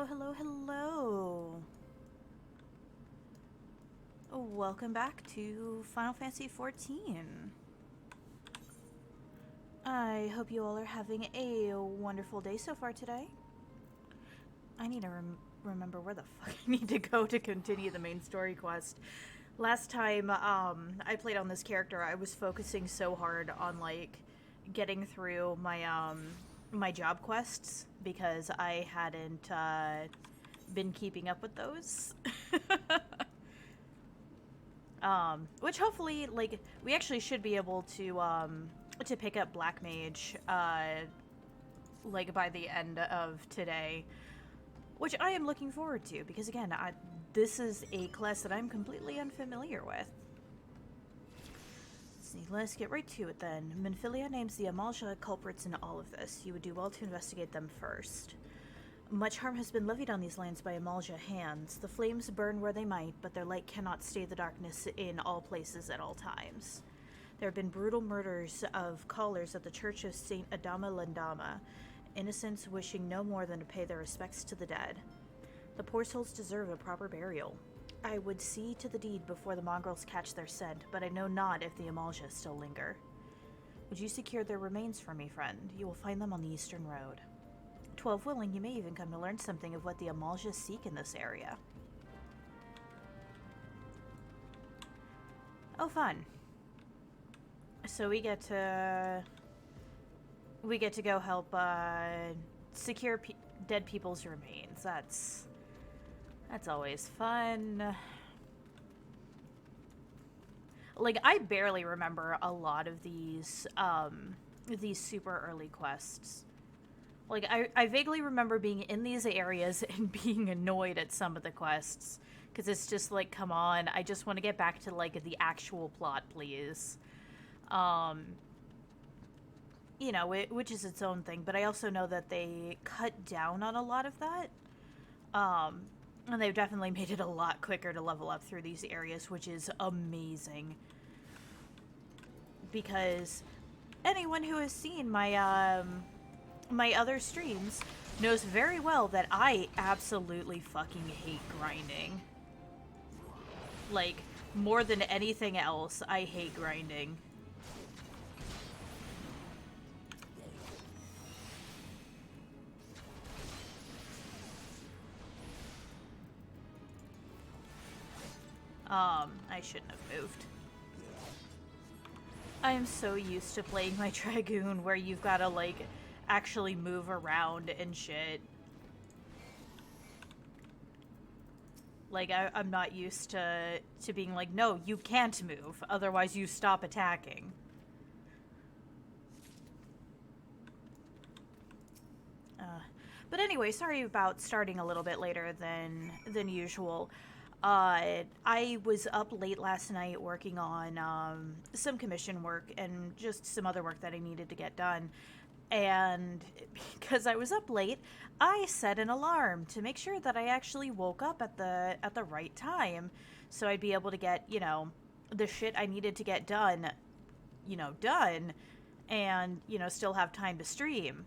Hello, hello, hello. Welcome back to Final Fantasy XIV. I hope you all are having a wonderful day so far today. I need to remember where the fuck I need to go to continue the main story quest. Last time I played on this character, I was focusing so hard on getting through my job quests because I hadn't been keeping up with those. Which hopefully, we actually should be able to pick up Black Mage, by the end of today, which I am looking forward to, because again, this is a class that I'm completely unfamiliar with. Let's get right to it then. Minfilia names the Amalja culprits in all of this. You would do well to investigate them first. Much harm has been levied on these lands by Amalja hands. The flames burn where they might, but their light cannot stay the darkness in all places at all times. There have been brutal murders of callers at the Church of St. Adama Landama, innocents wishing no more than to pay their respects to the dead. The poor souls deserve a proper burial. I would see to the deed before the mongrels catch their scent, but I know not if the Amalja still linger. Would you secure their remains for me, friend? You will find them on the eastern road. 12 willing, you may even come to learn something of what the Amalja seek in this area. Oh, fun. So we get to go help secure dead people's remains. That's always fun. I barely remember a lot of these super early quests. I vaguely remember being in these areas and being annoyed at some of the quests. Because it's just come on, I just want to get back to, the actual plot, please. Which is its own thing. But I also know that they cut down on a lot of that. And they've definitely made it a lot quicker to level up through these areas, which is amazing. Because anyone who has seen my other streams knows very well that I absolutely fucking hate grinding. More than anything else, I hate grinding. I shouldn't have moved. I am so used to playing my Dragoon where you've gotta, actually move around and shit. I'm not used to being no, you can't move, otherwise you stop attacking. But anyway, sorry about starting a little bit later than usual. I was up late last night working on some commission work and just some other work that I needed to get done. And because I was up late, I set an alarm to make sure that I actually woke up at the right time, so I'd be able to get, the shit I needed to get done, done, and, still have time to stream.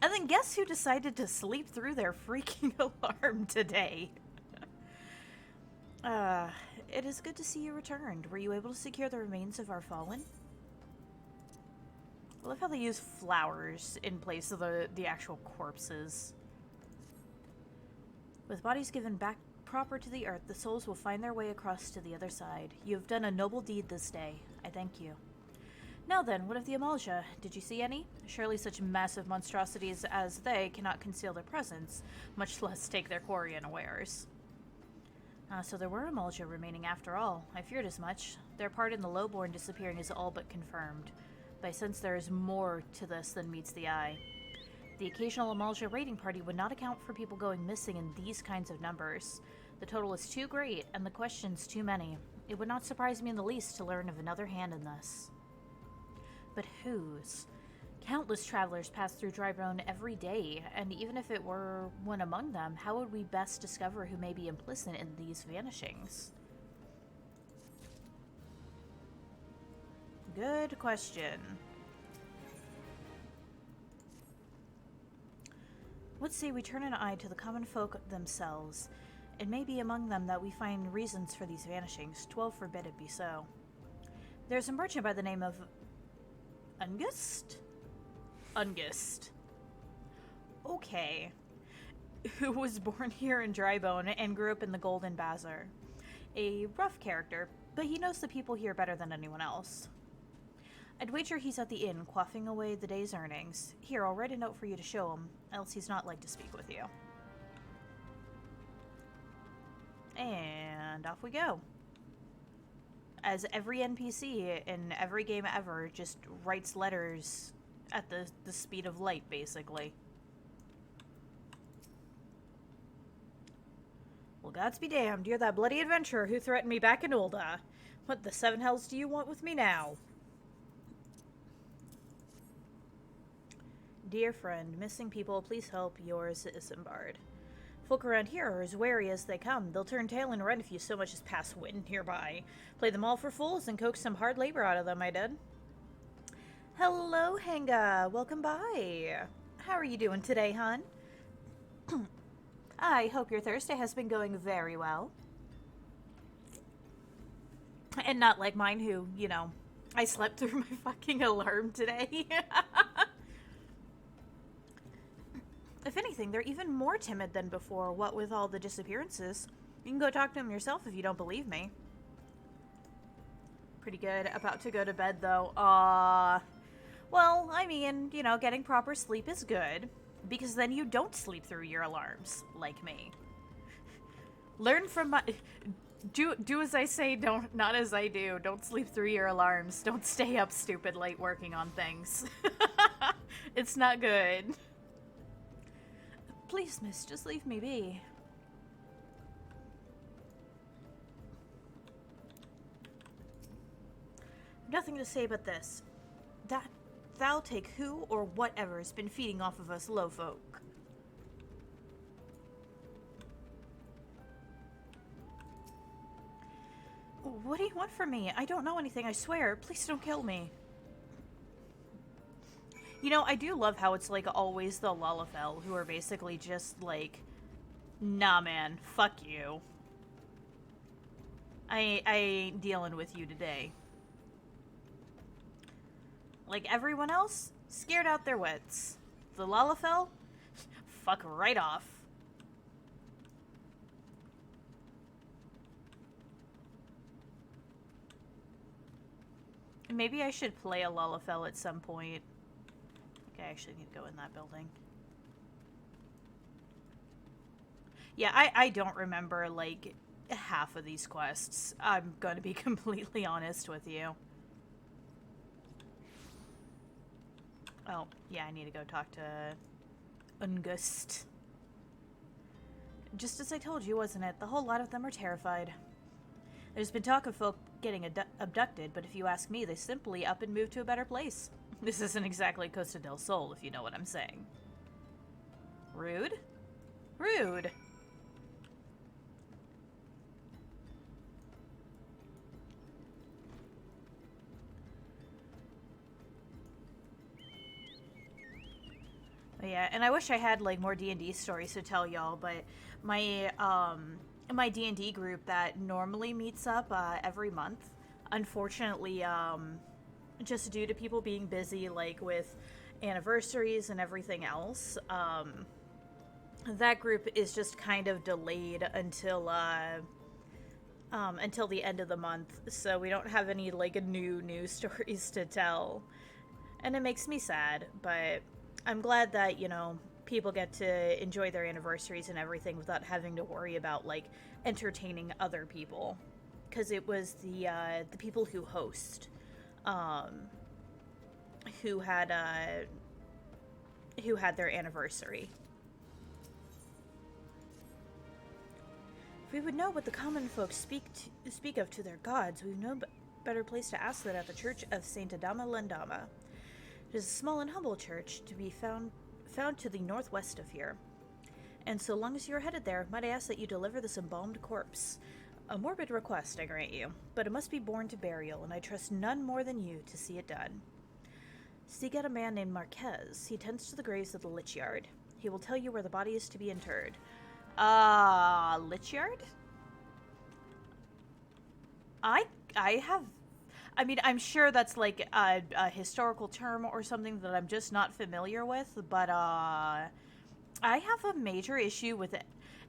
And then guess who decided to sleep through their freaking alarm today? It is good to see you returned. Were you able to secure the remains of our fallen? I love how they use flowers in place of the actual corpses. With bodies given back proper to the earth, the souls will find their way across to the other side. You have done a noble deed this day. I thank you. Now then, what of the Amalja? Did you see any? Surely such massive monstrosities as they cannot conceal their presence, much less take their quarry unawares. So there were Amalja remaining after all. I feared as much. Their part in the lowborn disappearing is all but confirmed. But I sense there is more to this than meets the eye. The occasional Amalja raiding party would not account for people going missing in these kinds of numbers. The total is too great, and the questions too many. It would not surprise me in the least to learn of another hand in this. But whose? Countless travelers pass through Drybone every day, and even if it were one among them, how would we best discover who may be implicit in these vanishings? Good question. What say we turn an eye to the common folk themselves? It may be among them that we find reasons for these vanishings. 12 forbid it be so. There's a merchant by the name of Ungust? Ungust. Okay. Who was born here in Drybone and grew up in the Golden Bazaar. A rough character, but he knows the people here better than anyone else. I'd wager he's at the inn, quaffing away the day's earnings. Here, I'll write a note for you to show him, else he's not like to speak with you. And off we go. As every NPC in every game ever just writes letters at the speed of light, basically. Well, gods be damned, you're that bloody adventurer who threatened me back in Ulda. What the seven hells do you want with me now? Dear friend, missing people, please help. Yours, Isambard. Folk around here are as wary as they come. They'll turn tail and run if you so much as pass wind nearby. Play them all for fools and coax some hard labor out of them, I did. Hello, Hanga. Welcome by. How are you doing today, hon? I hope your Thursday has been going very well. And not like mine who, you know, I slept through my fucking alarm today. If anything, they're even more timid than before, what with all the disappearances. You can go talk to them yourself if you don't believe me. Pretty good. About to go to bed, though. Well, I mean, you know, getting proper sleep is good. Because then you don't sleep through your alarms, like me. Learn from my... Do as I say, not as I do. Don't sleep through your alarms. Don't stay up stupid late working on things. It's not good. Please, miss, just leave me be. Nothing to say but this. That thou take who or whatever has been feeding off of us low folk. What do you want from me? I don't know anything, I swear. Please don't kill me. You know, I do love how it's, like, always the Lalafell who are basically just, like, nah, man, fuck you. I ain't dealing with you today. Like everyone else, scared out their wits. The Lalafell? Fuck right off. Maybe I should play a Lalafell at some point. I actually need to go in that building. Yeah, I don't remember, like, half of these quests. I'm gonna be completely honest with you. Oh, yeah, I need to go talk to Ungust. Just as I told you, wasn't it? The whole lot of them are terrified. There's been talk of folk getting abducted, but if you ask me, they simply up and move to a better place. This isn't exactly Costa del Sol, if you know what I'm saying. Rude? Rude. Yeah, and I wish I had, like, more D&D stories to tell y'all, but my, my D&D group that normally meets up, every month, unfortunately, just due to people being busy, like, with anniversaries and everything else, that group is just kind of delayed until the end of the month, so we don't have any, like, new news stories to tell. And it makes me sad, but I'm glad that, you know, people get to enjoy their anniversaries and everything without having to worry about, like, entertaining other people. Because it was the people who host, who had their anniversary. If we would know what the common folk speak of to their gods, we've no better place to ask than at the Church of Saint Adama Landama. It is a small and humble church to be found to the northwest of here. And so long as you are headed there, might I ask that you deliver this embalmed corpse? A morbid request, I grant you, but it must be borne to burial, and I trust none more than you to see it done. Seek out a man named Marquez. He tends to the graves of the Lich Yard. He will tell you where the body is to be interred. Lichyard? I have... I mean, I'm sure that's like a historical term or something that I'm just not familiar with, but I have a major issue with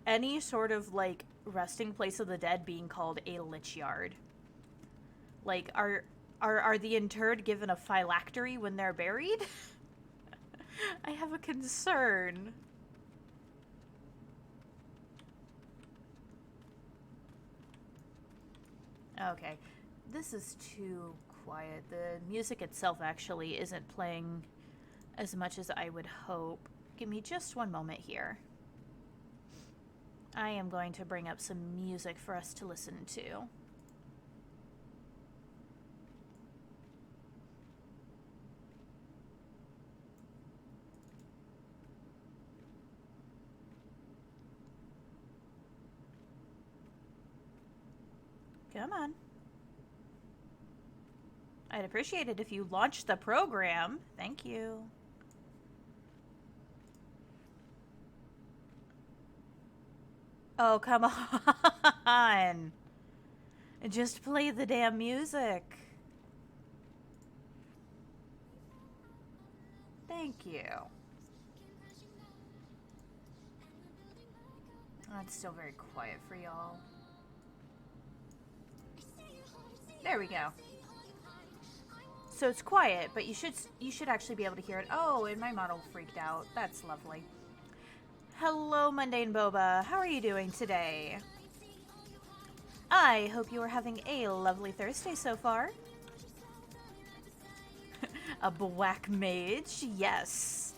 any sort of like resting place of the dead being called a lichyard. Like, are the interred given a phylactery when they're buried? I have a concern. Okay. This is too quiet. The music itself actually isn't playing as much as I would hope. Give me just one moment here. I am going to bring up some music for us to listen to. Come on. I'd appreciate it if you launched the program. Thank you. Oh, come on. Just play the damn music. Thank you. Oh, it's still very quiet for y'all. There we go. So it's quiet, but you should actually be able to hear it. Oh, and my model freaked out. That's lovely. Hello, Mundane Boba. How are you doing today? I hope you are having a lovely Thursday so far. A black mage, yes.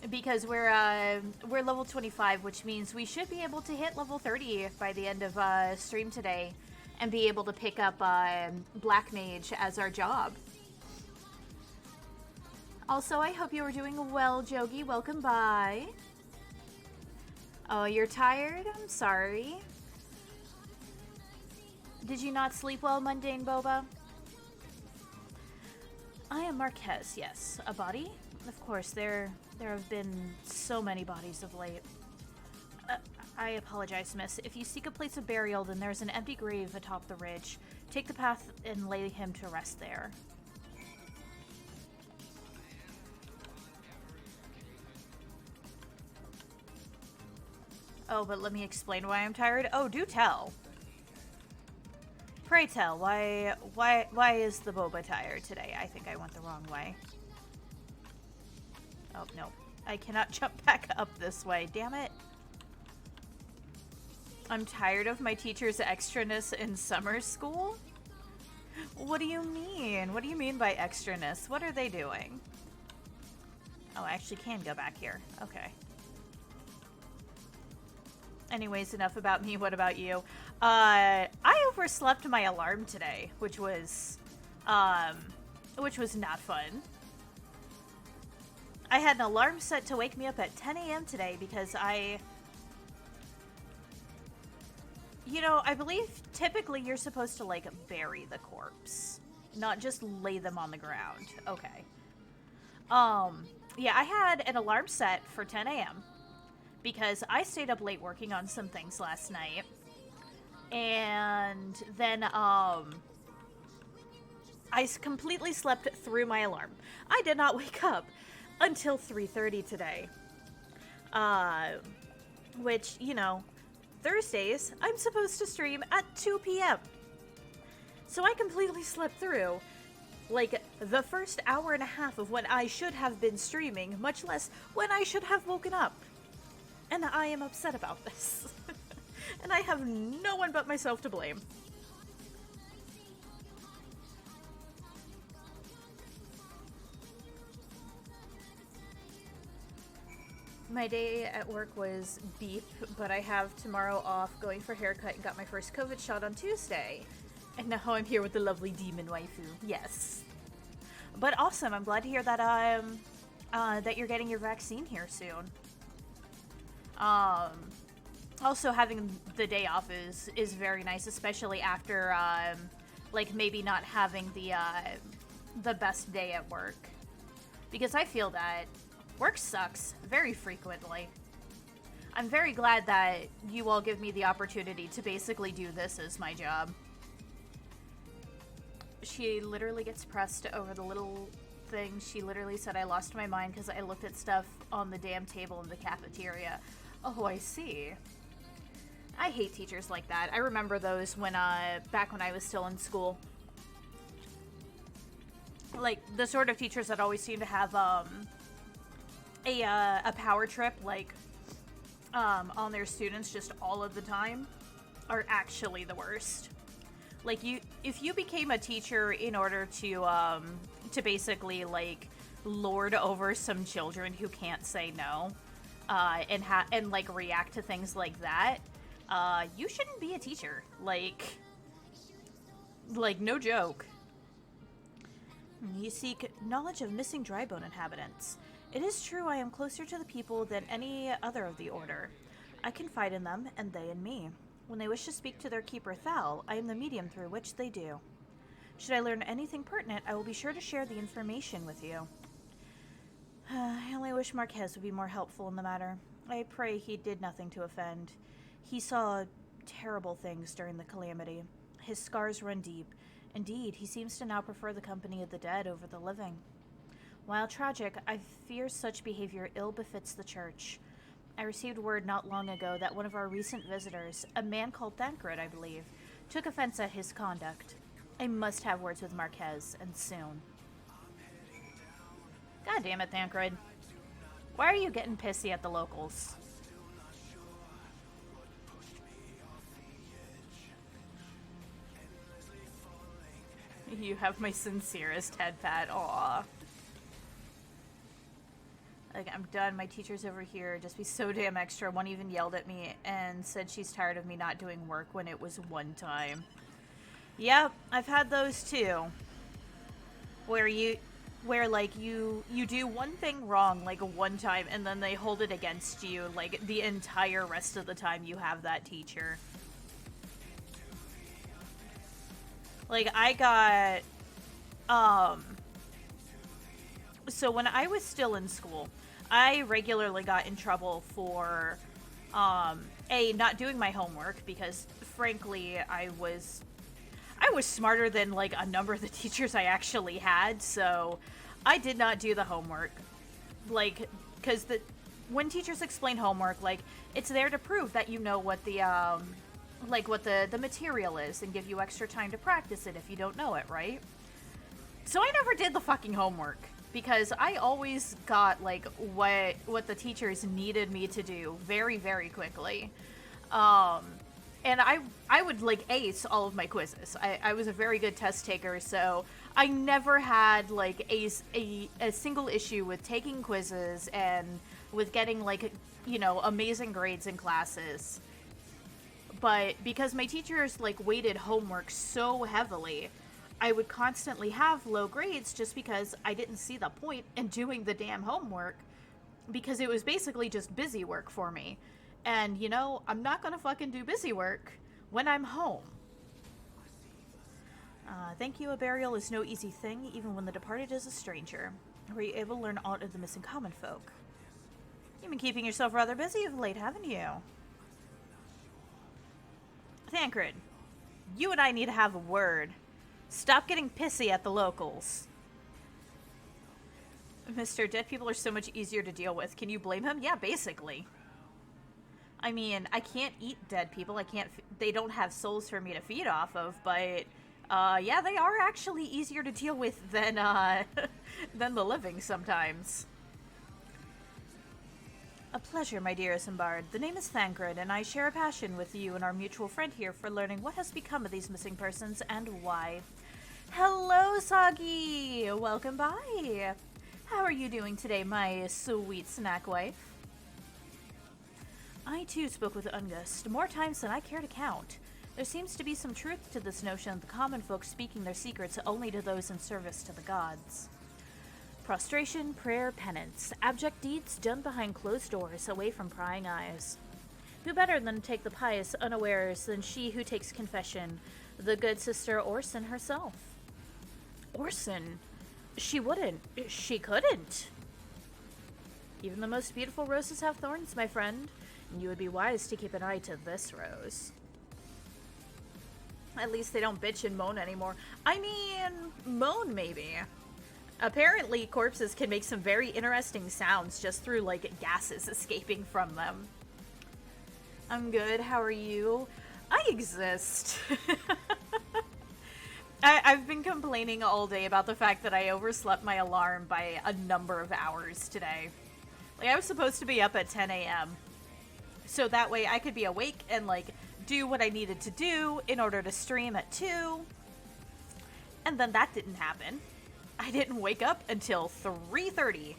Because we're level 25, which means we should be able to hit level 30 by the end of stream today. And be able to pick up Black Mage as our job. Also, I hope you are doing well, Jogi. Welcome by. Oh, you're tired? I'm sorry. Did you not sleep well, Mundane Boba? I am Marquez, yes. A body? Of course, there have been so many bodies of late. I apologize, miss. If you seek a place of burial, then there's an empty grave atop the ridge. Take the path and lay him to rest there. Oh, but let me explain why I'm tired. Oh, do tell. Pray tell, why is the boba tired today? I think I went the wrong way. Oh, no. I cannot jump back up this way. Damn it. I'm tired of my teacher's extraness in summer school? What do you mean? What do you mean by extraness? What are they doing? Oh, I actually can go back here. Okay. Anyways, enough about me. What about you? I overslept my alarm today, which was not fun. I had an alarm set to wake me up at 10 a.m. today because you know, I believe typically you're supposed to, like, bury the corpse, not just lay them on the ground. Okay. Yeah, I had an alarm set for 10 a.m. because I stayed up late working on some things last night. And then, I completely slept through my alarm. I did not wake up until 3:30 today. Which, you know, Thursdays, I'm supposed to stream at 2 p.m. So I completely slept through, like, the first hour and a half of when I should have been streaming, much less when I should have woken up. And I am upset about this. And I have no one but myself to blame. My day at work was beep, but I have tomorrow off going for a haircut and got my first COVID shot on Tuesday. And now I'm here with the lovely demon waifu. Yes. But awesome, I'm glad to hear that that you're getting your vaccine here soon. Also having the day off is very nice, especially after like maybe not having the best day at work. Because I feel that Work sucks, very frequently. I'm very glad that you all give me the opportunity to basically do this as my job. She literally gets pressed over the little thing. She literally said I lost my mind because I looked at stuff on the damn table in the cafeteria. Oh, I see. I hate teachers like that. I remember those when, back when I was still in school. Like, the sort of teachers that always seem to have, a power trip, like, on their students just all of the time are actually the worst. Like, if you became a teacher in order to basically, like, lord over some children who can't say no, and like, react to things like that, you shouldn't be a teacher. Like, no joke. You seek knowledge of missing drybone inhabitants. It is true I am closer to the people than any other of the Order. I confide in them, and they in me. When they wish to speak to their keeper Thal, I am the medium through which they do. Should I learn anything pertinent, I will be sure to share the information with you. I only wish Marquez would be more helpful in the matter. I pray he did nothing to offend. He saw terrible things during the calamity. His scars run deep. Indeed, he seems to now prefer the company of the dead over the living. While tragic, I fear such behavior ill befits the church. I received word not long ago that one of our recent visitors, a man called Thancred, I believe, took offense at his conduct. I must have words with Marquez, and soon. God damn it, Thancred. Why are you getting pissy at the locals? You have my sincerest head pat. Aw. Like, I'm done. My teacher's over here. Just be so damn extra. One even yelled at me and said she's tired of me not doing work when it was one time. Yep, I've had those too. Where like you do one thing wrong like one time and then they hold it against you like the entire rest of the time you have that teacher. Like, I got, so when I was still in school, I regularly got in trouble for, not doing my homework, because, frankly, I was smarter than, like, a number of the teachers I actually had, so I did not do the homework. Like, because when teachers explain homework, like, it's there to prove that you know what the, like, what the material is, and give you extra time to practice it if you don't know it, right? So I never did the fucking homework, because I always got, like, what the teachers needed me to do very, very quickly. And I would, like, ace all of my quizzes. I was a very good test taker, so I never had, like, a single issue with taking quizzes and with getting, like, you know, amazing grades in classes. But because my teachers, like, weighted homework so heavily, I would constantly have low grades just because I didn't see the point in doing the damn homework, because it was basically just busy work for me. And, you know, I'm not gonna fucking do busy work when I'm home. Thank you, a burial is no easy thing, even when the departed is a stranger. Were you able to learn aught of the missing common folk? You've been keeping yourself rather busy of late, haven't you? Thancred, you and I need to have a word. Stop getting pissy at the locals. Mr. Dead people are so much easier to deal with. Can you blame him? Yeah, basically. I mean, I can't eat dead people. They don't have souls for me to feed off of, but, yeah, they are actually easier to deal with than, than the living sometimes. A pleasure, my dear Isambard. The name is Thancred, and I share a passion with you and our mutual friend here for learning what has become of these missing persons and why. Hello, Sagi! Welcome by! How are you doing today, my sweet snack wife? I, too, spoke with Ungust more times than I care to count. There seems to be some truth to this notion of the common folk speaking their secrets only to those in service to the gods. Prostration, prayer, penance, abject deeds done behind closed doors, away from prying eyes. Who better than to take the pious unawares than she who takes confession, the good sister Orson herself? Orson? She wouldn't. She couldn't. Even the most beautiful roses have thorns, my friend, and you would be wise to keep an eye to this rose. At least they don't bitch and moan anymore. I mean, moan maybe. Apparently, corpses can make some very interesting sounds just through, like, gases escaping from them. I'm good, how are you? I exist. I've been complaining all day about the fact that I overslept my alarm by a number of hours today. Like, I was supposed to be up at 10 a.m. So that way I could be awake and, like, do what I needed to do in order to stream at 2. And then that didn't happen. I didn't wake up until 3:30.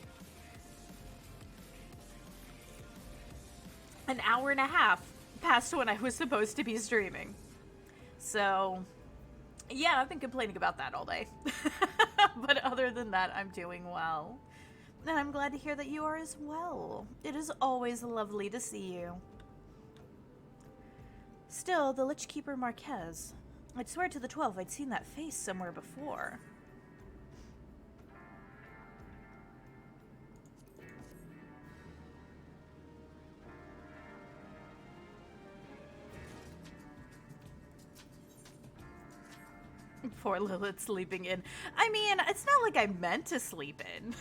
An hour and a half past when I was supposed to be streaming. So, yeah, I've been complaining about that all day. But other than that, I'm doing well. And I'm glad to hear that you are as well. It is always lovely to see you. Still, the Lich Keeper Marquez. I'd swear to the 12 I'd seen that face somewhere before. Poor Lilith sleeping in. I mean, it's not like I meant to sleep in.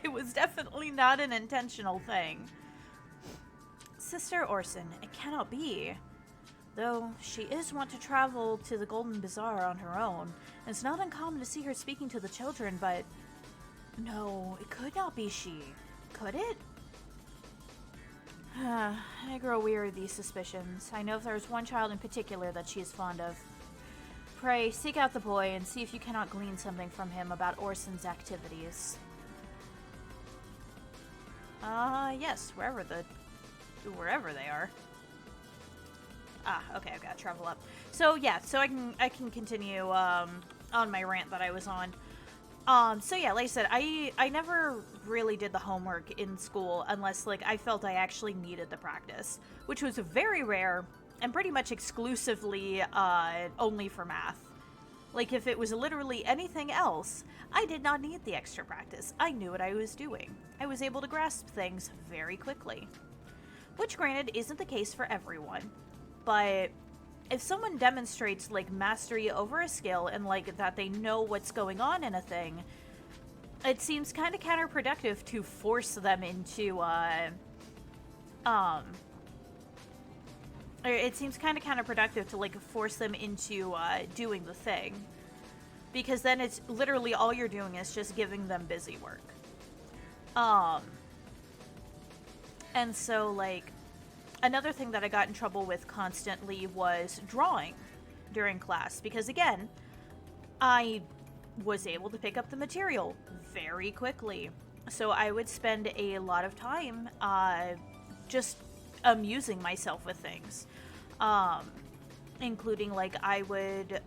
It was definitely not an intentional thing. Sister Orson, it cannot be. Though she is wont to travel to the Golden Bazaar on her own, and it's not uncommon to see her speaking to the children, but... No, it could not be she. Could it? I grow weary of these suspicions. I know if there is one child in particular that she is fond of. Pray, seek out the boy and see if you cannot glean something from him about Orson's activities. Yes, wherever they are. Ah, okay, I've got to travel up. So yeah, so I can continue on my rant that I was on. So yeah, like I said, I never really did the homework in school unless like I felt I actually needed the practice, which was very rare and pretty much exclusively only for math. Like if it was literally anything else, I did not need the extra practice. I knew what I was doing. I was able to grasp things very quickly. Which granted isn't the case for everyone. But if someone demonstrates like mastery over a skill and like that they know what's going on in a thing, it seems kind of counterproductive to force them into it seems kind of counterproductive to like force them into doing the thing, because then it's literally all you're doing is just giving them busy work. And so like another thing that I got in trouble with constantly was drawing during class, because again, I was able to pick up the material very quickly. So I would spend a lot of time just amusing myself with things. Including like I would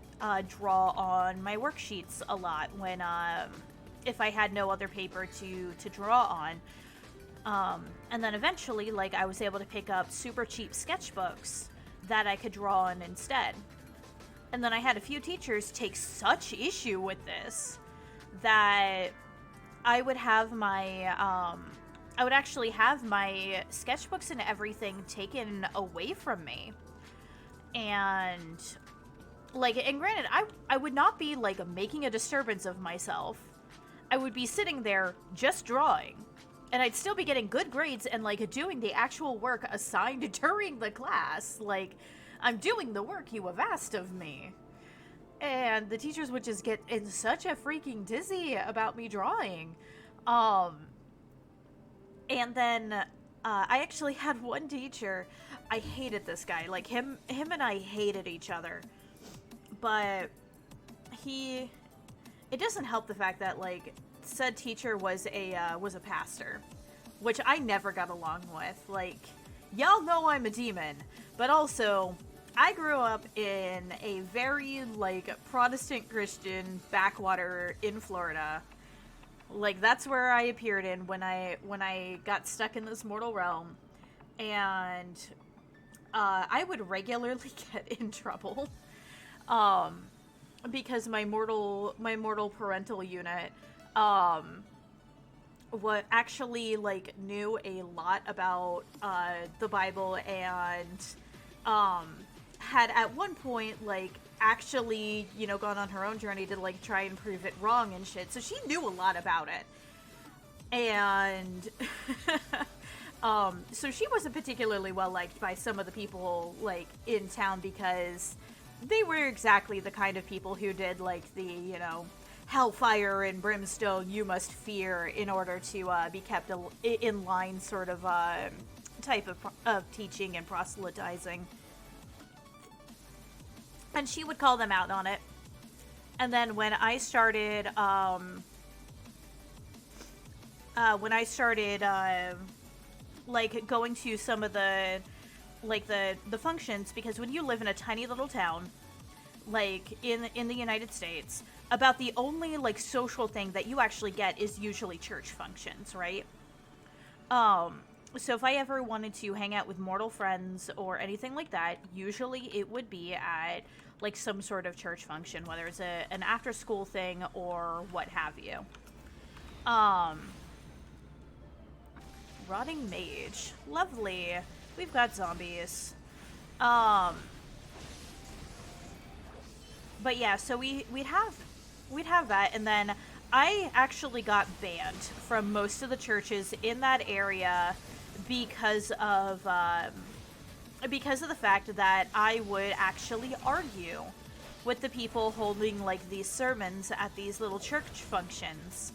draw on my worksheets a lot when if I had no other paper to draw on. And then eventually, like, I was able to pick up super cheap sketchbooks that I could draw on instead. And then I had a few teachers take such issue with this that I would have my, I would actually have my sketchbooks and everything taken away from me. And, like, and granted, I would not be, like, making a disturbance of myself. I would be sitting there just drawing. And I'd still be getting good grades and, like, doing the actual work assigned during the class. Like, I'm doing the work you have asked of me. And the teachers would just get in such a freaking tizzy about me drawing. And then, I actually had one teacher. I hated this guy. Like, him and I hated each other. But it doesn't help the fact that, like, said teacher was a pastor, which I never got along with. Like, y'all know I'm a demon, but also I grew up in a very like Protestant Christian backwater in Florida. Like, that's where I appeared in when I got stuck in this mortal realm, and I would regularly get in trouble because my mortal parental unit what actually like knew a lot about the Bible and um had at one point like actually, you know, gone on her own journey to like try and prove it wrong and shit. So she knew a lot about it. And so she wasn't particularly well liked by some of the people like in town because they were exactly the kind of people who did like the, you know, hellfire and brimstone you must fear in order to be kept in line sort of type of teaching and proselytizing. And she would call them out on it. And then when I started like going to some of the like the functions, because when you live in a tiny little town like in the United States, about the only like social thing that you actually get is usually church functions, right? So if I ever wanted to hang out with mortal friends or anything like that, usually it would be at like some sort of church function, whether it's an after school thing or what have you. Rotting mage. Lovely. We've got zombies. But yeah, so we'd have that, and then I actually got banned from most of the churches in that area because of the fact that I would actually argue with the people holding like these sermons at these little church functions,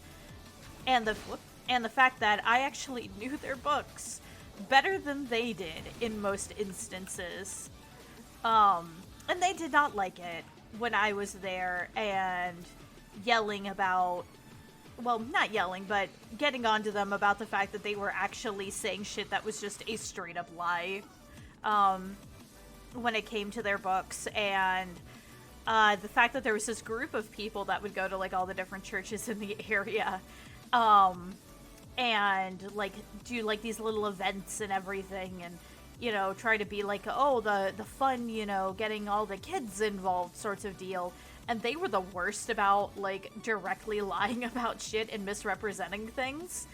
and the fact that I actually knew their books better than they did in most instances. And they did not like it when I was there and yelling about, well, not yelling, but getting onto them about the fact that they were actually saying shit that was just a straight up lie when it came to their books. And the fact that there was this group of people that would go to like all the different churches in the area and like do like these little events and everything, and you know, try to be like, oh, the fun, you know, getting all the kids involved sorts of deal. And they were the worst about like directly lying about shit and misrepresenting things.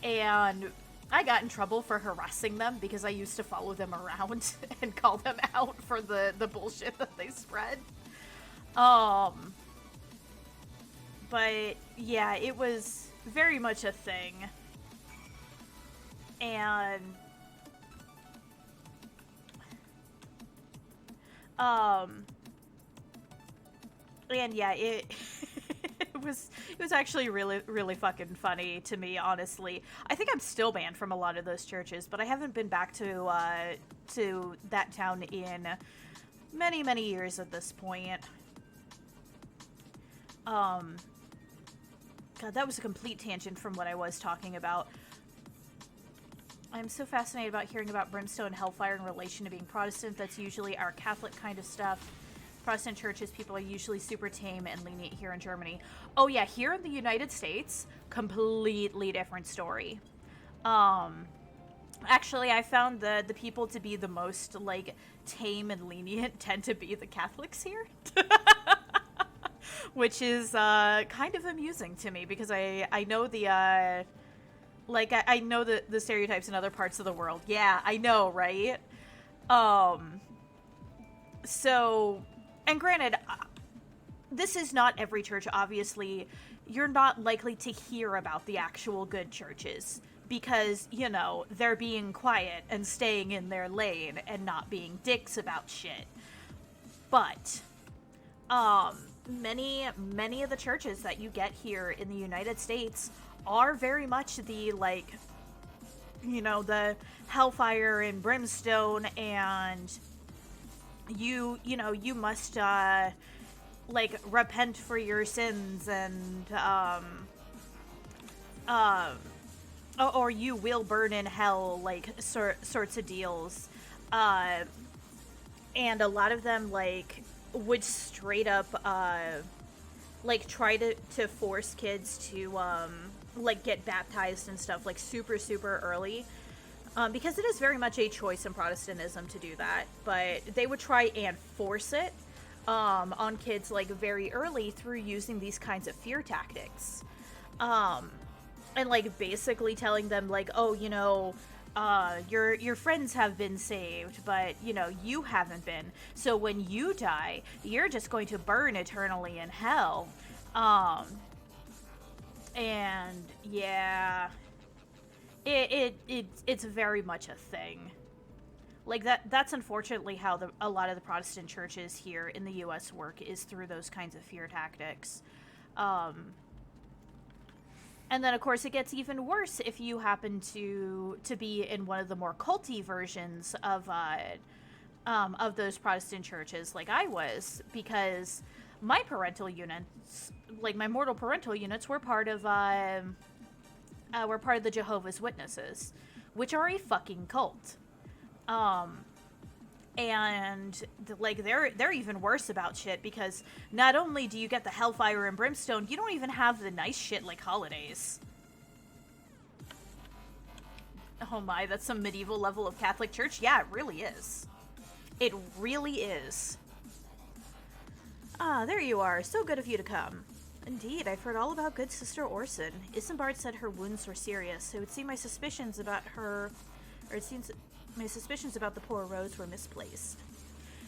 And I got in trouble for harassing them because I used to follow them around and call them out for the bullshit that they spread. But yeah, it was very much a thing. And yeah, it it was actually really fucking funny to me, honestly. I think I'm still banned from a lot of those churches, but I haven't been back to that town in many years at this point. God, that was a complete tangent from what I was talking about. I'm so fascinated about hearing about brimstone and hellfire in relation to being Protestant. That's usually our Catholic kind of stuff. Protestant churches, people are usually super tame and lenient here in Germany. Oh yeah, here in the United States, completely different story. Actually, I found the people to be the most like tame and lenient tend to be the Catholics here. Which is kind of amusing to me because I know the like, I know the stereotypes in other parts of the world. Yeah, I know, right? So, and granted, this is not every church, obviously. You're not likely to hear about the actual good churches because, you know, they're being quiet and staying in their lane and not being dicks about shit. But, many of the churches that you get here in the United States are very much the, like, you know, the hellfire and brimstone, and you know, you must, like, repent for your sins, and, or you will burn in hell, like, sorts of deals. And a lot of them, like, would straight up, like, try to force kids to, like, get baptized and stuff, like, super early. Because it is very much a choice in Protestantism to do that. But they would try and force it on kids, like, very early through using these kinds of fear tactics. and like basically telling them like, oh, you know, your friends have been saved, but you know you haven't been. So when you die, you're just going to burn eternally in hell. And yeah, it's very much a thing. Like that's unfortunately how a lot of the Protestant churches here in the US work, is through those kinds of fear tactics. And then of course it gets even worse if you happen to be in one of the more culty versions of those Protestant churches, like I was, because my parental units, like my mortal parental units, were part of the Jehovah's Witnesses, which are a fucking cult. And like they're even worse about shit, because not only do you get the hellfire and brimstone, you don't even have the nice shit like holidays. Oh my, that's some medieval level of Catholic Church? Yeah, it really is. It really is. Ah, there you are. So good of you to come. Indeed, I've heard all about good Sister Orson. Isambard said her wounds were serious. It would seem my suspicions about her... Or it seems my suspicions about the poor Rose were misplaced.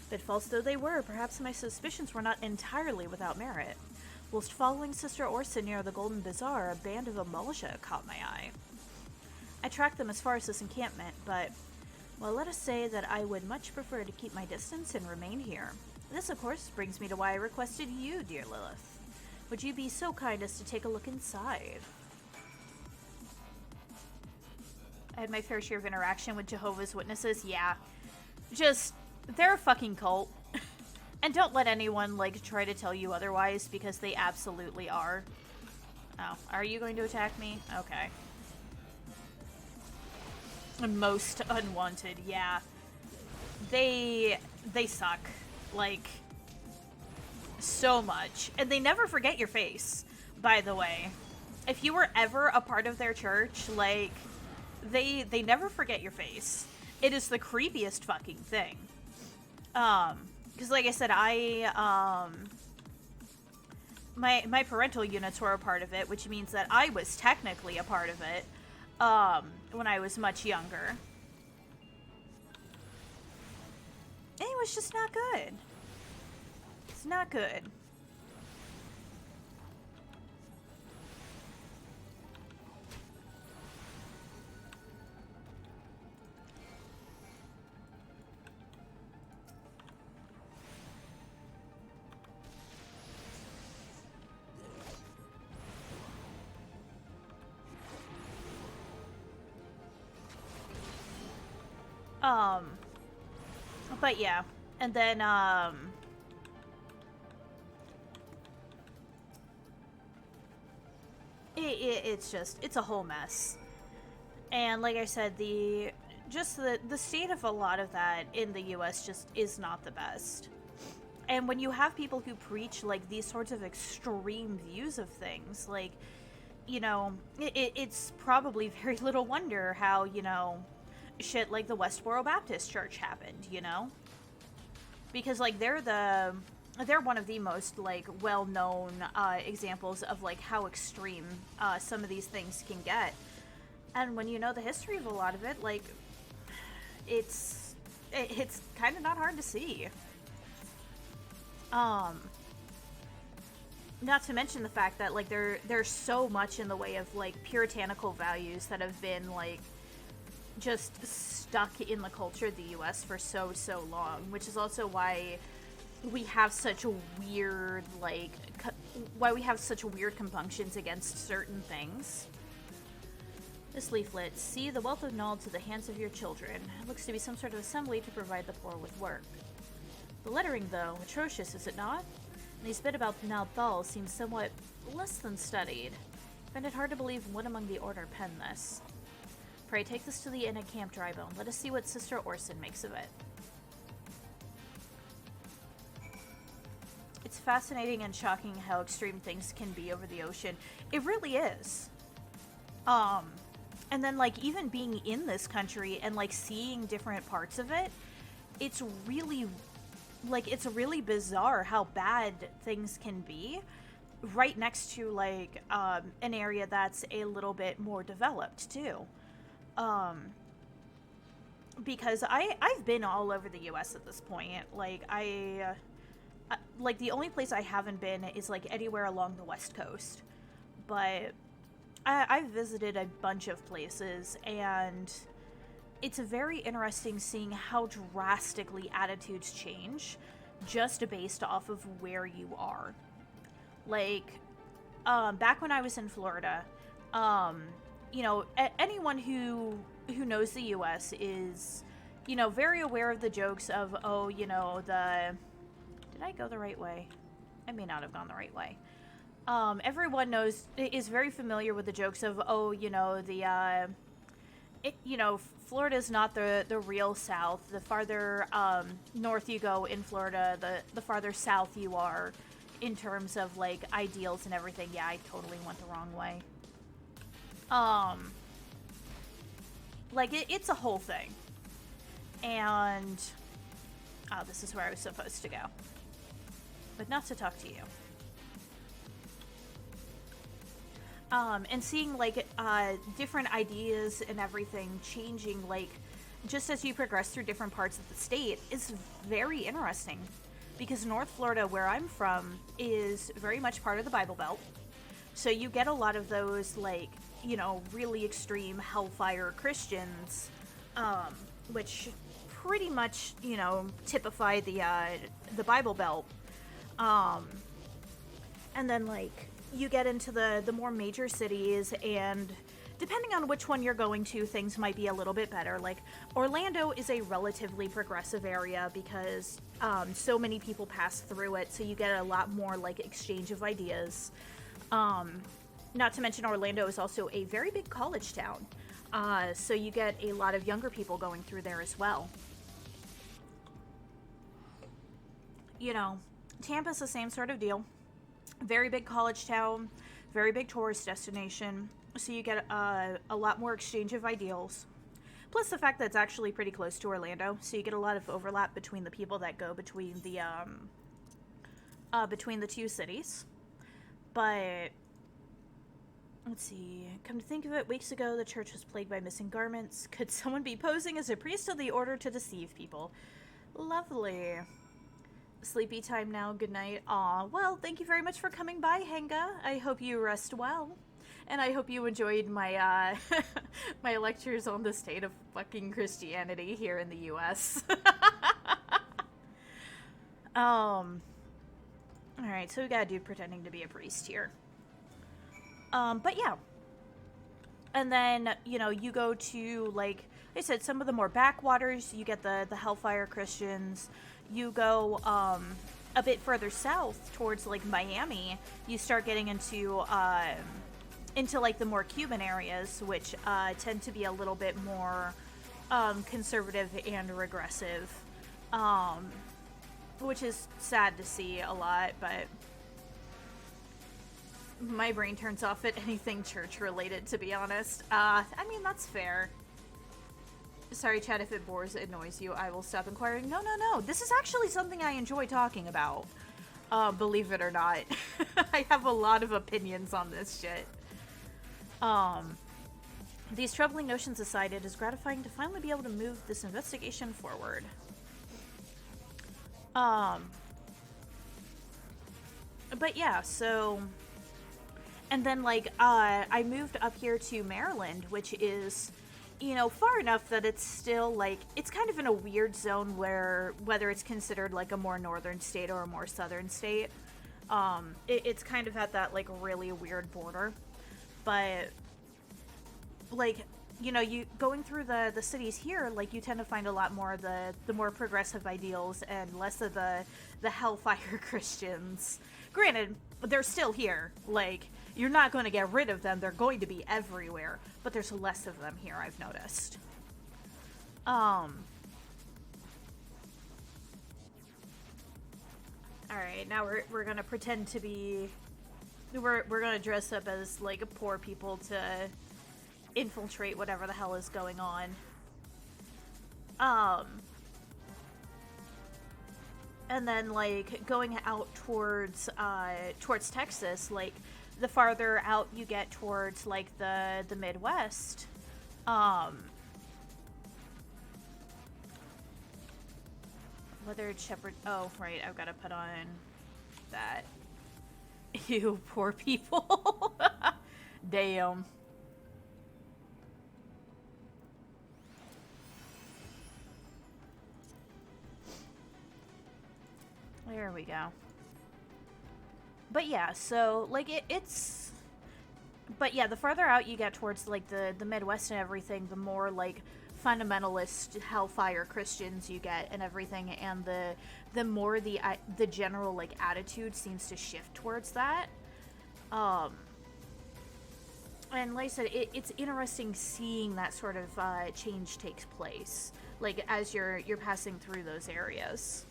But false though they were, perhaps my suspicions were not entirely without merit. Whilst following Sister Orson near the Golden Bazaar, a band of Amalja caught my eye. I tracked them as far as this encampment, but... Well, let us say that I would much prefer to keep my distance and remain here. This, of course, brings me to why I requested you, dear Lilith. Would you be so kind as to take a look inside? I had my fair share of interaction with Jehovah's Witnesses, yeah. Just, they're a fucking cult. And don't let anyone, like, try to tell you otherwise, because they absolutely are. Oh, are you going to attack me? Okay. Most unwanted, yeah. They suck. Like, so much. And they never forget your face, by the way. If you were ever a part of their church, like, they never forget your face. It is the creepiest fucking thing. Because like I said, my parental units were a part of it, which means that I was technically a part of it, when I was much younger. And it was just not good. It's not good. But yeah, and then, it's a whole mess. And like I said, the state of a lot of that in the US just is not the best. And when you have people who preach, like, these sorts of extreme views of things, like, you know, it's probably very little wonder how, you know, shit like the Westboro Baptist Church happened, you know? Because, like, they're one of the most, like, well-known examples of, like, how extreme some of these things can get. And when you know the history of a lot of it, like, it's kind of not hard to see. Not to mention the fact that, like, there's so much in the way of, like, puritanical values that have been, like, just stuck in the culture of the US for so long, which is also why we have such weird, like, compunctions against certain things. This leaflet, see the wealth of knowledge to the hands of your children. It looks to be some sort of assembly to provide the poor with work. The lettering, though, atrocious, is it not? And these bit about Nalthal seems somewhat less than studied. I find it hard to believe one among the order penned this. Pray take this to the inn at Camp Drybone. Let us see what Sister Orson makes of it. It's fascinating and shocking how extreme things can be over the ocean. It really is. And then, like, even being in this country and, like, seeing different parts of it, it's really, like, it's really bizarre how bad things can be. right next to, like, an area that's a little bit more developed, too. Um, because I've been all over the U.S. at this point. Like, like, the only place I haven't been is, like, anywhere along the West Coast. But I've visited a bunch of places, and it's very interesting seeing how drastically attitudes change just based off of where you are. Like, back when I was in Florida, you know, anyone who knows the U.S. is, you know, very aware of the jokes of, oh, you know, did I go the right way? I may not have gone the right way. Everyone is very familiar with the jokes of, oh, you know, you know, Florida's not the real South. The farther north you go in Florida, the farther south you are in terms of, like, ideals and everything. Yeah, I totally went the wrong way. Like, it's a whole thing. And, oh, this is where I was supposed to go. But not to talk to you. And seeing, like, different ideas and everything changing, like, just as you progress through different parts of the state is very interesting. Because North Florida, where I'm from, is very much part of the Bible Belt. So you get a lot of those, like, you know, really extreme hellfire Christians, which pretty much, you know, typify the Bible Belt. And then, like, you get into the more major cities, and depending on which one you're going to, things might be a little bit better. Like, Orlando is a relatively progressive area because so many people pass through it, so you get a lot more, like, exchange of ideas. Not to mention Orlando is also a very big college town, so you get a lot of younger people going through there as well. You know, Tampa's the same sort of deal. Very big college town, very big tourist destination, so you get a lot more exchange of ideals. Plus the fact that it's actually pretty close to Orlando, so you get a lot of overlap between the people that go between the two cities. But let's see. Come to think of it, weeks ago the church was plagued by missing garments. Could someone be posing as a priest of the order to deceive people? Lovely. Sleepy time now. Good night. Aw, well, thank you very much for coming by, Henga. I hope you rest well. And I hope you enjoyed my, my lectures on the state of fucking Christianity here in the U.S. Alright, so we got a dude pretending to be a priest here. But yeah. And then, you know, you go to, like I said, some of the more backwaters. You get the Hellfire Christians. You go a bit further south towards, like, Miami. You start getting into like the more Cuban areas, which tend to be a little bit more conservative and regressive, which is sad to see a lot, but my brain turns off at anything church related, to be honest. I mean, that's fair. Sorry, chat, if it bores, annoys you, I will stop inquiring. No. This is actually something I enjoy talking about. Believe it or not. I have a lot of opinions on this shit. These troubling notions aside, it is gratifying to finally be able to move this investigation forward. But yeah, so... And then, like, I moved up here to Maryland, which is, you know, far enough that it's still, like, it's kind of in a weird zone where, whether it's considered, like, a more northern state or a more southern state. It's kind of at that, like, really weird border. But, like, you know, you going through the cities here, like, you tend to find a lot more of the more progressive ideals and less of the Hellfire Christians. Granted, they're still here. Like, you're not going to get rid of them. They're going to be everywhere. But there's less of them here, I've noticed. Alright, now we're going to pretend to be... We're going to dress up as, like, poor people to infiltrate whatever the hell is going on. and then like going out towards Texas, like the farther out you get towards like the Midwest, Weathered Shepherd. Oh, right, I've got to put on that. You poor people. Damn. There we go. But yeah, so like it's but yeah, the farther out you get towards like the Midwest and everything, the more like fundamentalist hellfire Christians you get and everything, and the more the general like attitude seems to shift towards that. And like I said, it's interesting seeing that sort of change takes place, like as you're passing through those areas.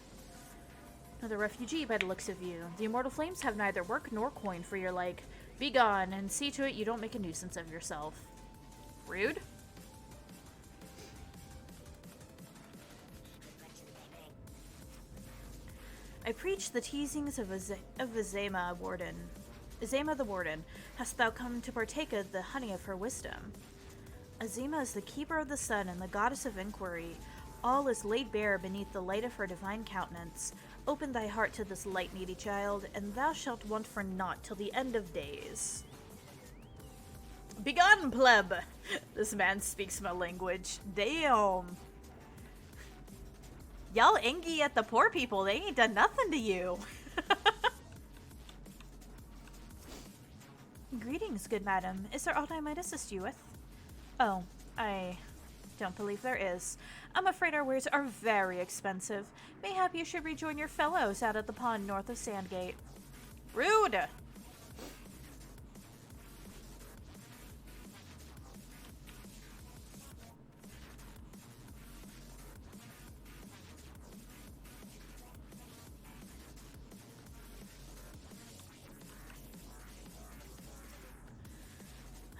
Another refugee by the looks of you. The immortal flames have neither work nor coin for your like. Be gone, and see to it you don't make a nuisance of yourself. Rude. I preach the teasings of Azema Warden. Azema the Warden, hast thou come to partake of the honey of her wisdom? Azema is the keeper of the sun and the goddess of inquiry. All is laid bare beneath the light of her divine countenance. Open thy heart to this light, needy child, and thou shalt want for naught till the end of days. Begone, pleb! This man speaks my language. Damn. Y'all angry at the poor people. They ain't done nothing to you. Greetings, good madam. Is there aught I might assist you with? Oh, I don't believe there is. I'm afraid our wares are very expensive. Mayhap you should rejoin your fellows out at the pond north of Sandgate. Rude!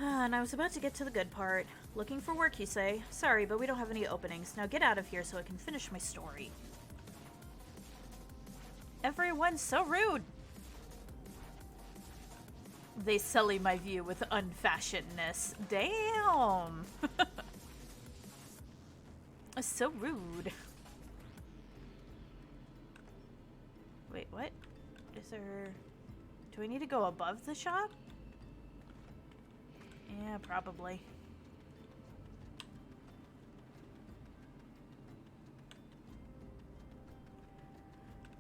And I was about to get to the good part. Looking for work, you say? Sorry, but we don't have any openings. Now get out of here so I can finish my story. Everyone's so rude! They sully my view with unfashionedness. Damn! So rude. Wait, what? Is there... Do I need to go above the shop? Yeah, probably.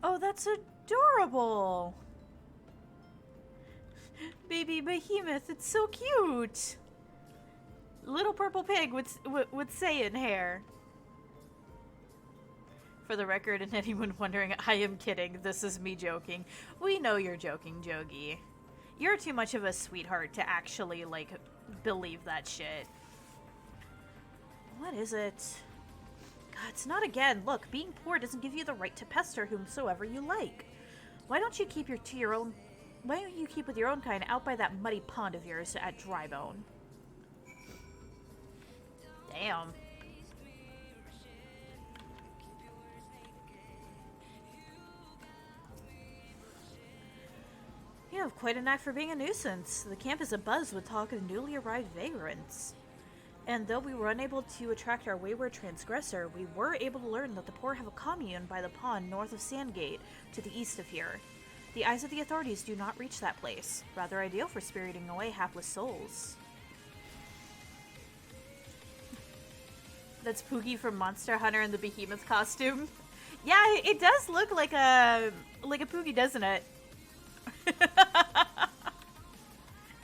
Oh, that's adorable! Baby behemoth, it's so cute! Little purple pig with Saiyan hair. For the record, and anyone wondering, I am kidding. This is me joking. We know you're joking, Jogi. You're too much of a sweetheart to actually, like, believe that shit. What is it? God, it's not again. Look, being poor doesn't give you the right to pester whomsoever you like. Why don't you keep Why don't you keep with your own kind out by that muddy pond of yours at Drybone? Damn. You have quite a knack for being a nuisance. The camp is abuzz with talk of newly arrived vagrants. And though we were unable to attract our wayward transgressor, we were able to learn that the poor have a commune by the pond north of Sandgate, to the east of here. The eyes of the authorities do not reach that place. Rather ideal for spiriting away hapless souls. That's Poogie from Monster Hunter in the Behemoth costume. Yeah, it does look like a Poogie, doesn't it?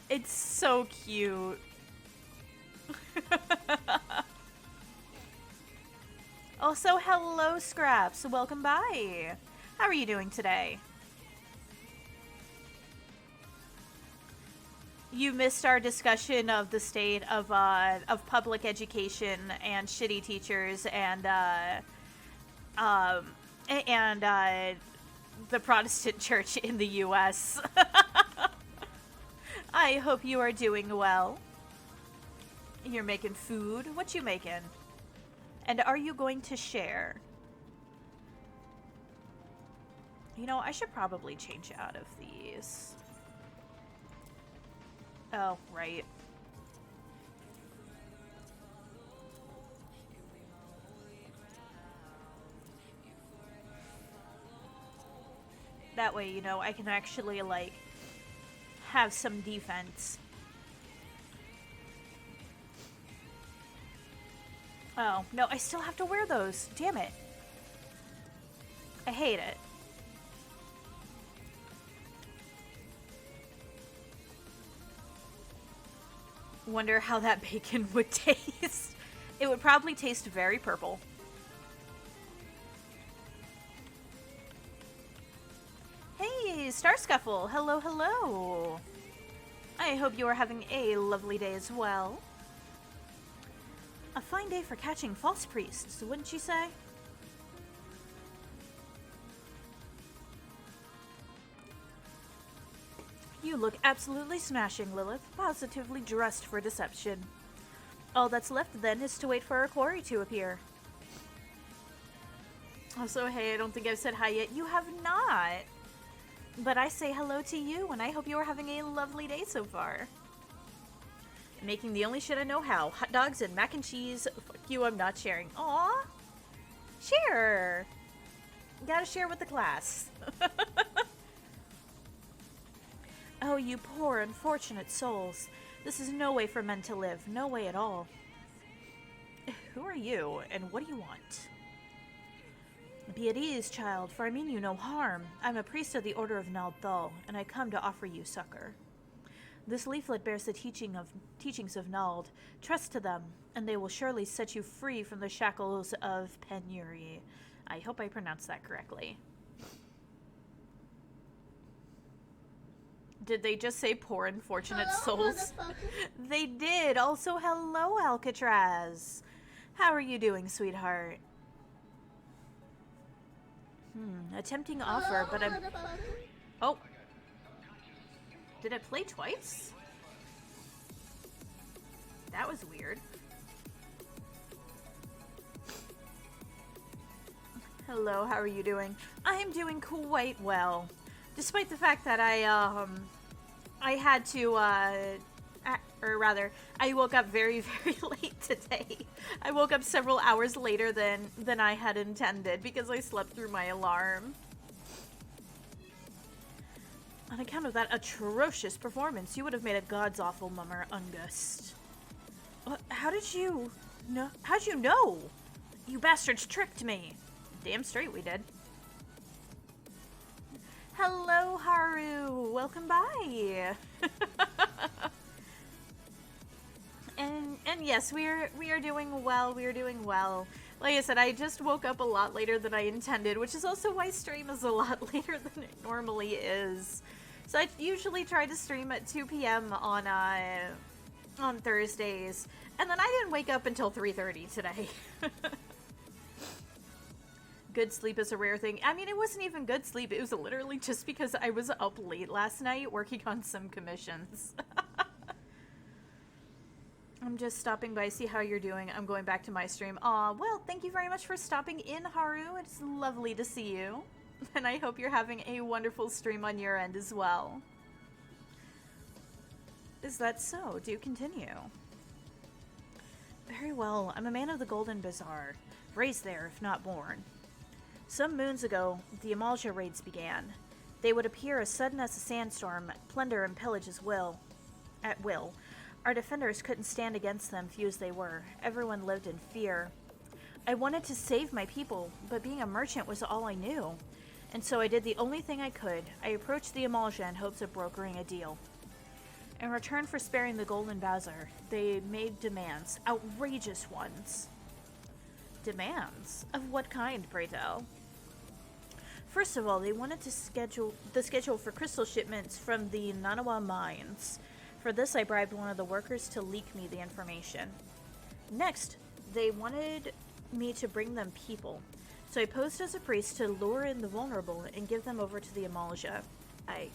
It's so cute. Also, hello, Scraps. Welcome by. How are you doing today? You missed our discussion of the state of public education and shitty teachers and the Protestant Church in the U.S. I hope you are doing well. You're making food. What you making? And are you going to share? You know, I should probably change out of these. Oh, right. That way, you know, I can actually, like, have some defense. Oh, no, I still have to wear those. Damn it. I hate it. Wonder how that bacon would taste. It would probably taste very purple. Hey, Star Scuffle. Hello, hello. I hope you are having a lovely day as well. A fine day for catching false priests, wouldn't you say? You look absolutely smashing, Lilith. Positively dressed for deception. All that's left then is to wait for our quarry to appear. Also, hey, I don't think I've said hi yet. You have not. But I say hello to you, and I hope you are having a lovely day so far. Making the only shit I know how. Hot dogs and mac and cheese. Fuck you, I'm not sharing. Aw. Share. Gotta share with the class. Oh, you poor, unfortunate souls. This is no way for men to live. No way at all. Who are you, and what do you want? Be at ease, child, for I mean you no harm. I'm a priest of the Order of Nald, and I come to offer you succor. This leaflet bears the teachings of Nald. Trust to them, and they will surely set you free from the shackles of penury. I hope I pronounced that correctly. Did they just say poor unfortunate souls? They did. Also, hello, Alcatraz. How are you doing, sweetheart? A tempting offer, but I'm... Oh. Did it play twice? That was weird. Hello, how are you doing? I am doing quite well. Despite the fact that I had to, or rather, I woke up very, very late today. I woke up several hours later than I had intended because I slept through my alarm. On account of that atrocious performance, you would have made a god's awful mummer, Ungust. How did you know? How'd you know? You bastards tricked me. Damn straight we did. Hello, Haru. Welcome by. and yes, we are doing well. We are doing well. Like I said, I just woke up a lot later than I intended, which is also why stream is a lot later than it normally is. So I usually try to stream at 2 p.m. on Thursdays, and then I didn't wake up until 3:30 today. Good sleep is a rare thing. I mean, it wasn't even good sleep. It was literally just because I was up late last night working on some commissions. I'm just stopping by, see how you're doing. I'm going back to my stream. Aw, well, thank you very much for stopping in, Haru. It's lovely to see you. And I hope you're having a wonderful stream on your end as well. Is that so? Do continue. Very well. I'm a man of the Golden Bazaar. Raised there, if not born. Some moons ago, the Amalja raids began. They would appear as sudden as a sandstorm, plunder and pillage at will. Our defenders couldn't stand against them, few as they were. Everyone lived in fear. I wanted to save my people, but being a merchant was all I knew. And so I did the only thing I could. I approached the Amalja in hopes of brokering a deal. In return for sparing the Golden Bazaar, they made demands, outrageous ones. Demands? Of what kind, pray tell? First of all, they wanted to schedule for crystal shipments from the Nanawa mines. For this, I bribed one of the workers to leak me the information. Next, they wanted me to bring them people. So I posed as a priest to lure in the vulnerable and give them over to the Amalja. I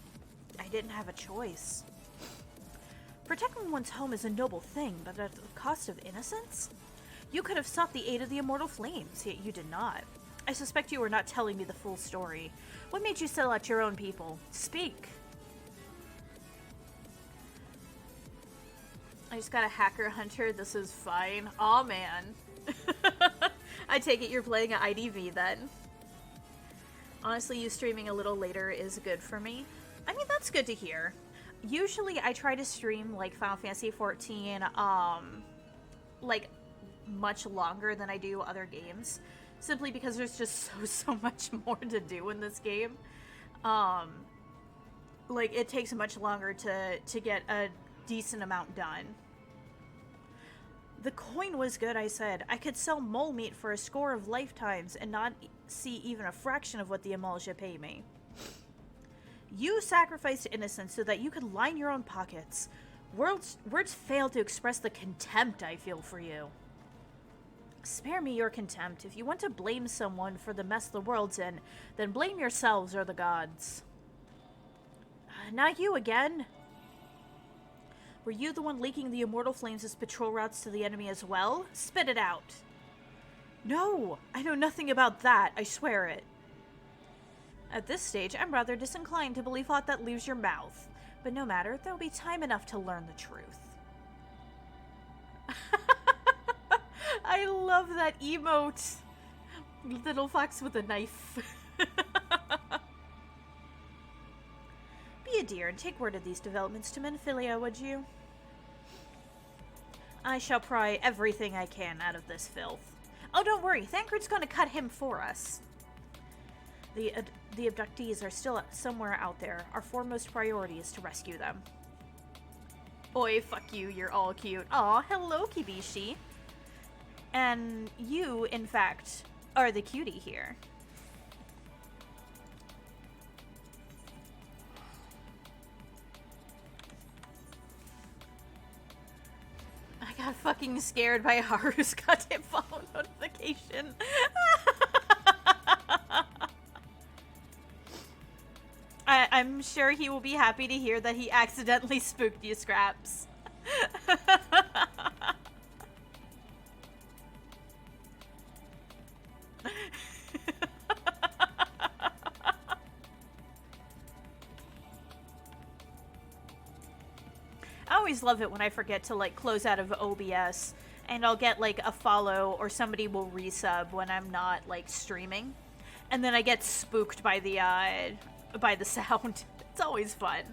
didn't have a choice. Protecting one's home is a noble thing, but at the cost of innocence? You could have sought the aid of the immortal flames, yet you did not. I suspect you are not telling me the full story. What made you sell out your own people? Speak. I just got a hacker hunter. This is fine. Aw, man. I take it you're playing an IDV then. Honestly, you streaming a little later is good for me. I mean, that's good to hear. Usually I try to stream like Final Fantasy XIV, like much longer than I do other games, simply because there's just so much more to do in this game. Like it takes much longer to get a decent amount done. The coin was good, I said. I could sell mole meat for a score of lifetimes and not see even a fraction of what the Amalja pay me. You sacrificed innocence so that you could line your own pockets. Words fail to express the contempt I feel for you. Spare me your contempt. If you want to blame someone for the mess the world's in, then blame yourselves or the gods. Not you again. Were you the one leaking the immortal flames as patrol routes to the enemy as well? Spit it out. No, I know nothing about that, I swear it. At this stage, I'm rather disinclined to believe aught that leaves your mouth. But no matter, there will be time enough to learn the truth. I love that emote. Little fox with a knife. Be a dear and take word of these developments to Menphilia, would you? I shall pry everything I can out of this filth. Oh, don't worry, Thancred's gonna cut him for us. The abductees are still somewhere out there. Our foremost priority is to rescue them. Oi, fuck you, you're all cute. Aw, hello, Kibishi. And you, in fact, are the cutie here. I got fucking scared by Haru's goddamn follow notification. I'm sure he will be happy to hear that he accidentally spooked you, Scraps. I always love it when I forget to, like, close out of OBS, and I'll get, like, a follow, or somebody will resub when I'm not, like, streaming. And then I get spooked by the sound. It's always fun.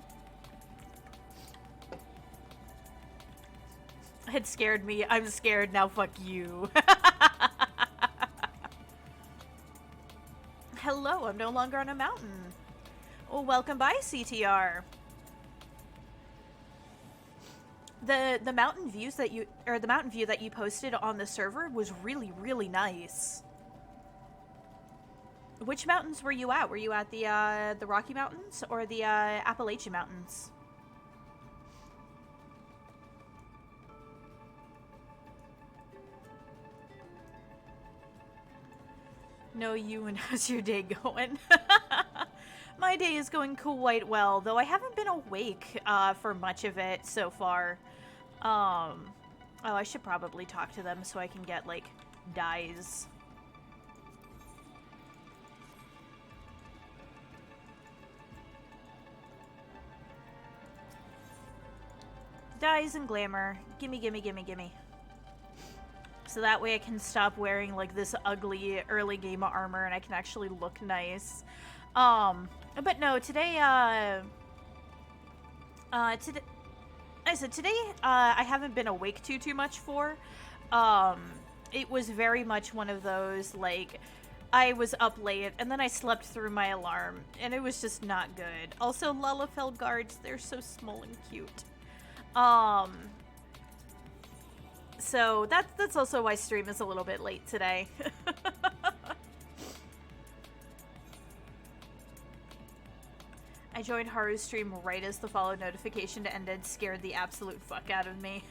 It scared me. I'm scared. Now fuck you. Hello, I'm no longer on a mountain. Oh, welcome by, CTR. The mountain views that you, or the mountain view that you posted on the server was really, really nice. Which mountains were you at? Were you at the Rocky Mountains or the Appalachian Mountains? No, you, and how's your day going? My day is going quite well, though I haven't been awake for much of it so far. Oh, I should probably talk to them so I can get, like, dyes. Dyes and glamour. Gimme, gimme, gimme, gimme. So that way I can stop wearing, like, this ugly early game armor and I can actually look nice. But no, today, today, I haven't been awake too much for. It was very much one of those, like, I was up late, and then I slept through my alarm, and it was just not good. Also, Lalafell guards, they're so small and cute. So that's also why stream is a little bit late today. I joined Haru's stream right as the follow notification ended, scared the absolute fuck out of me.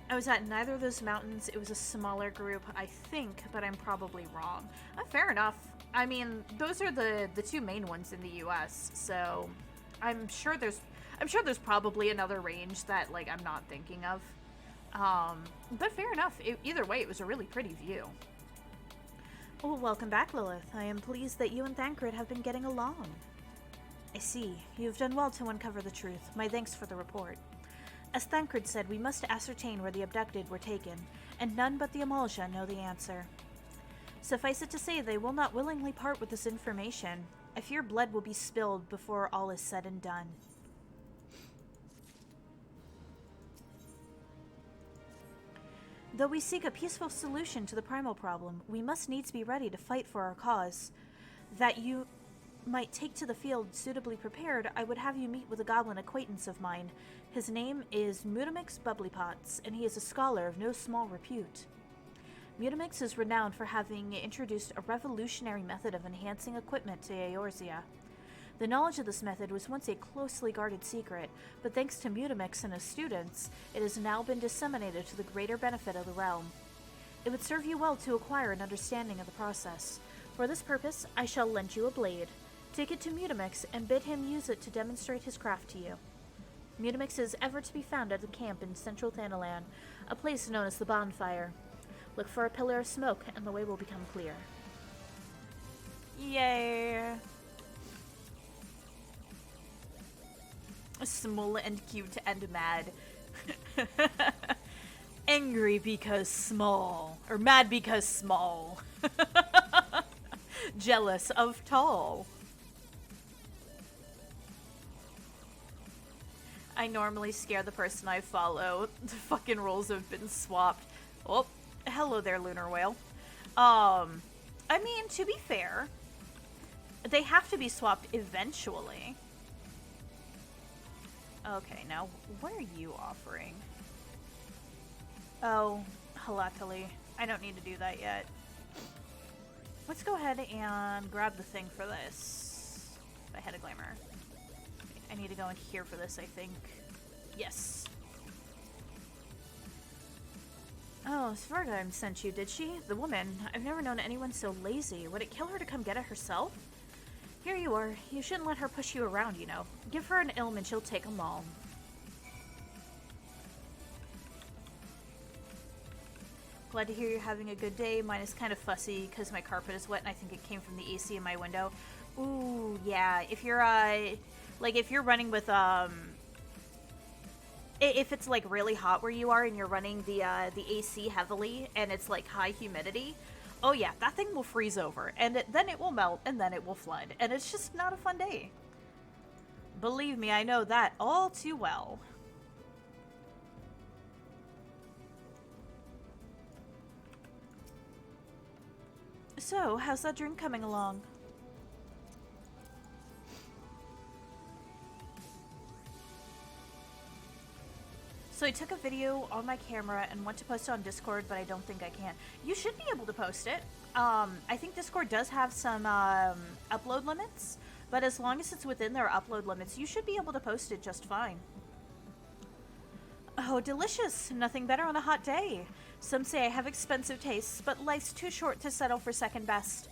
I was at neither of those mountains. It was a smaller group, I think, but I'm probably wrong. Fair enough. I mean, those are the two main ones in the US, so I'm sure there's probably another range that, like, I'm not thinking of. But fair enough. Either way, it was a really pretty view. Oh, welcome back, Lilith. I am pleased that you and Thancred have been getting along. I see. You've done well to uncover the truth. My thanks for the report. As Thancred said, we must ascertain where the abducted were taken, and none but the Amalja know the answer. Suffice it to say, they will not willingly part with this information. I fear blood will be spilled before all is said and done. Though we seek a peaceful solution to the primal problem, we must needs be ready to fight for our cause. That you might take to the field suitably prepared, I would have you meet with a goblin acquaintance of mine. His name is Mutamix Bubblypots, and he is a scholar of no small repute. Mutamix is renowned for having introduced a revolutionary method of enhancing equipment to Eorzea. The knowledge of this method was once a closely guarded secret, but thanks to Mutamix and his students, it has now been disseminated to the greater benefit of the realm. It would serve you well to acquire an understanding of the process. For this purpose, I shall lend you a blade. Take it to Mutamix and bid him use it to demonstrate his craft to you. Mutamix is ever to be found at the camp in central Thanalan, a place known as the Bonfire. Look for a pillar of smoke, and the way will become clear. Yay! Small and cute and mad. Angry because small. Or mad because small. Jealous of tall. I normally scare the person I follow. The fucking roles have been swapped. Oh, hello there, Lunar Whale. I mean, to be fair, they have to be swapped eventually. Okay, now, what are you offering? Oh, Halatali. I don't need to do that yet. Let's go ahead and grab the thing for this. I had a glamour. I need to go in here for this, I think. Yes. Oh, Svargheim sent you, did she? The woman. I've never known anyone so lazy. Would it kill her to come get it herself? Here you are. You shouldn't let her push you around, you know. Give her an ilm and she'll take them all. Glad to hear you're having a good day. Mine is kind of fussy because my carpet is wet and I think it came from the AC in my window. Ooh, yeah. If you're, like, if you're running with, if it's, like, really hot where you are and you're running the AC heavily and it's, like, high humidity, oh yeah, that thing will freeze over, and then it will melt, and then it will flood, and it's just not a fun day. Believe me, I know that all too well. So, how's that drink coming along? So I took a video on my camera and want to post it on Discord, but I don't think I can. You should be able to post it. I think Discord does have some upload limits, but as long as it's within their upload limits, you should be able to post it just fine. Oh, delicious. Nothing better on a hot day. Some say I have expensive tastes, but life's too short to settle for second best.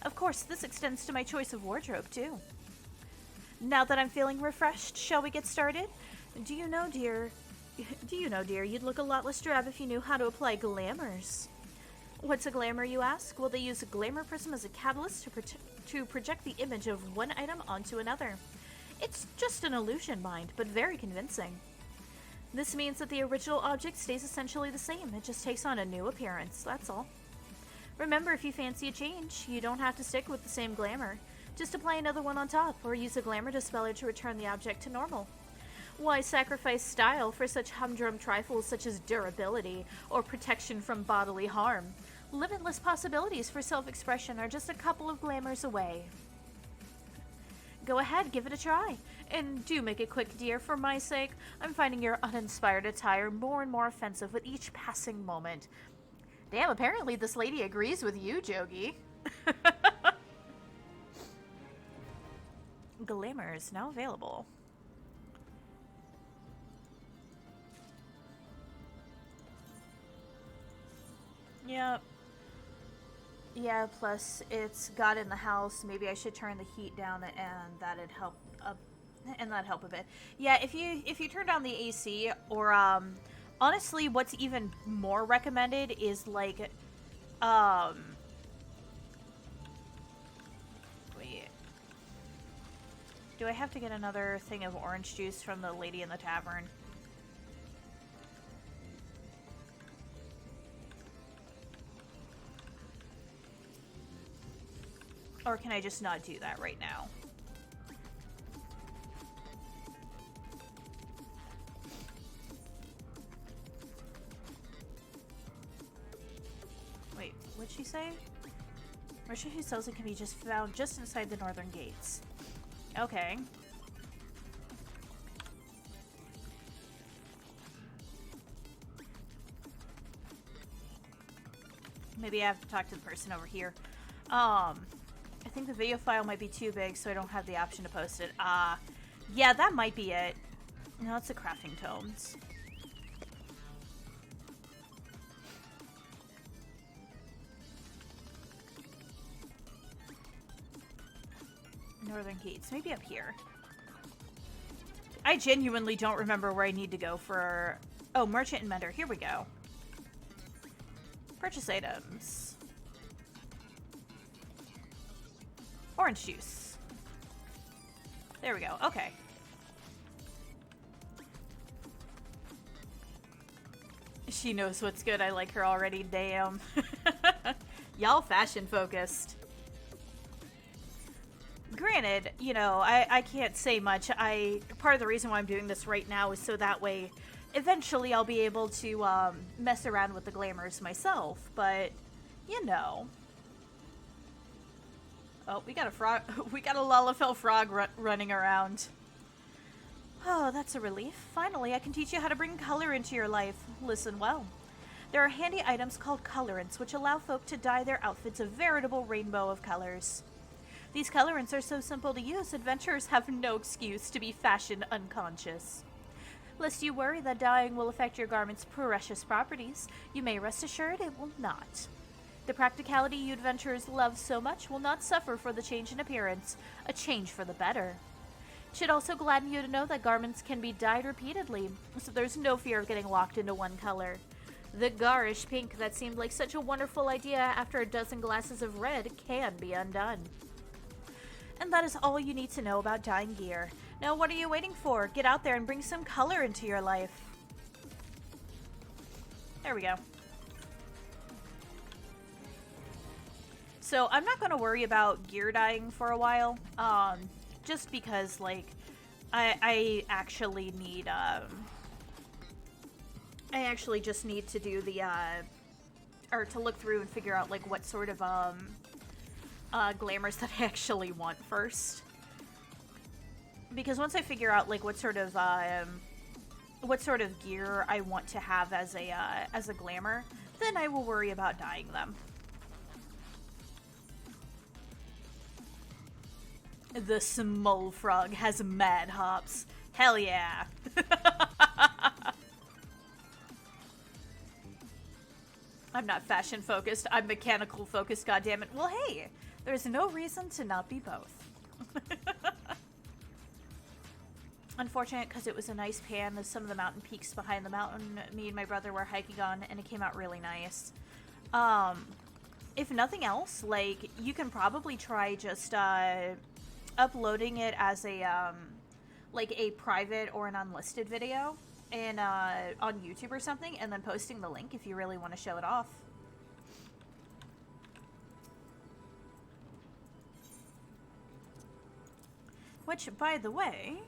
Of course, this extends to my choice of wardrobe, too. Now that I'm feeling refreshed, shall we get started? Do you know, dear, you'd look a lot less drab if you knew how to apply glamours. What's a glamour, you ask? Well, they use a glamour prism as a catalyst to project the image of one item onto another. It's just an illusion, mind, but very convincing. This means that the original object stays essentially the same. It just takes on a new appearance, that's all. Remember, if you fancy a change, you don't have to stick with the same glamour. Just apply another one on top, or use a glamour dispeller to return the object to normal. Why sacrifice style for such humdrum trifles such as durability or protection from bodily harm? Limitless possibilities for self-expression are just a couple of glamours away. Go ahead, give it a try. And do make it quick, dear, for my sake. I'm finding your uninspired attire more and more offensive with each passing moment. Damn, apparently this lady agrees with you, Jogi. Glamour is now available. Yep. Yeah, plus it's got in the house. Maybe I should turn the heat down and that'd help a bit. Yeah, if you turn down the AC or Honestly, what's even more recommended is like, um, wait. Do I have to get another thing of orange juice from the lady in the tavern? Or can I just not do that right now? Wait, what'd she say? Merchant who sells it can be just found just inside the northern gates. Okay. Maybe I have to talk to the person over here. I think the video file might be too big, so I don't have the option to post it. Yeah, that might be it. No, it's the crafting tomes. Northern gates, maybe up here. I genuinely don't remember where I need to go for... Oh, merchant and mender, here we go. Purchase items. Orange juice. There we go, okay. She knows what's good, I like her already, damn. Y'all fashion focused. Granted, you know, I can't say much. Part of the reason why I'm doing this right now is so that way eventually I'll be able to mess around with the glamours myself, but you know. Oh, we got a frog. We got a Lalafell frog running around. Oh, that's a relief. Finally, I can teach you how to bring color into your life. Listen well. There are handy items called colorants, which allow folk to dye their outfits a veritable rainbow of colors. These colorants are so simple to use, adventurers have no excuse to be fashion unconscious. Lest you worry that dyeing will affect your garment's precious properties, you may rest assured it will not. The practicality you adventurers love so much will not suffer for the change in appearance, a change for the better. It should also gladden you to know that garments can be dyed repeatedly, so there's no fear of getting locked into one color. The garish pink that seemed like such a wonderful idea after a dozen glasses of red can be undone. And that is all you need to know about dyeing gear. Now what are you waiting for? Get out there and bring some color into your life. There we go. So I'm not going to worry about gear dyeing for a while, just because, like, I actually need, I actually just need to do the, or to look through and figure out, like, what sort of, glamours that I actually want first. Because once I figure out, like, what sort of gear I want to have as a glamour, then I will worry about dyeing them. The small frog has mad hops. Hell yeah. I'm not fashion focused, I'm mechanical focused, goddammit. Well, hey, there's no reason to not be both. Unfortunate because it was a nice pan of some of the mountain peaks behind the mountain me and my brother were hiking on, and it came out really nice. If nothing else, like, you can probably try just, uploading it as a, like a private or an unlisted video and, on YouTube or something, and then posting the link if you really want to show it off. Which, by the way,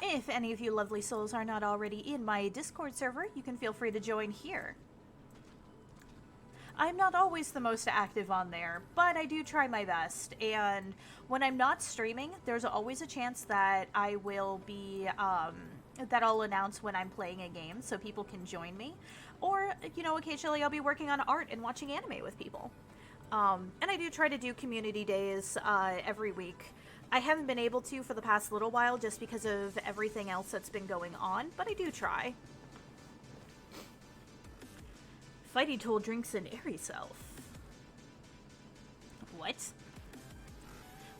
if any of you lovely souls are not already in my Discord server, you can feel free to join here. I'm not always the most active on there, but I do try my best, and when I'm not streaming, there's always a chance that I will be, that I'll announce when I'm playing a game so people can join me, or, you know, occasionally I'll be working on art and watching anime with people. And I do try to do community days, every week. I haven't been able to for the past little while just because of everything else that's been going on, but I do try. Fighty Tool drinks an airy self. What?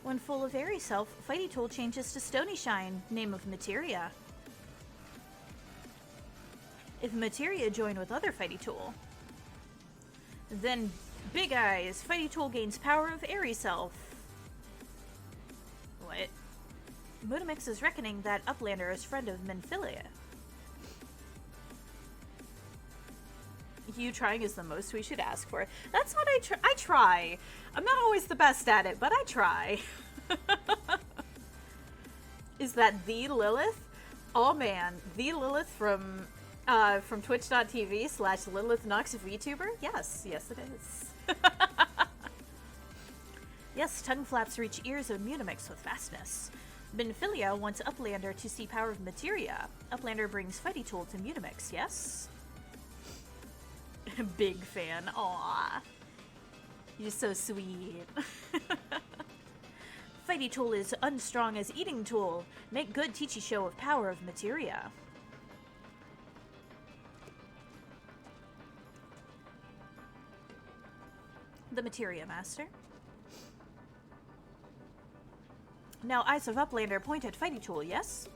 When full of airy self, Fighty Tool changes to Stony Shine, name of materia. If materia join with other fighty tool, then Big Eyes, fighty tool gains power of airy self. What? Mudamix is reckoning that Uplander is friend of Minfilia. You trying is the most we should ask for. That's what I try. I'm not always the best at it, but I try. Is that the Lilith? Oh man, the Lilith from twitch.tv/LilithNox VTuber? Yes, yes it is. Yes, tongue flaps reach ears of Munimix with fastness. Minfilia wants Uplander to see power of materia. Uplander brings fighty tool to Munimix, yes? Big fan. Aww. You're so sweet. Fighty tool is unstrong as eating tool. Make good teachy show of power of materia. The materia master. Now Eyes of Uplander point at fighty tool, yes?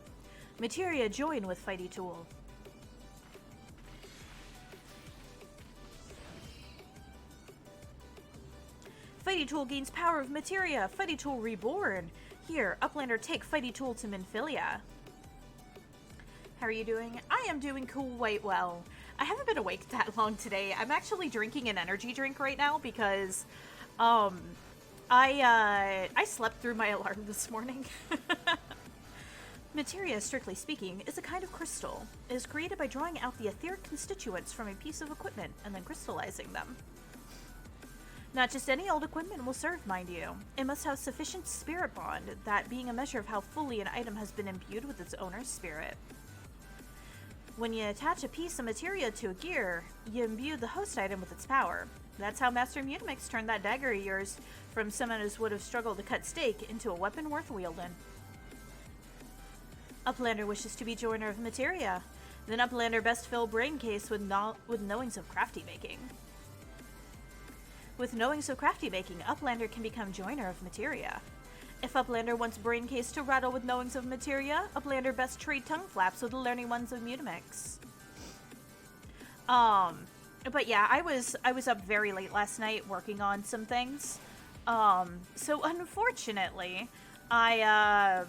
Materia join with fighty tool. Fighty tool gains power of materia. Fighty tool reborn. Here, Uplander take fighty tool to Minfilia. How are you doing? I am doing quite well. I haven't been awake that long today. I'm actually drinking an energy drink right now because, I slept through my alarm this morning. Materia, strictly speaking, is a kind of crystal. It is created by drawing out the etheric constituents from a piece of equipment and then crystallizing them. Not just any old equipment will serve, mind you. It must have sufficient spirit bond, that being a measure of how fully an item has been imbued with its owner's spirit. When you attach a piece of materia to a gear, you imbue the host item with its power. That's how Master Munimix turned that dagger of yours from someone who would have struggled to cut steak into a weapon worth wielding. Uplander wishes to be joiner of materia. Then Uplander best fill brain case with knowings of crafty making. With knowings of crafty making, Uplander can become joiner of materia. If Uplander wants brain case to rattle with knowings of materia, Uplander best trade tongue flaps with the learning ones of Munimix. But yeah, I was up very late last night working on some things. So unfortunately, I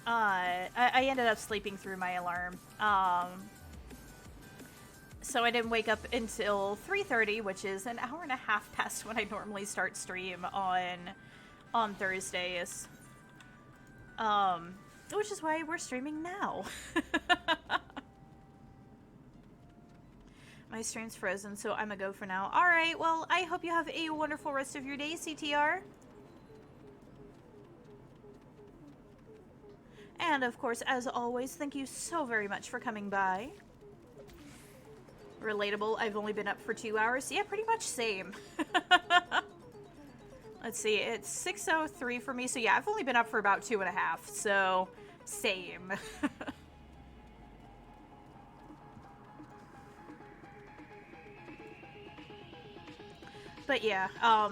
ended up sleeping through my alarm. So I didn't wake up until 3:30, which is an hour and a half past when I normally start stream on Thursdays. Which is why we're streaming now. My stream's frozen, so I'm a go for now. Alright, well, I hope you have a wonderful rest of your day, CTR. And of course, as always, thank you so very much for coming by. Relatable, I've only been up for 2 hours. Yeah, pretty much same. Let's see, it's 6:03 for me, so yeah, I've only been up for about 2.5, so same. But yeah,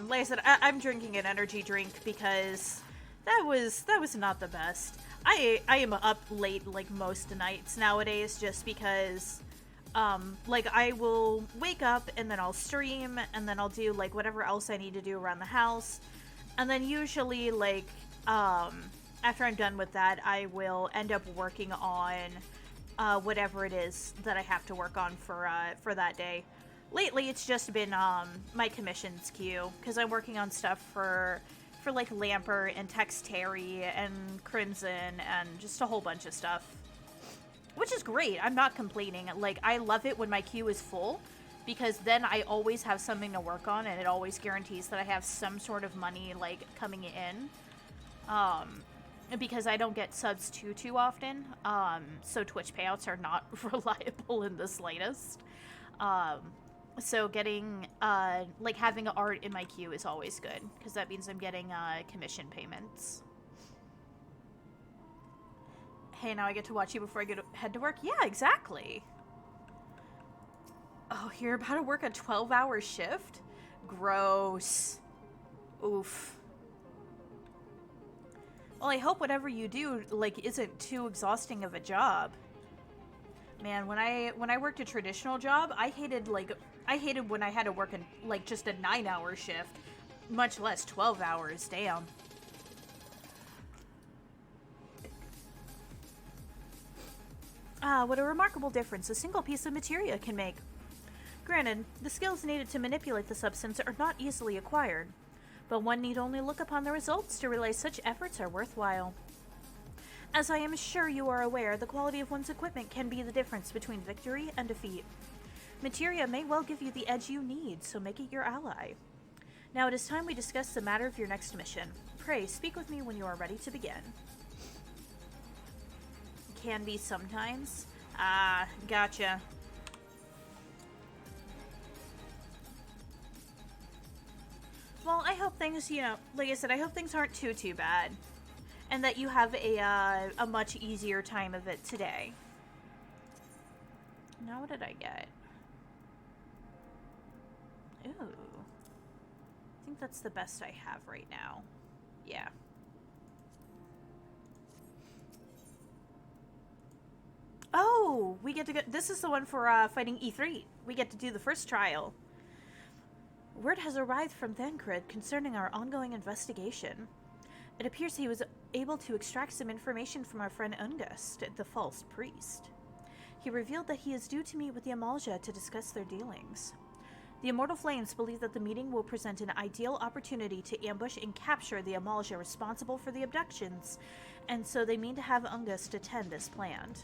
like I said, I'm drinking an energy drink because that was not the best. I am up late like most nights nowadays just because like I will wake up and then I'll stream and then I'll do like whatever else I need to do around the house. And then usually like after I'm done with that, I will end up working on whatever it is that I have to work on for that day. Lately, it's just been my commissions queue because I'm working on stuff for like Lamper and Tex Terry and Crimson and just a whole bunch of stuff. Which is great. I'm not complaining. Like, I love it when my queue is full because then I always have something to work on and it always guarantees that I have some sort of money, like, coming in. Because I don't get subs too often. So Twitch payouts are not reliable in the slightest. So getting, like, having art in my queue is always good because that means I'm getting, commission payments. Hey, now I get to watch you before I head to work? Yeah, exactly. Oh, you're about to work a 12-hour shift? Gross. Oof. Well, I hope whatever you do, like, isn't too exhausting of a job. Man, when I worked a traditional job, I hated when I had to work in, like, just a 9-hour shift, much less 12 hours, damn. Ah, what a remarkable difference a single piece of materia can make. Granted, the skills needed to manipulate the substance are not easily acquired, but one need only look upon the results to realize such efforts are worthwhile. As I am sure you are aware, the quality of one's equipment can be the difference between victory and defeat. Materia may well give you the edge you need, so make it your ally. Now it is time we discuss the matter of your next mission. Pray, speak with me when you are ready to begin. Can be sometimes. Ah, gotcha. Well, I hope things, like I said, I hope things aren't too bad. And that you have a much easier time of it today. Now what did I get? Ooh. I think that's the best I have right now. Yeah. Oh, we get to go. This is the one for fighting E3. We get to do the first trial. Word has arrived from Thancred concerning our ongoing investigation. It appears he was able to extract some information from our friend Ungust, the false priest. He revealed that he is due to meet with the Amalja to discuss their dealings. The Immortal Flames believe that the meeting will present an ideal opportunity to ambush and capture the Amalja responsible for the abductions, and so they mean to have Ungust attend as planned.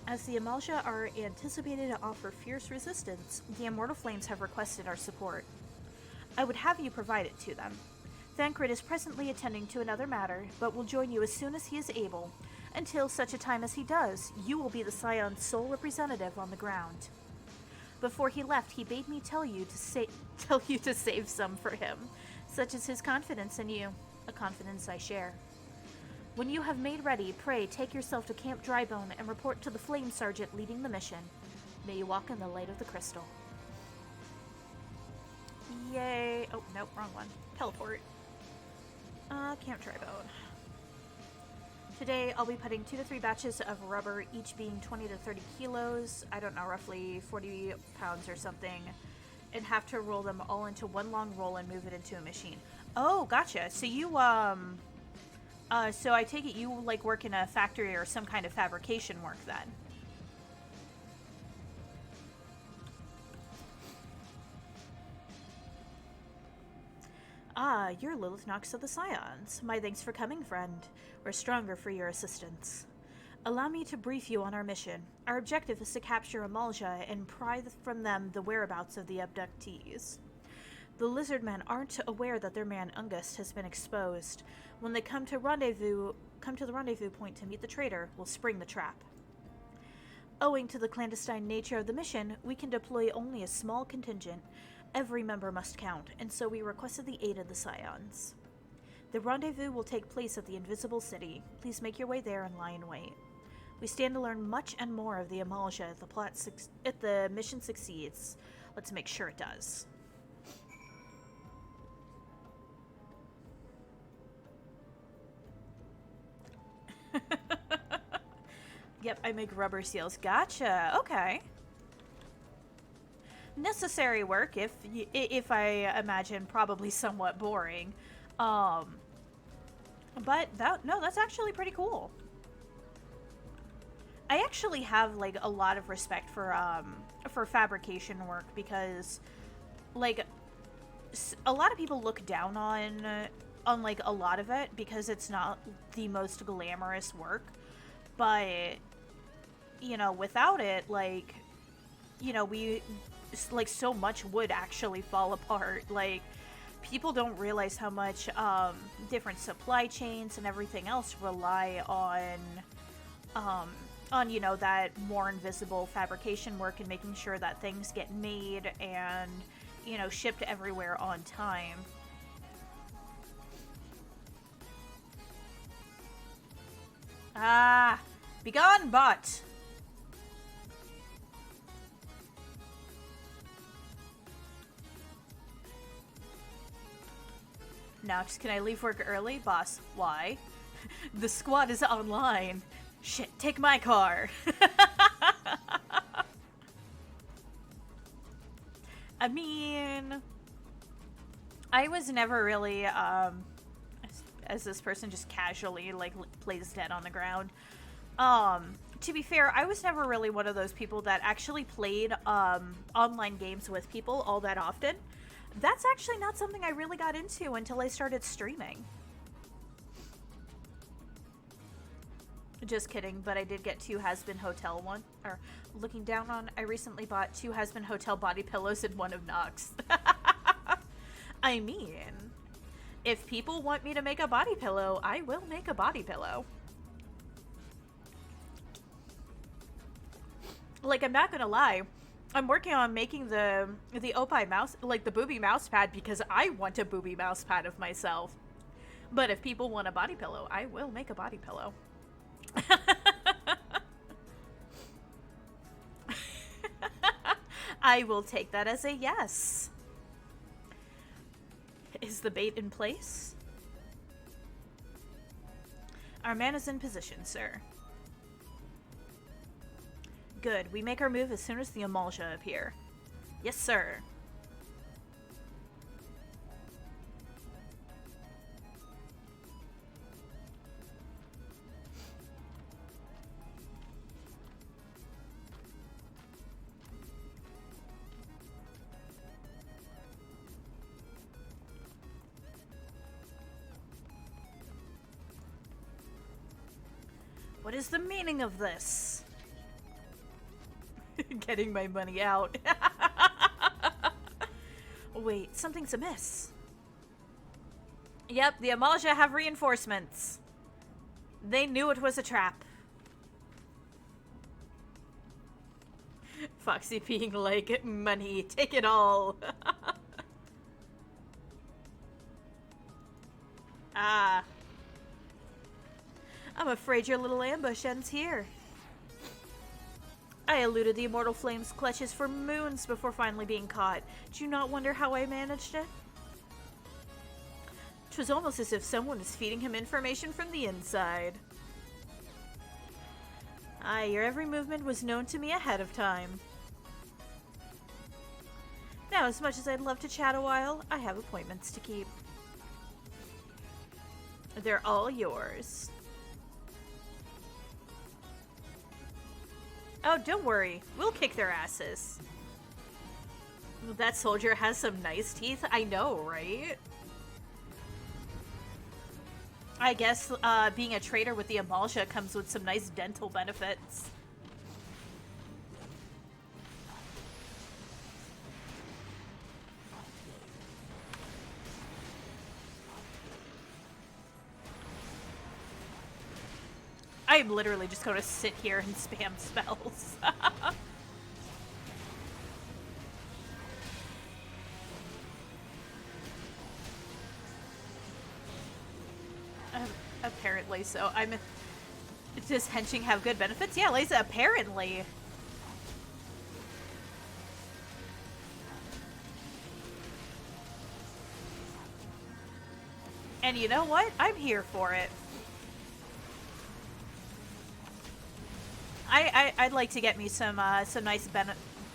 As the Amalja are anticipated to offer fierce resistance, the Immortal Flames have requested our support. I would have you provide it to them. Thancred is presently attending to another matter, but will join you as soon as he is able. Until such a time as he does, you will be the Scion's sole representative on the ground. Before he left, he bade me tell you to save some for him. Such is his confidence in you, a confidence I share. When you have made ready, pray take yourself to Camp Drybone and report to the Flame Sergeant leading the mission. May you walk in the light of the crystal. Yay. Oh, nope, wrong one. Teleport. Camp Drybone. Today, I'll be putting 2 to 3 batches of rubber, each being 20 to 30 kilos, I don't know, roughly 40 pounds or something, and have to roll them all into one long roll and move it into a machine. Oh, gotcha. So you, so I take it you, like, work in a factory or some kind of fabrication work, then? Ah, you're Lilith Nox of the Scions. My thanks for coming, friend. We're stronger for your assistance. Allow me to brief you on our mission. Our objective is to capture Amalja and pry from them the whereabouts of the abductees. The lizard men aren't aware that their man Ungust has been exposed. When they come to the rendezvous point to meet the traitor, we'll spring the trap. Owing to the clandestine nature of the mission, we can deploy only a small contingent. Every member must count, and so we requested the aid of the Scions. The rendezvous will take place at the Invisible City. Please make your way there and lie in wait. We stand to learn much and more of the Amalja if the mission succeeds. Let's make sure it does. Yep, I make rubber seals. Gotcha. Okay. Necessary work, if I imagine, probably somewhat boring. But that's actually pretty cool. I actually have, like, a lot of respect for fabrication work because, like, a lot of people look down on like a lot of it because it's not the most glamorous work, but without it, like, like, so much would actually fall apart. Like, people don't realize how much different supply chains and everything else rely on that more invisible fabrication work and making sure that things get made and shipped everywhere on time. Ah, begone, bot. Nox, can I leave work early? Boss, why? The squad is online. Shit, take my car. I mean, I was never really, as this person just casually, like, plays dead on the ground. To be fair, I was never really one of those people that actually played, online games with people all that often. That's actually not something I really got into until I started streaming. Just kidding, but I did get 2 Has-Been Hotel looking down on, I recently bought 2 Has-Been Hotel body pillows and 1 of Nox. I mean, if people want me to make a body pillow, I will make a body pillow. Like, I'm not gonna lie, I'm working on making the Opie mouse, like the booby mouse pad, because I want a booby mouse pad of myself. But if people want a body pillow, I will make a body pillow. I will take that as a yes. Is the bait in place? Our man is in position, sir. Good. We make our move as soon as the Amalja appear. Yes, sir. What is the meaning of this? Getting my money out. Wait, something's amiss. Yep, the Amalja have reinforcements. They knew it was a trap. Foxy being like, money, take it all. Ah. I'm afraid your little ambush ends here. I eluded the Immortal Flame's clutches for moons before finally being caught. Do you not wonder how I managed it? 'Twas almost as if someone was feeding him information from the inside. Aye, your every movement was known to me ahead of time. Now, as much as I'd love to chat a while, I have appointments to keep. They're all yours. Oh, don't worry. We'll kick their asses. That soldier has some nice teeth. I know, right? I guess being a trader with the Amalja comes with some nice dental benefits. I'm literally just going to sit here and spam spells. Apparently so. Does henching have good benefits? Yeah, Liza, apparently. And you know what? I'm here for it. I'd like to get me some nice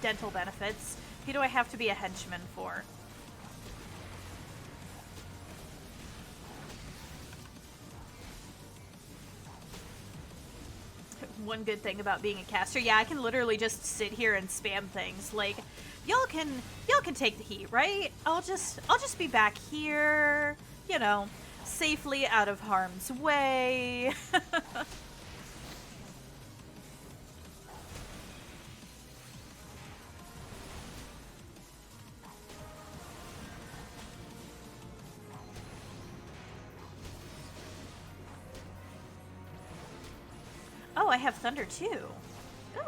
dental benefits. Who do I have to be a henchman for? One good thing about being a caster, yeah, I can literally just sit here and spam things. Like, y'all can take the heat, right? I'll just be back here, you know, safely out of harm's way. Oh, I have thunder too.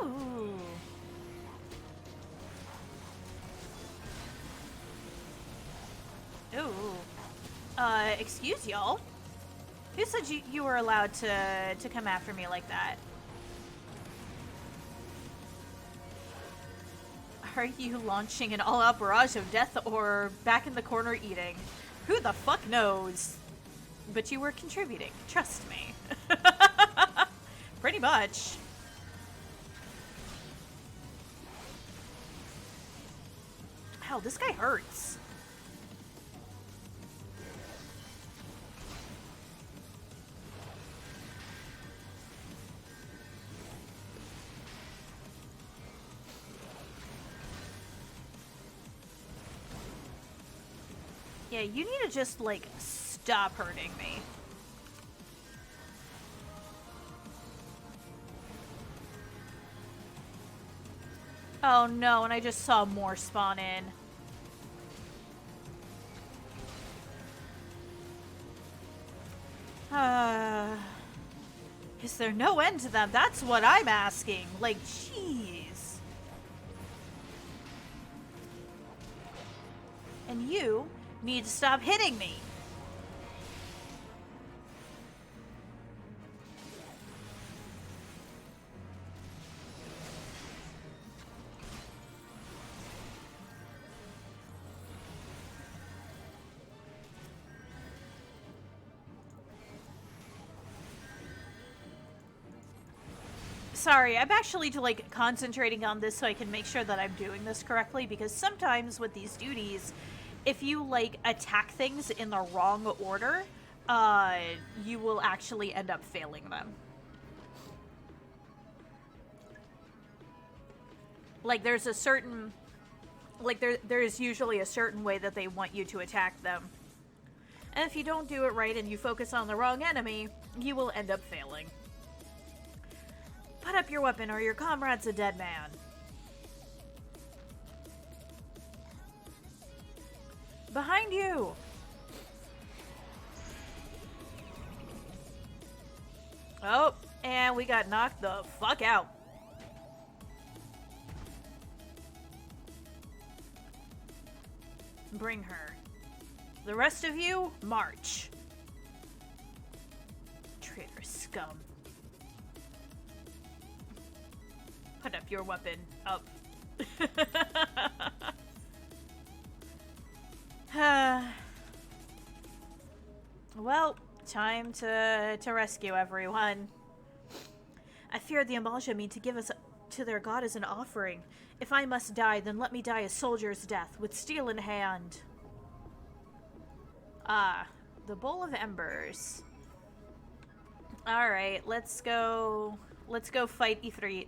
Ooh. Ooh. Excuse y'all? Who said you were allowed to come after me like that? Are you launching an all-out barrage of death or back in the corner eating? Who the fuck knows? But you were contributing, trust me. Pretty much. Hell, this guy hurts. Yeah, you need to just, like, stop hurting me. Oh no, and I just saw more spawn in. Is there no end to them? That's what I'm asking. Like, jeez. And you need to stop hitting me. Sorry, I'm actually like concentrating on this so I can make sure that I'm doing this correctly, because sometimes with these duties, if you like attack things in the wrong order, you will actually end up failing them. Like there's a certain, like there's usually a certain way that they want you to attack them. And if you don't do it right and you focus on the wrong enemy, you will end up failing. Put up your weapon or your comrade's a dead man. Behind you! Oh, and we got knocked the fuck out. Bring her. The rest of you, march. Traitor scum. Put up your weapon. Up. Well, time to rescue everyone. I fear the Amalja mean to give us to their god as an offering. If I must die, then let me die a soldier's death, with steel in hand. Ah, the Bowl of Embers. Alright, let's go fight Ifrit.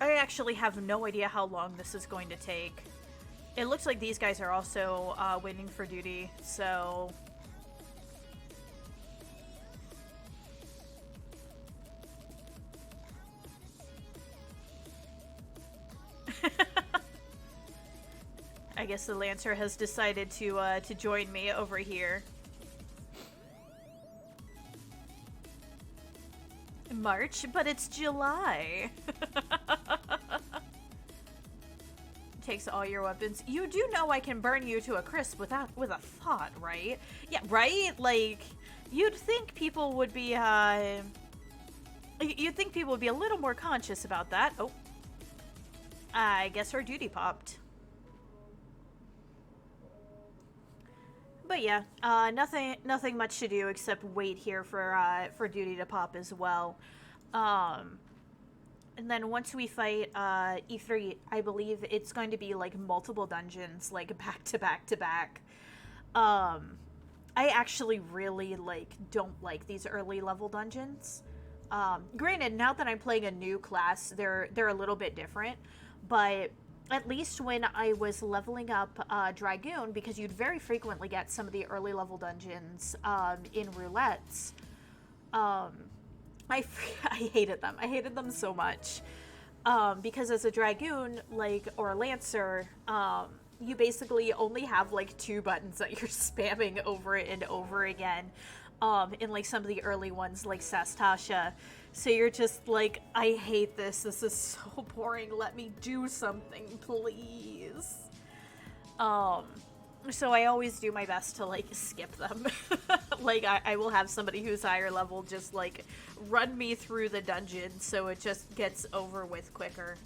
I actually have no idea how long this is going to take. It looks like these guys are also waiting for duty, so... I guess the Lancer has decided to join me over here. March, but it's July. Takes all your weapons. You do know I can burn you to a crisp with a thought, right? Yeah, right? Like, you'd think people would be, you'd think people would be a little more conscious about that. Oh. I guess her duty popped. But yeah, nothing much to do except wait here for duty to pop as well. And then once we fight E3, I believe it's going to be like multiple dungeons, like back to back to back. I actually really don't like these early level dungeons. Granted, now that I'm playing a new class, they're a little bit different, but at least when I was leveling up Dragoon, because you'd very frequently get some of the early level dungeons in roulettes, I hated them. I hated them so much. Because as a Dragoon, or a Lancer, you basically only have, 2 buttons that you're spamming over and over again. In, some of the early ones, like Sastasha. So you're just like, I hate this. This is so boring. Let me do something, please. So I always do my best to, like, skip them. Like, I will have somebody who's higher level just, like, run me through the dungeon so it just gets over with quicker.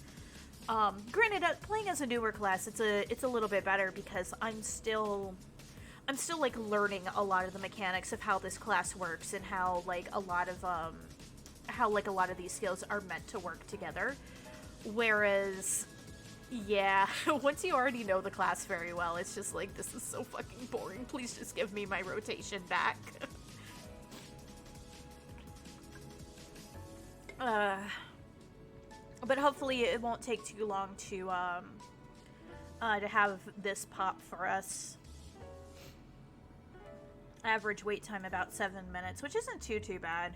Granted, playing as a newer class, it's a little bit better because I'm still like learning a lot of the mechanics of how this class works and how like a lot of these skills are meant to work together. Whereas, yeah, once you already know the class very well, it's just like, this is so fucking boring. Please just give me my rotation back. But hopefully it won't take too long to have this pop for us. Average wait time about 7 minutes, which isn't too bad.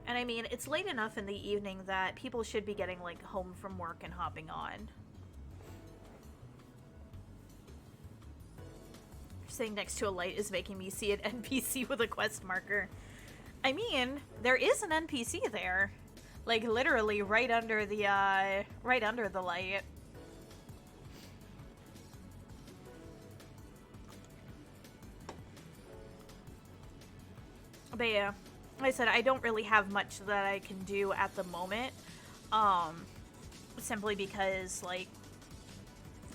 And I mean, it's late enough in the evening that people should be getting, like, home from work and hopping on. Sitting next to a light is making me see an NPC with a quest marker. I mean, there is an NPC there. Like, literally right under the light. But yeah, like I said, I don't really have much that I can do at the moment. Simply because, like,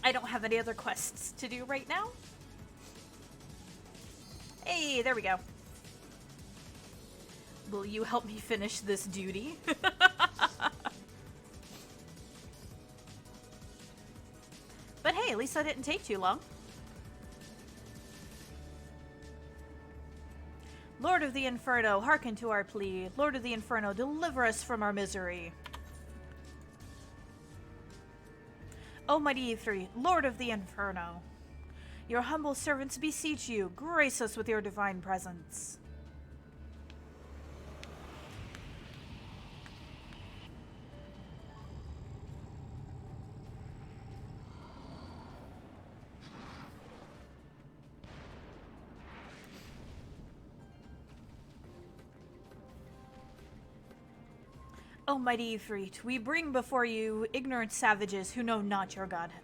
I don't have any other quests to do right now. Hey, there we go. Will you help me finish this duty? But hey, at least that didn't take too long. Lord of the Inferno, hearken to our plea. Lord of the Inferno, deliver us from our misery. Almighty E3, Lord of the Inferno, your humble servants beseech you, grace us with your divine presence. Almighty Ifrit, we bring before you ignorant savages who know not your Godhead.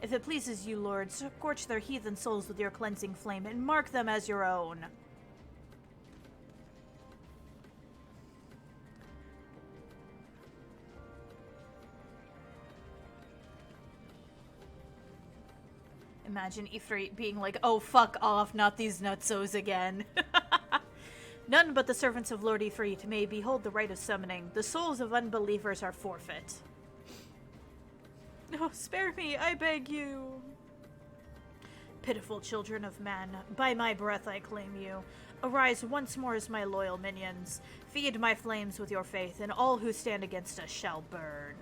If it pleases you, Lord, scorch their heathen souls with your cleansing flame and mark them as your own. Imagine Ifrit being like, oh, fuck off, not these nutsos again. None but the servants of Lord Ifrit may behold the rite of summoning. The souls of unbelievers are forfeit. Oh, spare me, I beg you. Pitiful children of man, by my breath I claim you. Arise once more as my loyal minions. Feed my flames with your faith, and all who stand against us shall burn.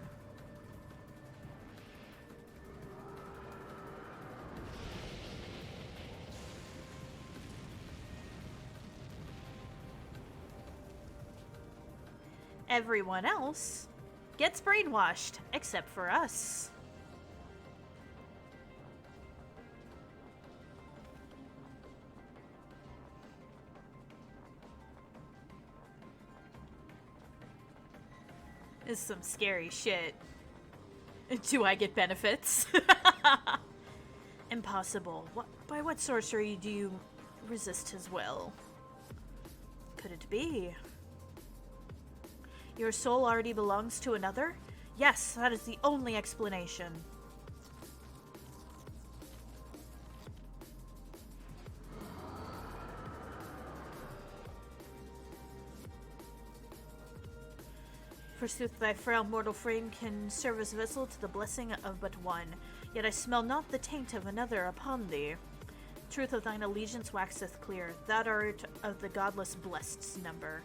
Everyone else gets brainwashed, except for us. This is some scary shit. Do I get benefits? Impossible. By what sorcery do you resist his will? Could it be? Your soul already belongs to another? Yes, that is the only explanation. Forsooth, thy frail mortal frame can serve as vessel to the blessing of but one, yet I smell not the taint of another upon thee. Truth of thine allegiance waxeth clear, thou art of the godless blessed's number.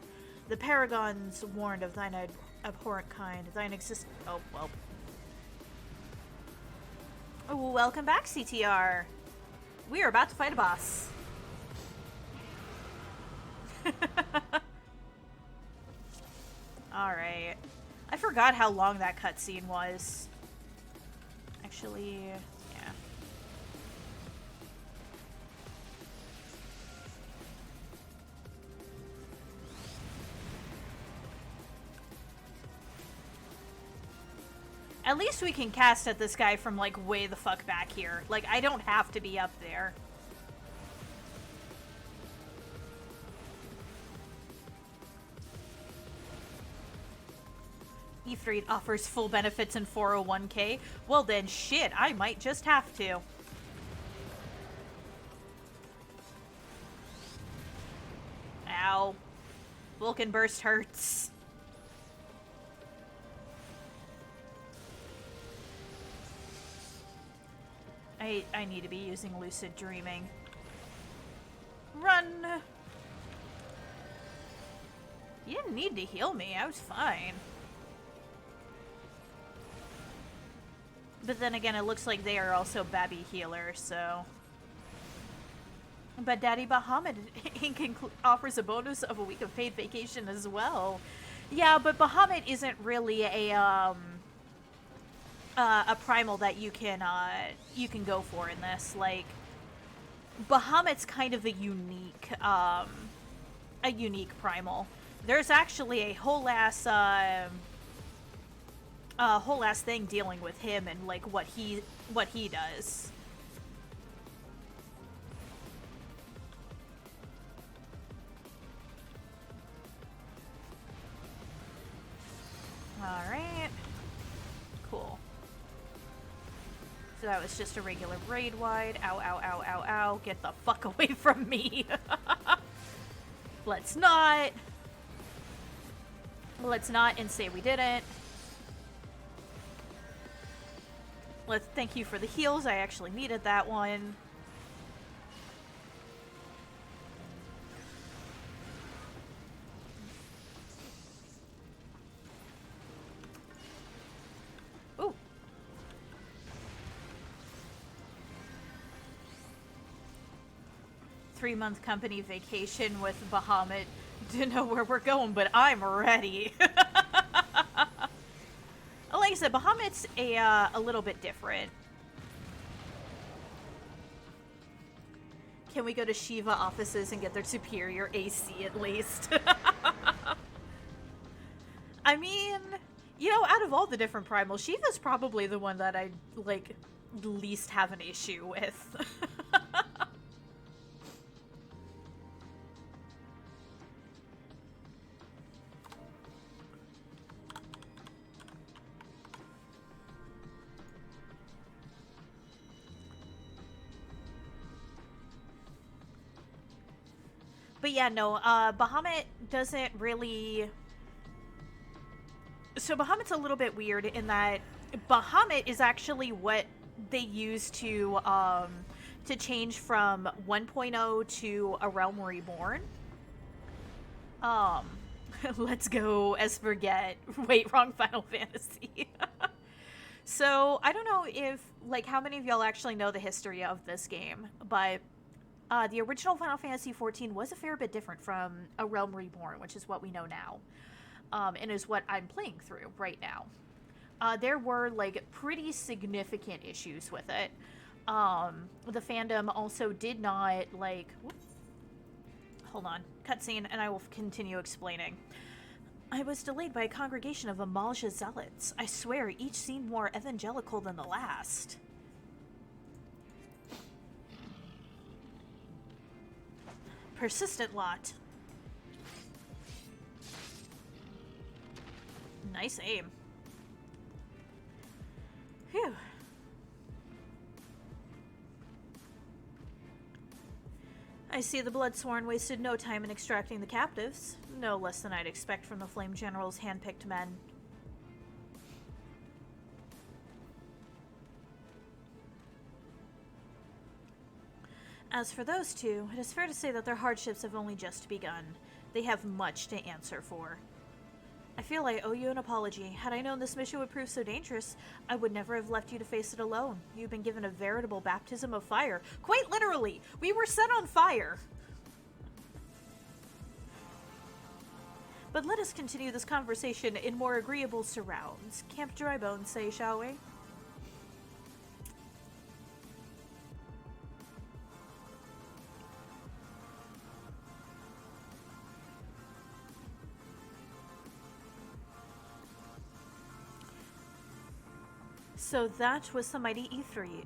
The paragons warned of thine abhorrent kind, thine oh, well. Oh, welcome back, CTR. We are about to fight a boss. Alright. I forgot how long that cutscene was. Actually, yeah. At least we can cast at this guy from, like, way the fuck back here. Like, I don't have to be up there. E3 offers full benefits in 401k. Well then, shit, I might just have to. Ow. Vulcan Burst hurts. I need to be using Lucid Dreaming. Run! You didn't need to heal me, I was fine. But then again, it looks like they are also Babby healers, so... But Daddy Bahamut offers a bonus of a week of paid vacation as well. Yeah, but Bahamut isn't really a primal that you can go for in this. Like, Bahamut's kind of a unique primal. There's actually a whole ass thing dealing with him and like what he does. All right. Cool. So that was just a regular raid wide. Ow, ow, ow, ow, ow. Get the fuck away from me. Let's not and say we didn't. Let's thank you for the heals. I actually needed that one. Ooh. Three-month company vacation with Bahamut. Didn't know where we're going, but I'm ready. Like I said, Bahamut's a little bit different. Can we go to Shiva offices and get their superior AC at least? I mean, you know, out of all the different primals, Shiva's probably the one that I, like, least have an issue with. But yeah, no, Bahamut doesn't really... So Bahamut's a little bit weird in that Bahamut is actually what they use to change from 1.0 to A Realm Reborn. Let's go, Esperget. Wait, wrong Final Fantasy. So, I don't know if, like, how many of y'all actually know the history of this game, but... the original Final Fantasy XIV was a fair bit different from A Realm Reborn, which is what we know now, and is what I'm playing through right now. There were, like, pretty significant issues with it. The fandom also did not, like... Hold on. Cutscene, and I will continue explaining. I was delayed by a congregation of Amalja zealots. I swear, each seemed more evangelical than the last. Persistent lot. Nice aim. Phew. I see the Bloodsworn wasted no time in extracting the captives. No less than I'd expect from the Flame General's hand-picked men. As for those two, it is fair to say that their hardships have only just begun. They have much to answer for. I feel I owe you an apology. Had I known this mission would prove so dangerous, I would never have left you to face it alone. You've been given a veritable baptism of fire. Quite literally! We were set on fire! But let us continue this conversation in more agreeable surrounds. Camp Drybones, say, shall we? So that was the mighty Ifrit.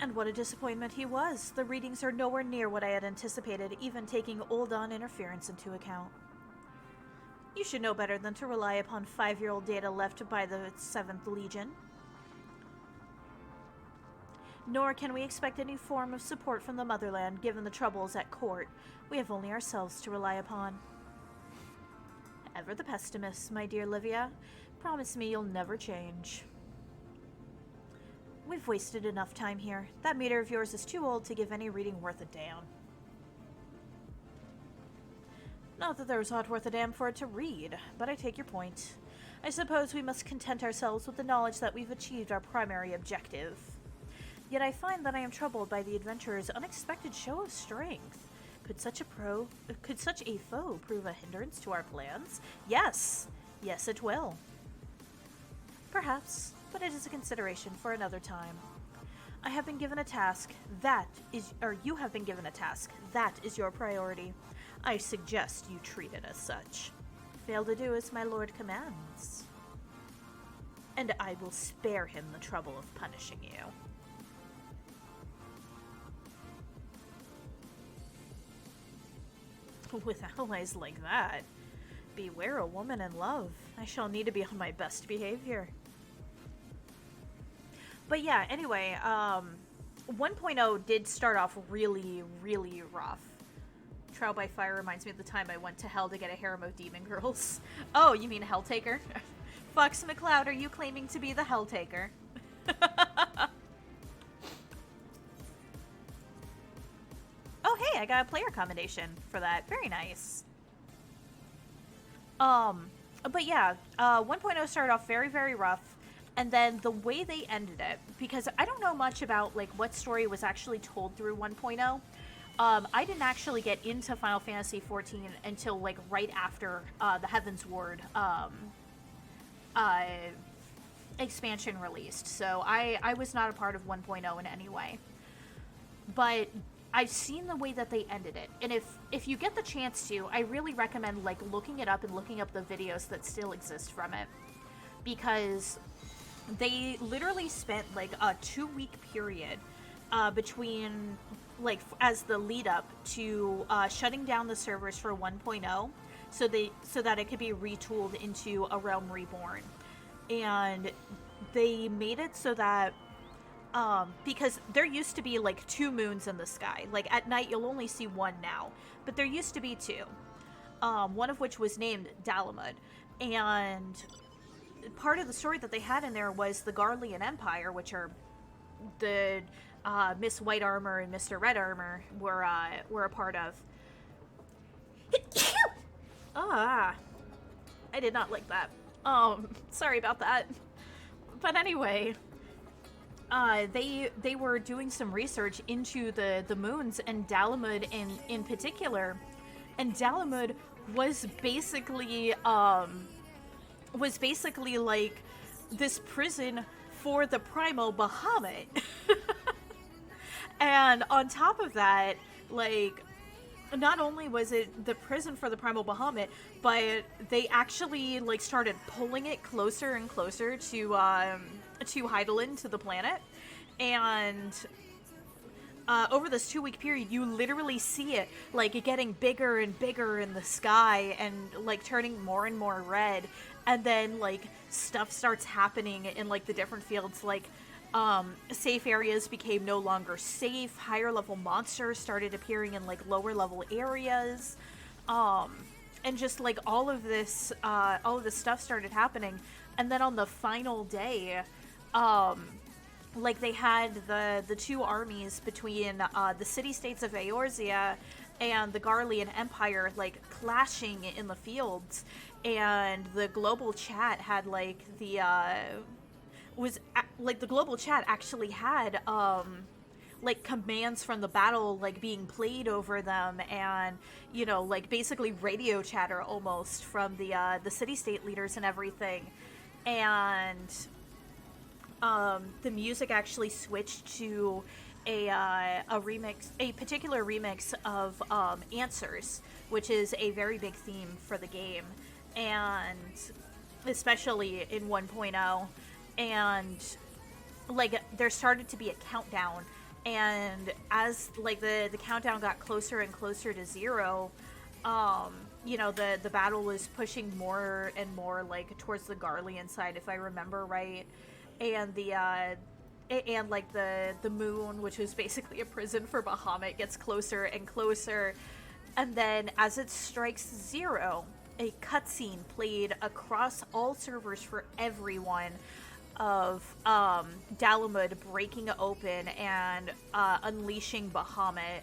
And what a disappointment he was. The readings are nowhere near what I had anticipated, even taking Uldan interference into account. You should know better than to rely upon 5-year-old data left by the 7th Legion. Nor can we expect any form of support from the motherland, given the troubles at court. We have only ourselves to rely upon. Ever the pessimist, my dear Livia. Promise me you'll never change. We've wasted enough time here. That meter of yours is too old to give any reading worth a damn. Not that there was aught worth a damn for it to read, but I take your point. I suppose we must content ourselves with the knowledge that we've achieved our primary objective. Yet I find that I am troubled by the adventurer's unexpected show of strength. Could such a foe prove a hindrance to our plans? Yes! Yes, it will. Perhaps, but it is a consideration for another time. I have been given a task, you have been given a task. That is your priority. I suggest you treat it as such. Fail to do as my lord commands. And I will spare him the trouble of punishing you. With allies like that, beware a woman in love. I shall need to be on my best behavior. But yeah, anyway, 1.0 did start off really, really rough. Trial by Fire reminds me of the time I went to hell to get a harem of demon girls. Oh, you mean Helltaker? Fox McCloud, are you claiming to be the Helltaker? Oh, hey, I got a player commendation for that. Very nice. But yeah, 1.0 started off very, very rough. And then the way they ended it, because I don't know much about like what story was actually told through 1.0. I didn't actually get into Final Fantasy XIV until like right after the Heaven's Ward expansion released. So I was not a part of 1.0 in any way. But I've seen the way that they ended it. And if you get the chance to, I really recommend like looking it up and looking up the videos that still exist from it. Because they literally spent like a 2-week period between like as the lead up to shutting down the servers for 1.0 so that it could be retooled into a Realm Reborn. And they made it so that because there used to be like 2 moons in the sky. Like at night you'll only see 1 now, but there used to be 2. One of which was named Dalamud. And part of the story that they had in there was the Garlean Empire, which are the Miss White Armor and Mr. Red Armor were a part of. I did not like that. Sorry about that. But anyway, they were doing some research into the moons and Dalamud in particular, and Dalamud was basically like this prison for the primal Bahamut. And on top of that, like, not only was it the prison for the primal Bahamut, but they actually like started pulling it closer and closer to Hydaelyn, to the planet. And over this 2-week period, you literally see it like getting bigger and bigger in the sky and like turning more and more red. And then like stuff starts happening in like the different fields, like safe areas became no longer safe, higher level monsters started appearing in like lower level areas, and just like all of this stuff started happening. And then on the final day, like they had the 2 armies between the city-states of Eorzea and the Garlean Empire like clashing in the fields, and the global chat had like the global chat actually had like commands from the battle like being played over them, and you know, like basically radio chatter almost from the city-state leaders and everything. And the music actually switched to a particular remix of Answers, which is a very big theme for the game, and especially in 1.0, and like there started to be a countdown, and as like the countdown got closer and closer to zero, you know, the battle was pushing more and more like towards the Garlean side, if I remember right, and and like the moon, which was basically a prison for Bahamut, gets closer and closer, and then as it strikes zero, a cutscene played across all servers for everyone of Dalamud breaking open and unleashing Bahamut,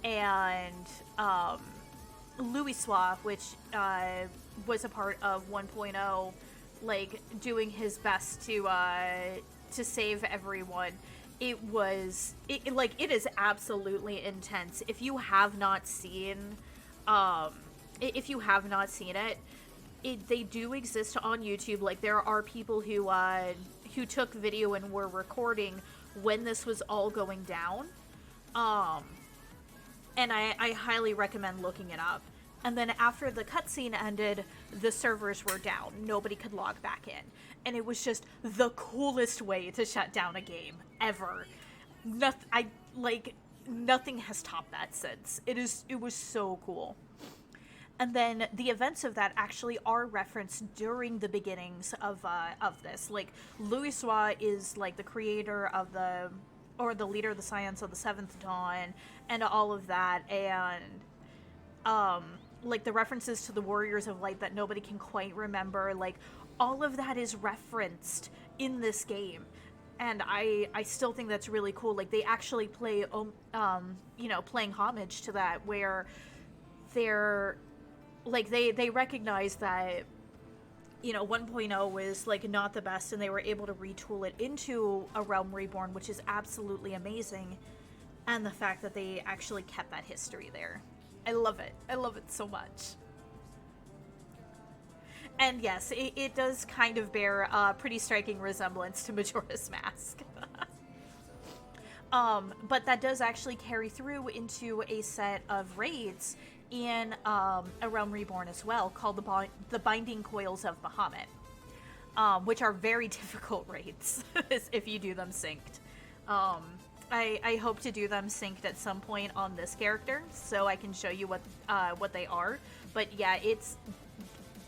and Louisoix, which was a part of 1.0, like doing his best to save everyone. It is absolutely intense. If you have not seen it, they do exist on YouTube. Like, there are people who took video and were recording when this was all going down. And I highly recommend looking it up. And then after the cutscene ended, the servers were down. Nobody could log back in. And it was just the coolest way to shut down a game ever. Nothing has topped that since. It was so cool. And then the events of that actually are referenced during the beginnings of this. Like, Louisoix is like the creator of the leader of the Scions of the Seventh Dawn and all of that, and like the references to the Warriors of Light that nobody can quite remember, like all of that is referenced in this game. And I still think that's really cool. Like, they actually play playing homage to that, where they're like they recognize that, you know, 1.0 was like not the best, and they were able to retool it into a Realm Reborn, which is absolutely amazing. And the fact that they actually kept that history there, I love it. I love it so much. And yes, it does kind of bear a pretty striking resemblance to Majora's Mask. But that does actually carry through into a set of raids in a Realm Reborn as well, called the Binding Coils of Bahamut, which are very difficult raids if you do them synced. I hope to do them synced at some point on this character, so I can show you what they are. But yeah, it's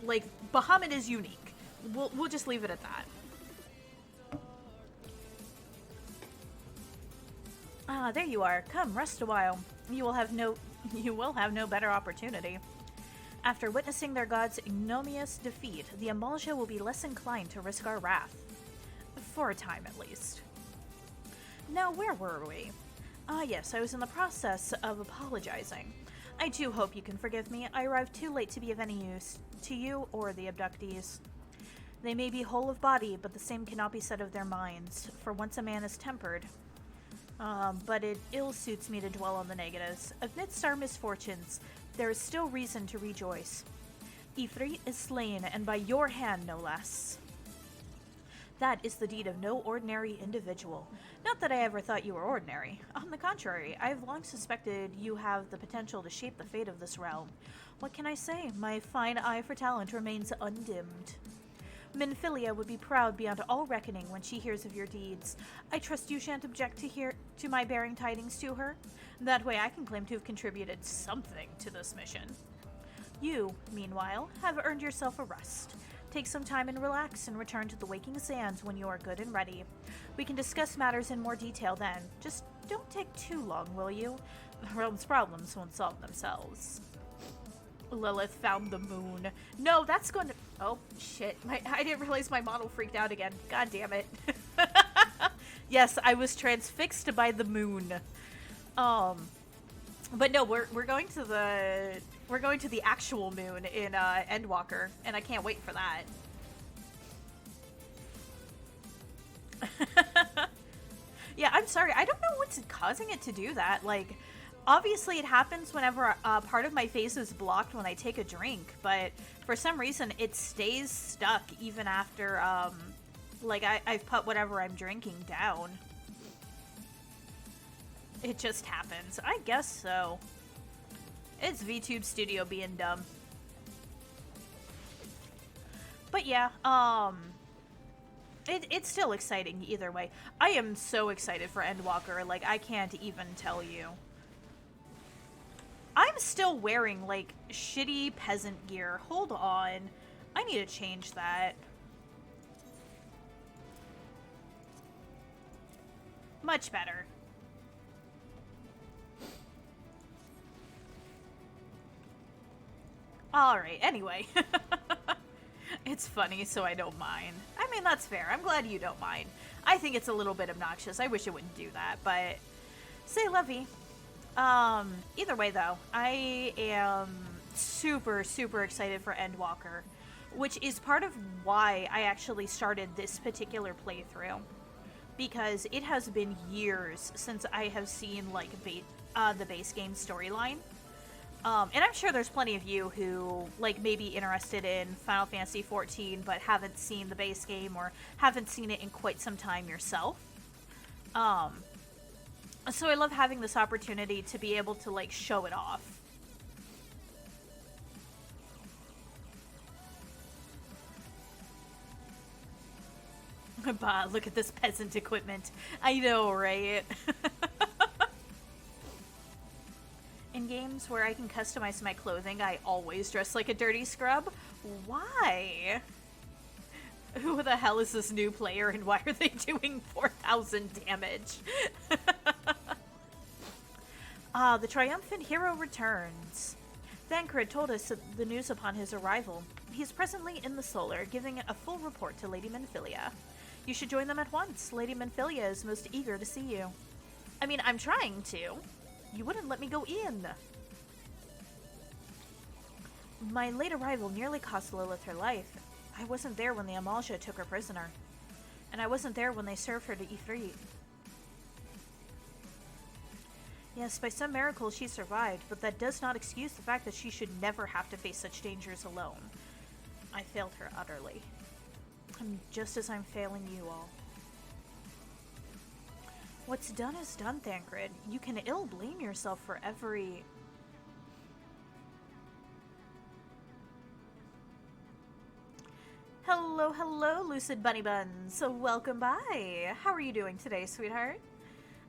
like Bahamut is unique. We'll just leave it at that. Ah, there you are. Come, rest a while. You will have no better opportunity. After witnessing their god's ignominious defeat, the Amalja will be less inclined to risk our wrath. For a time, at least. Now, where were we? Ah, yes, I was in the process of apologizing. I do hope you can forgive me. I arrived too late to be of any use to you or the abductees. They may be whole of body, but the same cannot be said of their minds, for once a man is tempered. But it ill suits me to dwell on the negatives. Amidst our misfortunes, there is still reason to rejoice. Ifrit is slain, and by your hand, no less. That is the deed of no ordinary individual. Not that I ever thought you were ordinary. On the contrary, I have long suspected you have the potential to shape the fate of this realm. What can I say? My fine eye for talent remains undimmed. Minfilia would be proud beyond all reckoning when she hears of your deeds. I trust you shan't object to my bearing tidings to her. That way I can claim to have contributed something to this mission. You, meanwhile, have earned yourself a rest. Take some time and relax, and return to the Waking Sands when you are good and ready. We can discuss matters in more detail then. Just don't take too long, will you? The realm's problems won't solve themselves. Lilith found the moon. No, that's going to... Oh, shit. I didn't realize my model freaked out again. God damn it. Yes, I was transfixed by the moon. But no, we're going to the actual moon in Endwalker, and I can't wait for that. Yeah, I'm sorry. I don't know what's causing it to do that. Like, obviously it happens whenever part of my face is blocked when I take a drink, but for some reason it stays stuck even after I've put whatever I'm drinking down. It just happens. I guess so. It's VTube Studio being dumb. But yeah, it's still exciting either way. I am so excited for Endwalker, like, I can't even tell you. I'm still wearing, like, shitty peasant gear. Hold on. I need to change that. Much better. Alright, anyway. It's funny, so I don't mind. I mean, that's fair. I'm glad you don't mind. I think it's a little bit obnoxious. I wish it wouldn't do that, but... C'est la vie. Either way, though, I am super, super excited for Endwalker, which is part of why I actually started this particular playthrough. Because it has been years since I have seen, like, the base game storyline. And I'm sure there's plenty of you who, like, may be interested in Final Fantasy XIV but haven't seen the base game or haven't seen it in quite some time yourself. So I love having this opportunity to be able to, like, show it off. Bah, look at this peasant equipment. I know, right? In games where I can customize my clothing, I always dress like a dirty scrub. Why? Who the hell is this new player and why are they doing 4,000 damage? The triumphant hero returns. Thancred told us the news upon his arrival. He is presently in the Solar, giving a full report to Lady Menphilia. You should join them at once. Lady Menphilia is most eager to see you. I mean, I'm trying to. You wouldn't let me go in. My late arrival nearly cost Lilith her life. I wasn't there when the Amalja took her prisoner. And I wasn't there when they served her to Ifrit. Yes, by some miracle she survived, but that does not excuse the fact that she should never have to face such dangers alone. I failed her utterly. And just as I'm failing you all. What's done is done, Thancred. You can ill blame yourself for every... Hello, hello, Lucid Bunny Buns. So welcome by. How are you doing today, sweetheart?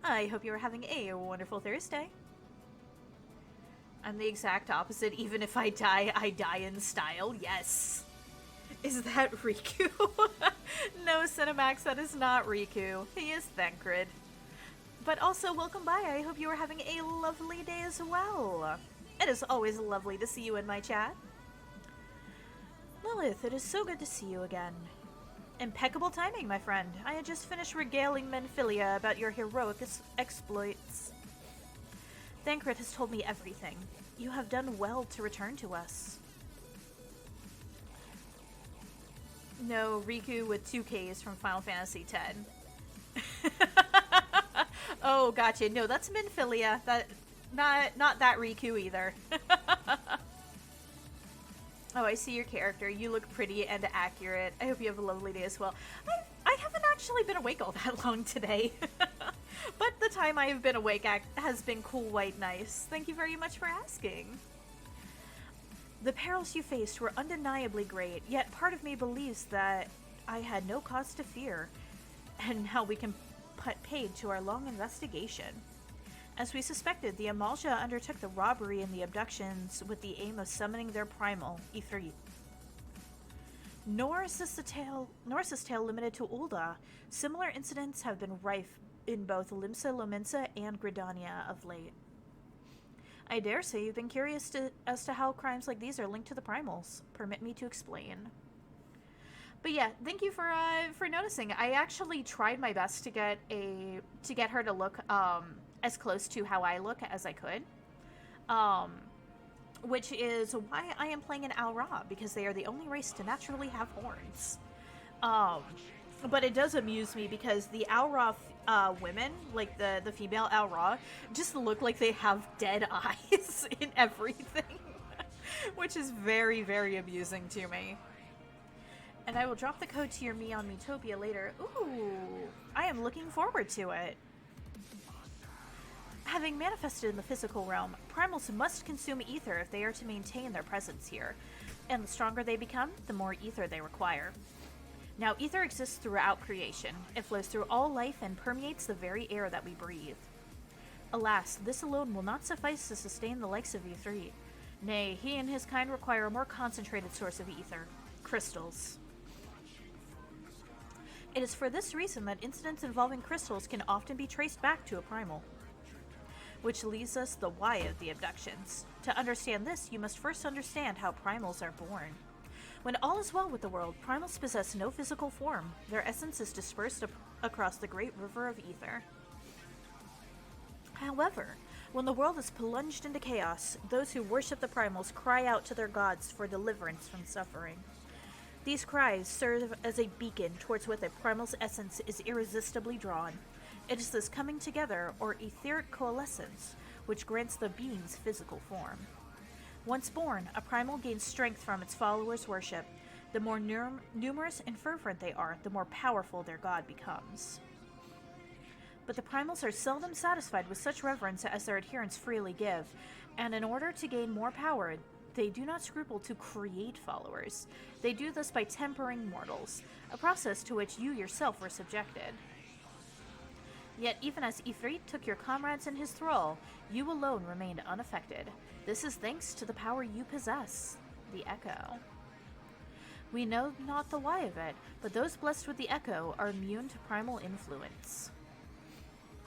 I hope you are having a wonderful Thursday. I'm the exact opposite. Even if I die in style. Yes. Is that Riku? No, Cinemax, that is not Riku. He is Thancred. But also, welcome by. I hope you are having a lovely day as well. It is always lovely to see you in my chat. Lilith, it is so good to see you again. Impeccable timing, my friend. I had just finished regaling Menphilia about your heroic exploits. Thancred has told me everything. You have done well to return to us. No, Riku with 2 Ks from Final Fantasy X. Oh, gotcha. No, that's Menphilia. That not that Riku either. Oh, I see your character. You look pretty and accurate. I hope you have a lovely day as well. I haven't actually been awake all that long today. But the time I have been awake has been cool, white, nice. Thank you very much for asking. The perils you faced were undeniably great, yet part of me believes that I had no cause to fear. And now we can put paid to our long investigation. As we suspected, the Amalja undertook the robbery and the abductions with the aim of summoning their primal, Ifrit. Nor is this tale limited to Ul'dah. Similar incidents have been rife in both Limsa Lominsa and Gridania of late. I dare say you've been curious as to how crimes like these are linked to the primals. Permit me to explain. But yeah, thank you for noticing. I actually tried my best to get her to look as close to how I look as I could, which is why I am playing an Al-Ra, because they are the only race to naturally have horns. But it does amuse me because the Al-Ra women, like the female Al-Ra, just look like they have dead eyes in everything, which is very, very amusing to me. And I will drop the code to your me on Metopia later. Ooh, I am looking forward to it. Having manifested in the physical realm, primals must consume ether if they are to maintain their presence here, and the stronger they become, the more ether they require. Now, ether exists throughout creation. It flows through all life and permeates the very air that we breathe. Alas, this alone will not suffice to sustain the likes of Ifrit. Nay, he and his kind require a more concentrated source of ether: crystals. It is for this reason that incidents involving crystals can often be traced back to a primal. Which leaves us the why of the abductions. To understand this, you must first understand how primals are born. When all is well with the world, primals possess no physical form. Their essence is dispersed across the great river of ether. However, when the world is plunged into chaos, those who worship the primals cry out to their gods for deliverance from suffering. These cries serve as a beacon towards which a primal's essence is irresistibly drawn. It is this coming together, or etheric coalescence, which grants the being's physical form. Once born, a primal gains strength from its followers' worship. The more numerous and fervent they are, the more powerful their god becomes. But the primals are seldom satisfied with such reverence as their adherents freely give, and in order to gain more power, they do not scruple to create followers. They do this by tempering mortals, a process to which you yourself were subjected. Yet even as Ifrit took your comrades in his thrall, you alone remained unaffected. This is thanks to the power you possess, the Echo. We know not the why of it, but those blessed with the Echo are immune to primal influence.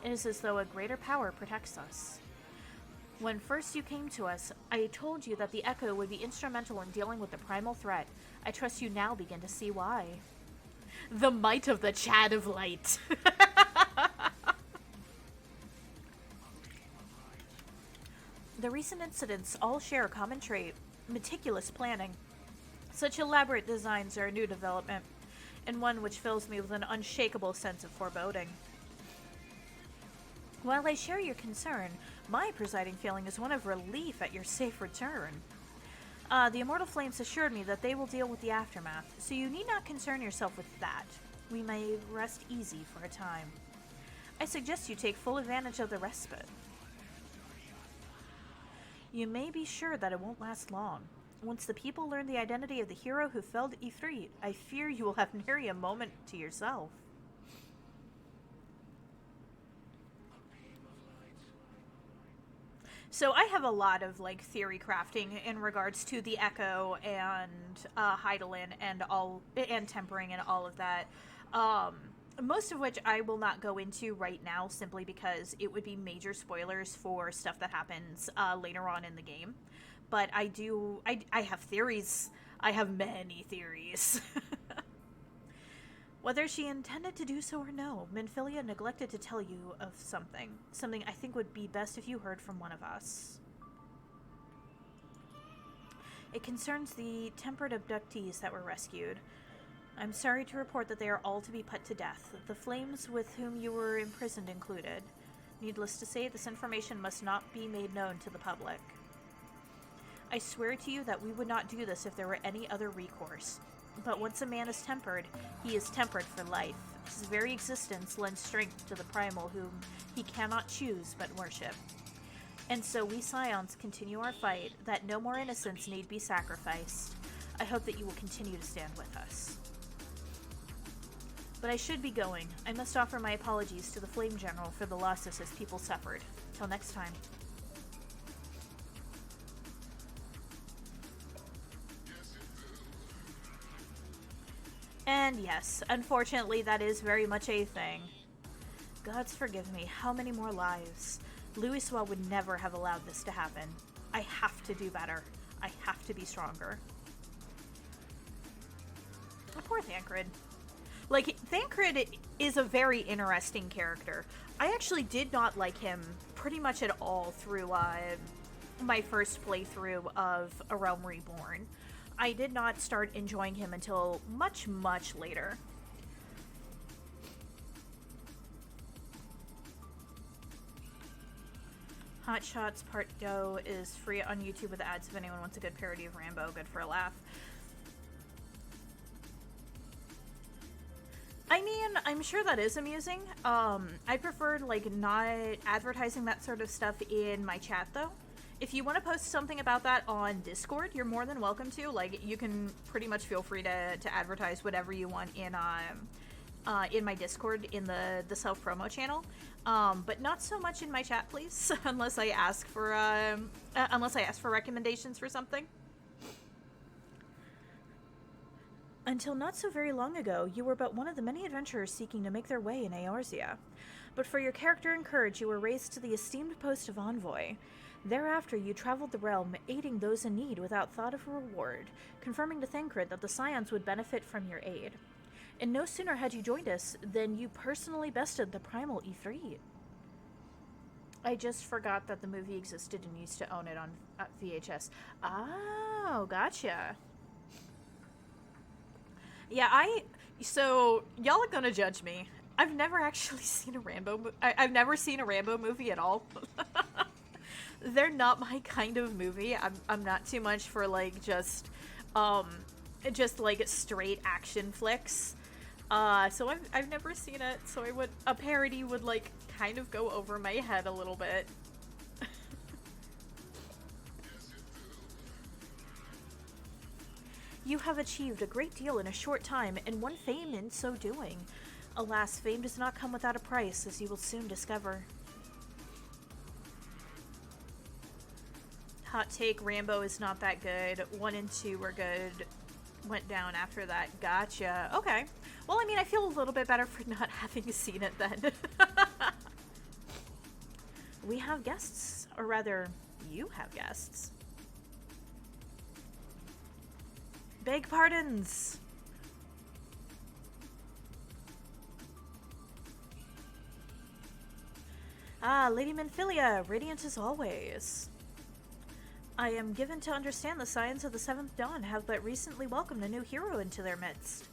It is as though a greater power protects us. When first you came to us, I told you that the Echo would be instrumental in dealing with the primal threat. I trust you now begin to see why. The might of the Chad of Light. The recent incidents all share a common trait: meticulous planning. Such elaborate designs are a new development, and one which fills me with an unshakable sense of foreboding. While I share your concern, my presiding feeling is one of relief at your safe return. The Immortal Flames assured me that they will deal with the aftermath, so you need not concern yourself with that. We may rest easy for a time. I suggest you take full advantage of the respite. You may be sure that it won't last long. Once the people learn the identity of the hero who felled Ifrit, I fear you will have nary a moment to yourself. So I have a lot of theory crafting in regards to the Echo and Heidelin and tempering and all of that. Most of which I will not go into right now, simply because it would be major spoilers for stuff that happens later on in the game. But I have theories. I have many theories. Whether she intended to do so or no, Minfilia neglected to tell you of something I think would be best if you heard from one of us. It concerns the tempered abductees that were rescued. I'm sorry to report that they are all to be put to death, the flames with whom you were imprisoned included. Needless to say, this information must not be made known to the public. I swear to you that we would not do this if there were any other recourse. But once a man is tempered, he is tempered for life. His very existence lends strength to the primal whom he cannot choose but worship. And so we Scions continue our fight, that no more innocents need be sacrificed. I hope that you will continue to stand with us. But I should be going. I must offer my apologies to the Flame General for the losses his people suffered. Till next time. And yes, unfortunately that is very much a thing. Gods forgive me, how many more lives? Louisoix would never have allowed this to happen. I have to do better. I have to be stronger. Oh, poor Thancred. Thancred is a very interesting character. I actually did not like him pretty much at all through my first playthrough of A Realm Reborn. I did not start enjoying him until much, much later. Hot Shots Part Go is free on YouTube with ads if anyone wants a good parody of Rambo. Good for a laugh. I mean, I'm sure that is amusing. I prefer, like, not advertising that sort of stuff in my chat, though. If you want to post something about that on Discord, you're more than welcome to. Like, you can pretty much feel free to advertise whatever you want in my Discord in the self-promo channel. But not so much in my chat, please, unless I ask for recommendations for something. Until not so very long ago, you were but one of the many adventurers seeking to make their way in Eorzea. But for your character and courage, you were raised to the esteemed post of envoy. Thereafter, you traveled the realm, aiding those in need without thought of a reward, confirming to Thancred that the Scions would benefit from your aid. And no sooner had you joined us than you personally bested the primal Ifrit. I just forgot that the movie existed and used to own it on VHS. Oh, gotcha. Yeah, so y'all are gonna judge me. I've never actually seen a Rambo. I've never seen a Rambo movie at all. They're not my kind of movie. I'm not too much for like just like straight action flicks. So I've never seen it. So a parody would like kind of go over my head a little bit. You have achieved a great deal in a short time, and won fame in so doing. Alas, fame does not come without a price, as you will soon discover. Hot take, Rambo is not that good. 1 and 2 were good. Went down after that. Gotcha. Okay. Well, I mean, I feel a little bit better for not having seen it then. We have guests. Or rather, you have guests. Beg pardons! Ah, Lady Menphilia, radiant as always. I am given to understand the Scions of the Seventh Dawn have but recently welcomed a new hero into their midst.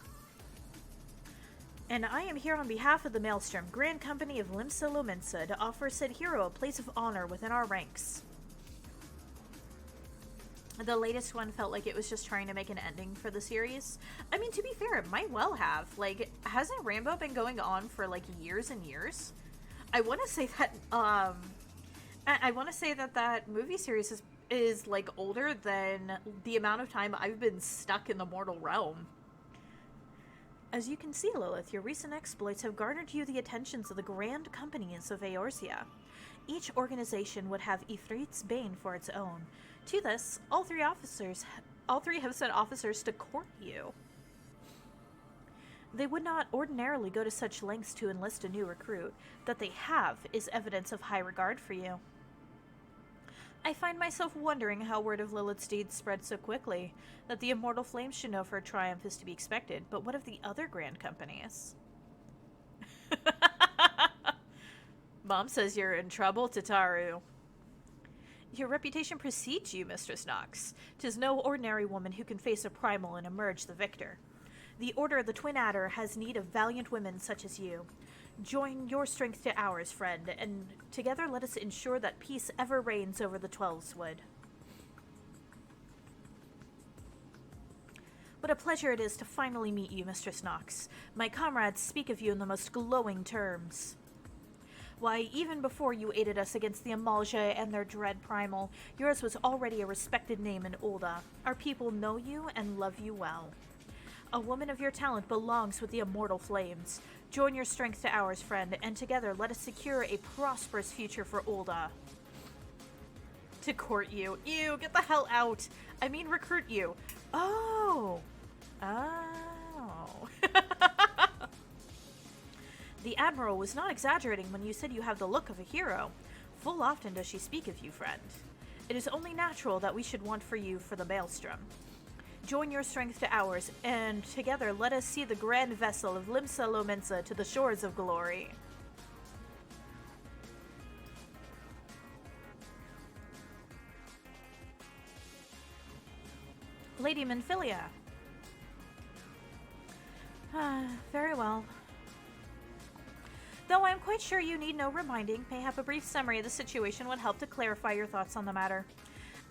And I am here on behalf of the Maelstrom, Grand Company of Limsa Lominsa, to offer said hero a place of honor within our ranks. The latest one felt like it was just trying to make an ending for the series. I mean, to be fair, it might well have. Like, hasn't Rambo been going on for, like, years and years? I want to say that, I want to say that that movie series is, like, older than the amount of time I've been stuck in the mortal realm. As you can see, Lilith, your recent exploits have garnered you the attentions of the Grand Companies of Eorzea. Each organization would have Ifrit's Bane for its own. To this, all three have sent officers to court you. They would not ordinarily go to such lengths to enlist a new recruit. That they have is evidence of high regard for you. I find myself wondering how word of Lilith's deeds spread so quickly, that the immortal flames should know for a triumph is to be expected, but what of the other grand companies? Mom says you're in trouble, Tataru. Your reputation precedes you, Mistress Nox. 'Tis no ordinary woman who can face a primal and emerge the victor. The Order of the Twin Adder has need of valiant women such as you. Join your strength to ours, friend, and together let us ensure that peace ever reigns over the Twelveswood. What a pleasure it is to finally meet you, Mistress Nox. My comrades speak of you in the most glowing terms. Why, even before you aided us against the Amalja and their dread primal, yours was already a respected name in Ul'dah. Our people know you and love you well. A woman of your talent belongs with the immortal flames. Join your strength to ours, friend, and together let us secure a prosperous future for Ul'dah. To court you. Ew, get the hell out. I mean recruit you. Oh. Oh. The Admiral was not exaggerating when you said you have the look of a hero. Full often does she speak of you, friend. It is only natural that we should want for you for the Maelstrom. Join your strength to ours, and together let us see the grand vessel of Limsa Lominsa to the shores of glory. Lady Menphilia. Very well. Though I am quite sure you need no reminding, mayhap a brief summary of the situation would help to clarify your thoughts on the matter.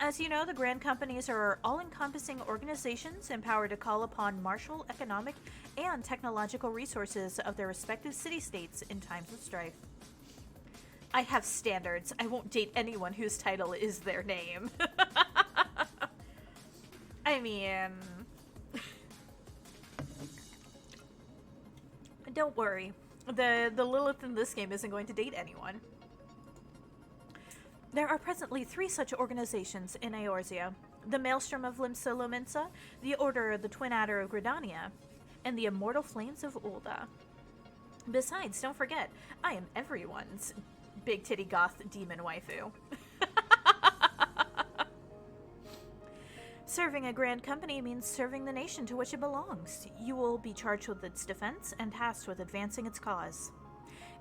As you know, the Grand Companies are all-encompassing organizations empowered to call upon martial, economic, and technological resources of their respective city-states in times of strife. I have standards. I won't date anyone whose title is their name. I mean... Don't worry. The Lilith in this game isn't going to date anyone. There are presently 3 such organizations in Eorzea: the Maelstrom of Limsa Lominsa, the Order of the Twin Adder of Gridania, and the Immortal Flames of Ulda. Besides, don't forget, I am everyone's big titty goth demon waifu. Serving a grand company means serving the nation to which it belongs. You will be charged with its defense and tasked with advancing its cause.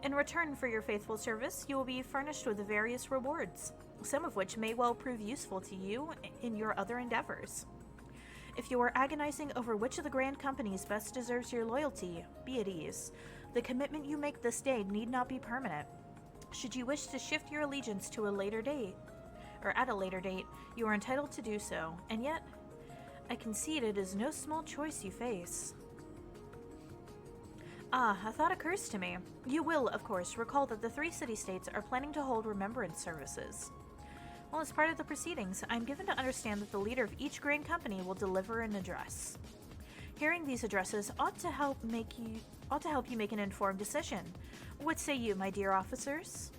In return for your faithful service, you will be furnished with various rewards, some of which may well prove useful to you in your other endeavors. If you are agonizing over which of the grand companies best deserves your loyalty, be at ease. The commitment you make this day need not be permanent. Should you wish to shift your allegiance to a later date, or at a later date, you are entitled to do so, and yet, I concede it is no small choice you face. Ah, a thought occurs to me. You will, of course, recall that the 3 city-states are planning to hold remembrance services. Well, as part of the proceedings, I'm given to understand that the leader of each grand company will deliver an address. Hearing these addresses ought to help you make an informed decision. What say you, my dear officers?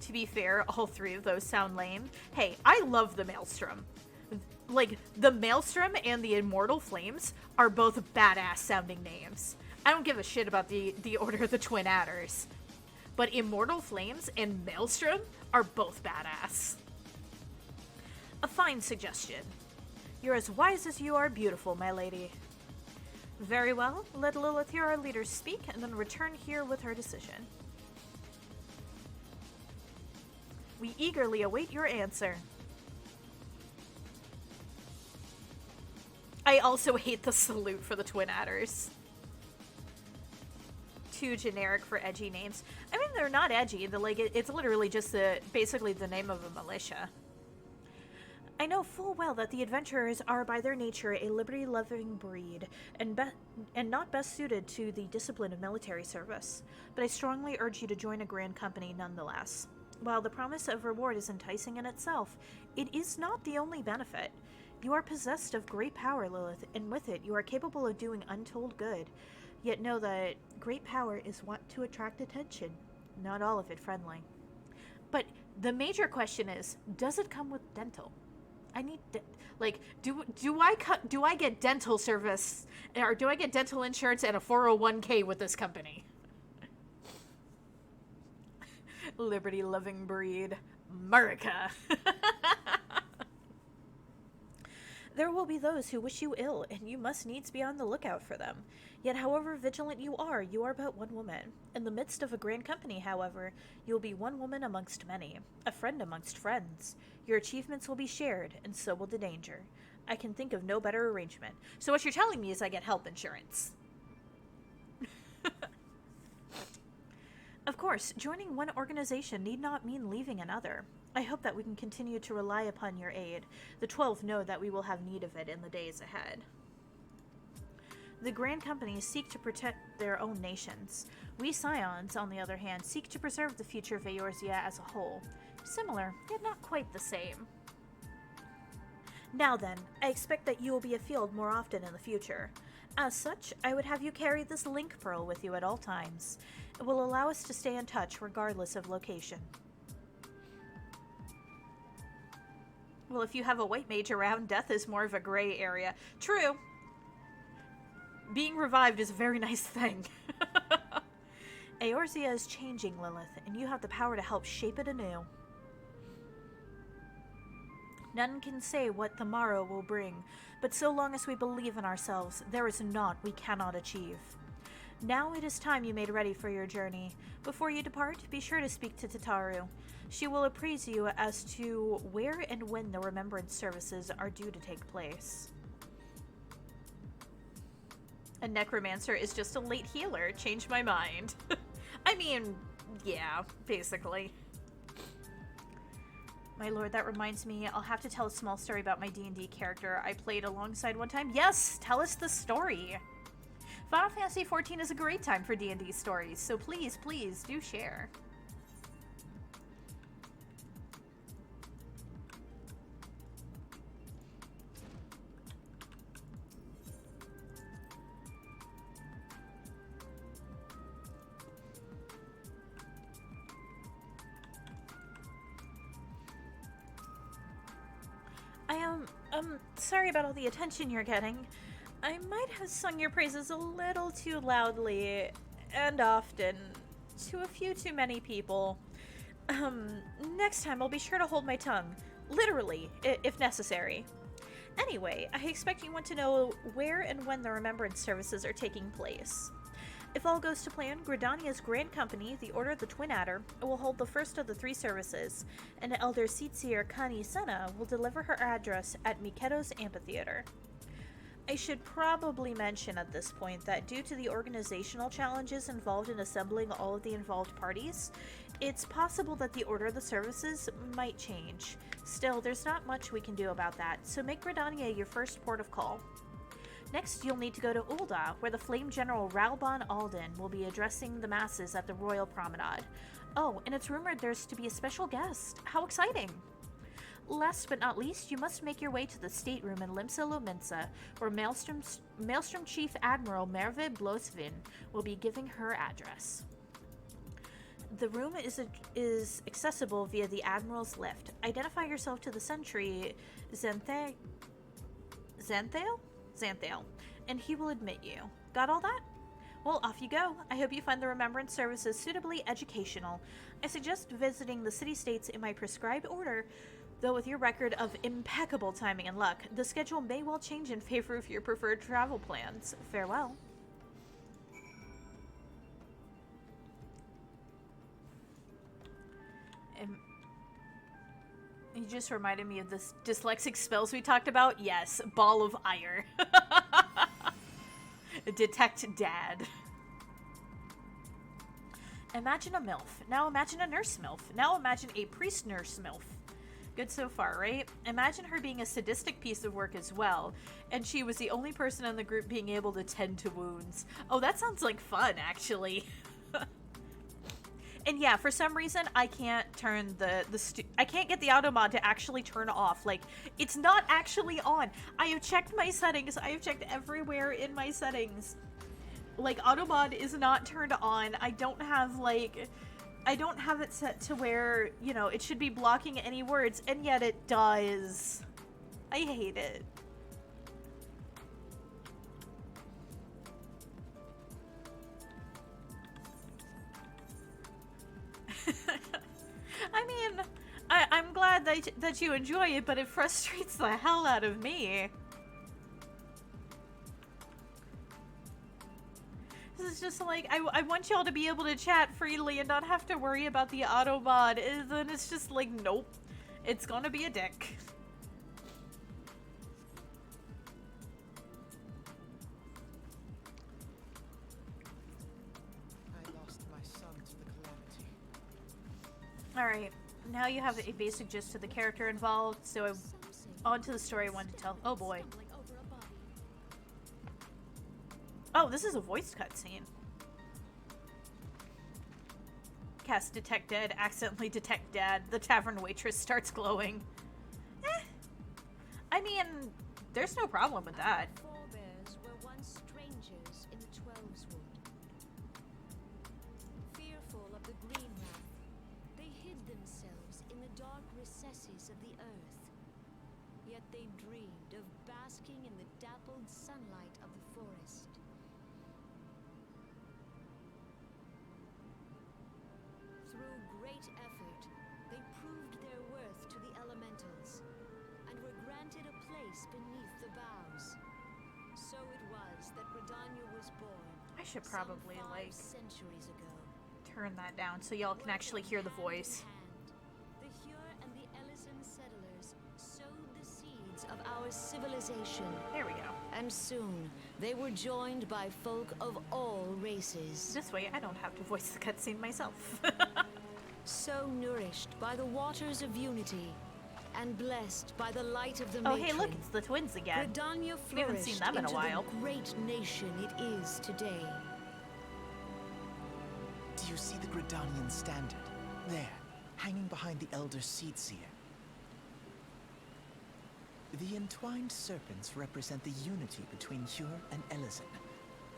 To be fair, all 3 of those sound lame. Hey, I love the Maelstrom. Like, the Maelstrom and the Immortal Flames are both badass sounding names. I don't give a shit about the Order of the Twin Adders. But Immortal Flames and Maelstrom are both badass. A fine suggestion. You're as wise as you are beautiful, my lady. Very well, let Lilith hear our leaders speak and then return here with her decision. We eagerly await your answer. I also hate the salute for the Twin Adders. Too generic for edgy names. I mean, they're not edgy. It's literally just basically the name of a militia. I know full well that the adventurers are by their nature a liberty-loving breed, and not best suited to the discipline of military service, but I strongly urge you to join a grand company nonetheless. While the promise of reward is enticing in itself, it is not the only benefit. You are possessed of great power, Lilith, and with it you are capable of doing untold good. Yet know that great power is wont to attract attention, not all of it friendly. But the major question is, does it come with dental? I need, do I get dental service, or do I get dental insurance and a 401k with this company? Liberty-loving breed. America. There will be those who wish you ill, and you must needs be on the lookout for them. Yet however vigilant you are but one woman. In the midst of a grand company, however, you will be one woman amongst many, a friend amongst friends. Your achievements will be shared, and so will the danger. I can think of no better arrangement. So what you're telling me is I get health insurance. Of course, joining one organization need not mean leaving another. I hope that we can continue to rely upon your aid. The 12 know that we will have need of it in the days ahead. The grand companies seek to protect their own nations. We Scions, on the other hand, seek to preserve the future of Eorzea as a whole. Similar, yet not quite the same. Now then, I expect that you will be afield more often in the future. As such, I would have you carry this link pearl with you at all times. It will allow us to stay in touch regardless of location. Well, if you have a white mage around, death is more of a gray area. True. Being revived is a very nice thing. Eorzea is changing, Lilith, and you have the power to help shape it anew. None can say what the morrow will bring, but so long as we believe in ourselves, there is naught we cannot achieve. Now it is time you made ready for your journey. Before you depart, be sure to speak to Tataru. She will appraise you as to where and when the remembrance services are due to take place. A necromancer is just a late healer. Changed my mind. I mean, yeah, basically. My lord, that reminds me, I'll have to tell a small story about my D&D character I played alongside one time. Yes, tell us the story. Final Fantasy XIV is a great time for D&D stories, so please, please do share. Sorry about all the attention you're getting. I might have sung your praises a little too loudly and often to a few too many people. Next time I'll be sure to hold my tongue. Literally, if necessary. Anyway, I expect you want to know where and when the remembrance services are taking place. If all goes to plan, Gridania's Grand Company, the Order of the Twin Adder, will hold the first of the 3 services, and Elder Sitsier Kani Senna will deliver her address at Mikedo's Amphitheater. I should probably mention at this point that due to the organizational challenges involved in assembling all of the involved parties, it's possible that the order of the services might change. Still, there's not much we can do about that, so make Gridania your first port of call. Next, you'll need to go to Ul'dah, where the Flame General Ralban Alden will be addressing the masses at the Royal Promenade. Oh, and it's rumored there's to be a special guest. How exciting! Last but not least, you must make your way to the stateroom in Limsa Lominsa, where Maelstrom Chief Admiral Merve Blosvin will be giving her address. The room is accessible via the Admiral's lift. Identify yourself to the sentry, Xanthale, and he will admit you. Got all that? Well, off you go. I hope you find the remembrance services suitably educational. I suggest visiting the city-states in my prescribed order, though with your record of impeccable timing and luck, the schedule may well change in favor of your preferred travel plans. Farewell. You just reminded me of this dyslexic spells we talked about. Yes, Ball of Ire. Detect Dad. Imagine a MILF. Now imagine a nurse MILF. Now imagine a priest nurse MILF. Good so far, right? Imagine her being a sadistic piece of work as well, and she was the only person in the group being able to tend to wounds. Oh, that sounds like fun, actually. And yeah, for some reason, I can't turn I can't get the auto mod to actually turn off. Like, it's not actually on. I have checked my settings. I have checked everywhere in my settings. Like, auto mod is not turned on. I don't have, like, I don't have it set to where, you know, it should be blocking any words, and yet it does. I hate it. I mean, I'm glad that you enjoy it, but it frustrates the hell out of me. This is just like, I want y'all to be able to chat freely and not have to worry about the auto mod. And then it's just like, nope. It's gonna be a dick. Alright, now you have a basic gist of the character involved, so on to the story I wanted to tell. Oh boy. Oh, this is a voiced cutscene. Cast Detect Dead, accidentally detect Dad. The tavern waitress starts glowing. I mean, there's no problem with that. Forebears were once strangers in the Twelveswood. Fearful of the green wrath, they hid themselves in the dark recesses of the earth. Yet they dreamed of basking in the dappled sunlight of the forest. Through great effort, they proved their worth to the elementals, and were granted a place beneath the boughs. So it was that Gridania was born. I should probably, some 5 like, centuries ago. turn that down so y'all can actually hear the voice. The Hyur and the Ellison settlers sowed the seeds of our civilization. There we go. And soon, they were joined by folk of all races. This way, I don't have to voice the cutscene myself. So nourished by the waters of unity, and blessed by the light of the Oh, matron, hey, look, it's the twins again. Gridania We haven't seen flourished them in a into while. the great nation it is today. Do you see the Gridanian standard? There, hanging behind the Elder Seedseer. The entwined serpents represent the unity between Hyur and Elizin.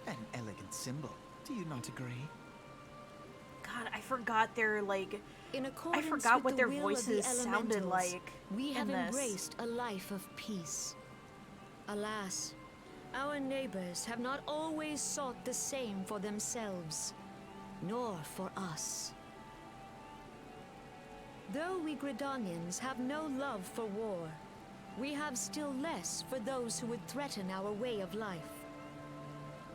An elegant symbol, do you not agree? God, I forgot their, like... In I accordance forgot with what the their will voices of the sounded elementals, like we have in this. embraced a life of peace. Alas, our neighbors have not always sought the same for themselves, nor for us. Though we Gridanians have no love for war, we have still less for those who would threaten our way of life.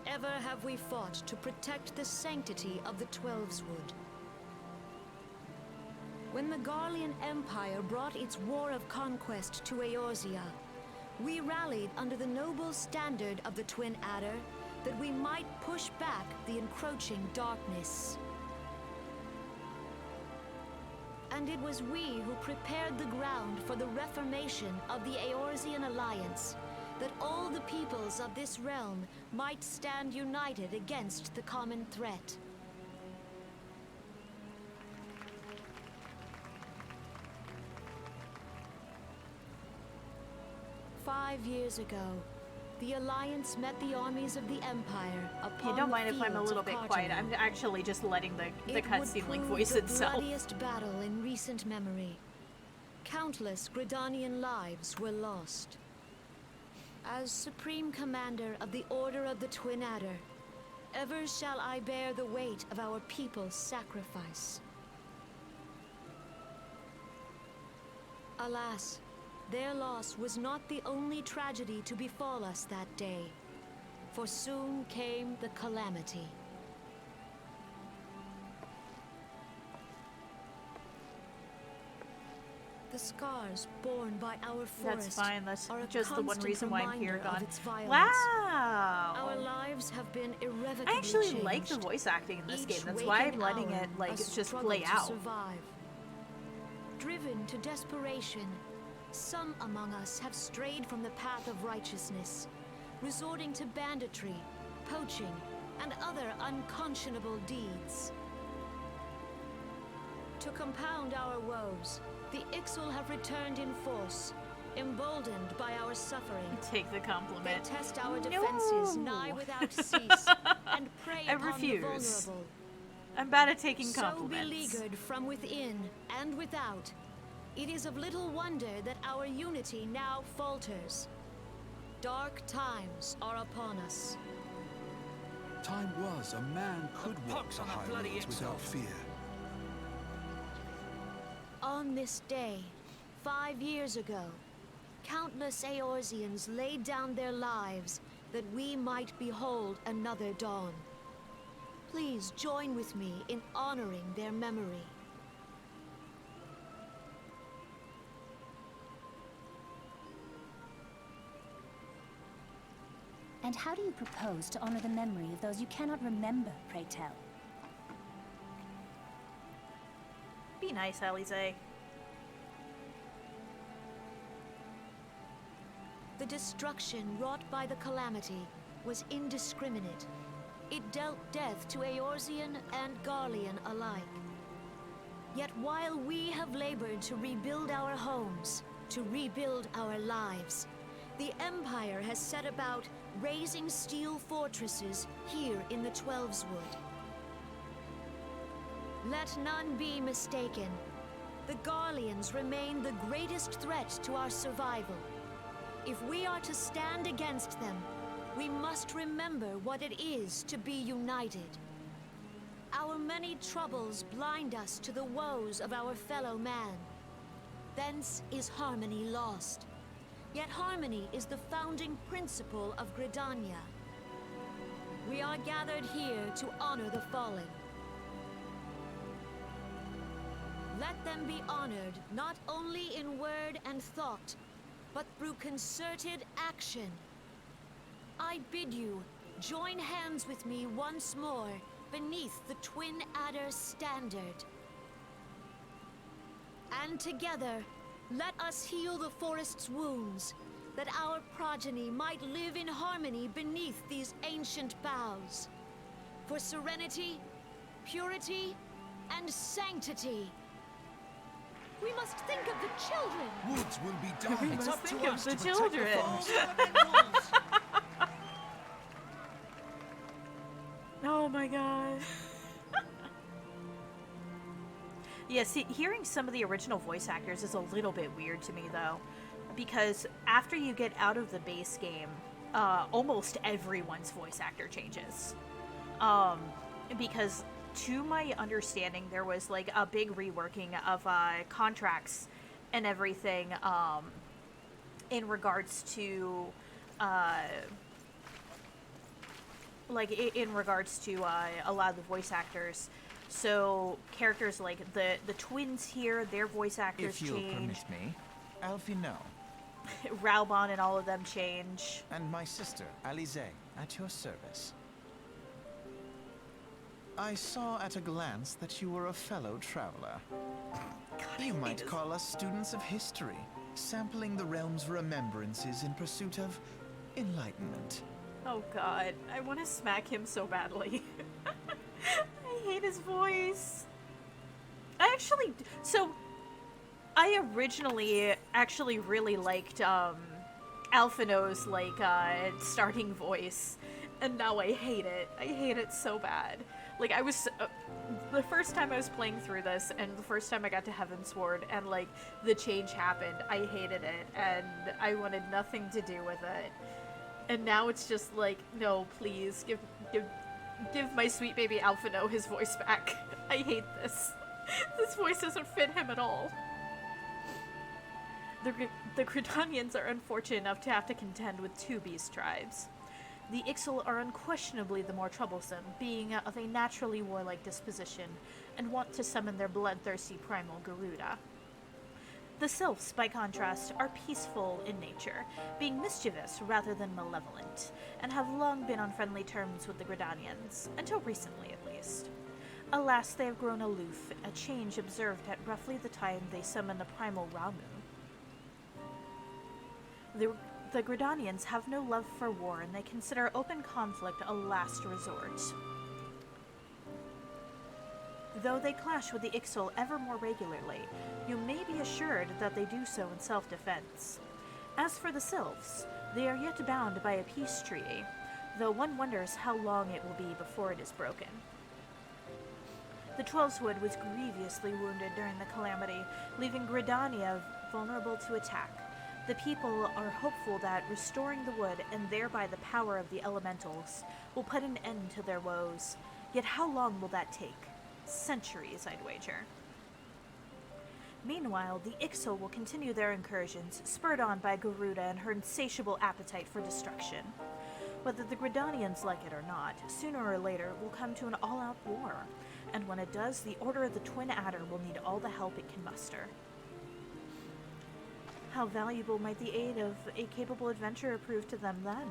Ever have we fought to protect the sanctity of the Twelveswood. When the Garlean Empire brought its war of conquest to Eorzea, we rallied under the noble standard of the Twin Adder that we might push back the encroaching darkness. And it was we who prepared the ground for the reformation of the Eorzean Alliance, that all the peoples of this realm might stand united against the common threat. "5 years ago, the Alliance met the armies of the Empire upon You don't the mind if I'm a fields little of bit quiet. Cartano. I'm actually just letting the It cutscene would like prove voice the itself. bloodiest battle in recent memory. Countless Gridanian lives were lost. As Supreme Commander of the Order of the Twin Adder, ever shall I bear the weight of our people's sacrifice. Alas, their loss was not the only tragedy to befall us that day, for soon came the calamity. The scars borne by our forest That's fine. That's are a just the one constant reason why I'm here. reminder of Gone. its violence. Wow. Our lives have been irrevocably I actually changed. like the voice acting in this Each game. That's why I'm waking letting hour it like a just struggle play to out. survive. Driven to desperation, some among us have strayed from the path of righteousness, resorting to banditry, poaching, and other unconscionable deeds. To compound our woes, the Ixal have returned in force, emboldened by our suffering. Take the They compliment. test our defenses No. nigh without cease, and prey I upon refuse. the vulnerable. I'm bad at taking So compliments. beleaguered from within and without, it is of little wonder that our unity now falters. Dark times are upon us. Time was a man could walk the high roads without fear. On this day, 5 years ago, countless Eorzeans laid down their lives that we might behold another dawn. Please join with me in honoring their memory. And how do you propose to honor the memory of those you cannot remember, pray tell? Be nice, Alize. The destruction wrought by the calamity was indiscriminate. It dealt death to Eorzean and Garlean alike. Yet while we have labored to rebuild our homes, to rebuild our lives, the Empire has set about raising steel fortresses here in the Twelveswood. Let none be mistaken. The Garleans remain the greatest threat to our survival. If we are to stand against them, we must remember what it is to be united. Our many troubles blind us to the woes of our fellow man. Thence is harmony lost. Yet harmony is the founding principle of Gridania. We are gathered here to honor the fallen. Let them be honored not only in word and thought, but through concerted action. I bid you join hands with me once more beneath the Twin Adder's standard. band together, let us heal the forest's wounds, that our progeny might live in harmony beneath these ancient boughs. For serenity, purity, and sanctity. We must think of the children. Woods will be done. We It's must up think to of us the to protect children. the forest elementals. Oh my god. Yeah, see, hearing some of the original voice actors is a little bit weird to me, though. Because after you get out of the base game, almost everyone's voice actor changes. Because to my understanding, there was like a big reworking of contracts and everything in regards to in regards to a lot of the voice actors. So characters like the twins here, their voice actors If you'll change. permit me, Alfie no. Raubon and all of them change. And my sister, Alize, at your service. I saw at a glance that you were a fellow traveler. You might call us students of history, sampling the realm's remembrances in pursuit of enlightenment. Oh god, I want to smack him so badly. I hate his voice. I originally actually really liked Alphino's starting voice, and now I hate it. I hate it so bad. Like, I was the first time I was playing through this, and the first time I got to Heavensward, and like the change happened, I hated it, and I wanted nothing to do with it. And now it's just like, no, please give my sweet baby Alphino his voice back. I hate this. This voice doesn't fit him at all. The Gridanians are unfortunate enough to have to contend with two beast tribes. The Ixal are unquestionably the more troublesome, being of a naturally warlike disposition, and want to summon their bloodthirsty primal Garuda. The Sylphs, by contrast, are peaceful in nature, being mischievous rather than malevolent, and have long been on friendly terms with the Gridanians, until recently at least. Alas, they have grown aloof, a change observed at roughly the time they summoned the primal Ramu. The Gridanians have no love for war, and they consider open conflict a last resort. Though they clash with the Ixal ever more regularly, you may be assured that they do so in self-defense. As for the Sylphs, they are yet bound by a peace treaty, though one wonders how long it will be before it is broken. The Twelveswood was grievously wounded during the calamity, leaving Gridania vulnerable to attack. The people are hopeful that restoring the wood, and thereby the power of the elementals, will put an end to their woes. Yet how long will that take? Centuries, I'd wager. Meanwhile, the Ixal will continue their incursions, spurred on by Garuda and her insatiable appetite for destruction. Whether the Gridanians like it or not, sooner or later it will come to an all-out war, and when it does, the Order of the Twin Adder will need all the help it can muster. How valuable might the aid of a capable adventurer prove to them then?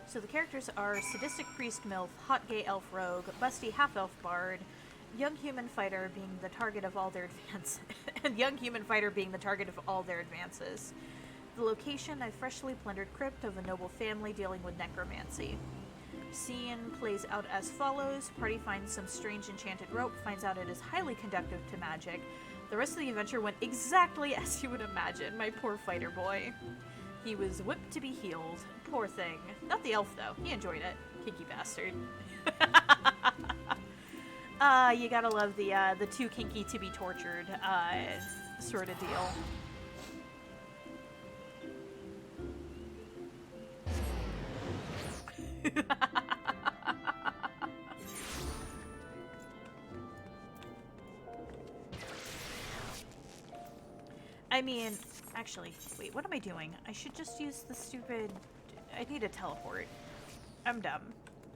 So the characters are Sadistic Priest MILF, Hot Gay Elf Rogue, Busty Half-Elf Bard, Young Human Fighter being the target of all their advances. The location, a freshly plundered crypt of a noble family dealing with necromancy. Scene plays out as follows. Party finds some strange enchanted rope, finds out it is highly conductive to magic. The rest of the adventure went exactly as you would imagine. My poor fighter boy. He was whipped to be healed. Poor thing. Not the elf, though. He enjoyed it. Kinky bastard. You gotta love the too kinky to be tortured sort of deal. I mean, actually, wait, what am I doing? I should just use the stupid... I need a teleport. I'm dumb.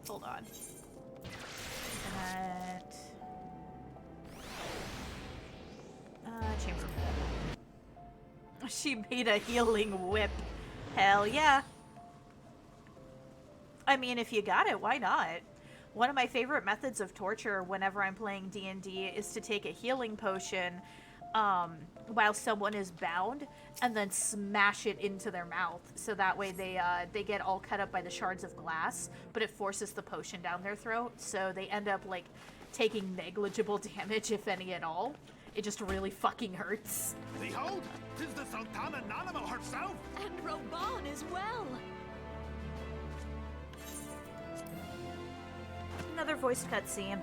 Hold on. That... chamber. She made a healing whip. Hell yeah. I mean, if you got it, why not? One of my favorite methods of torture whenever I'm playing D&D is to take a healing potion while someone is bound and then smash it into their mouth. So that way they get all cut up by the shards of glass, but it forces the potion down their throat. So they end up, like, taking negligible damage, if any at all. It just really fucking hurts. Behold, 'tis the Sultana Nanima herself! And Roban as well. Another voiced cutscene.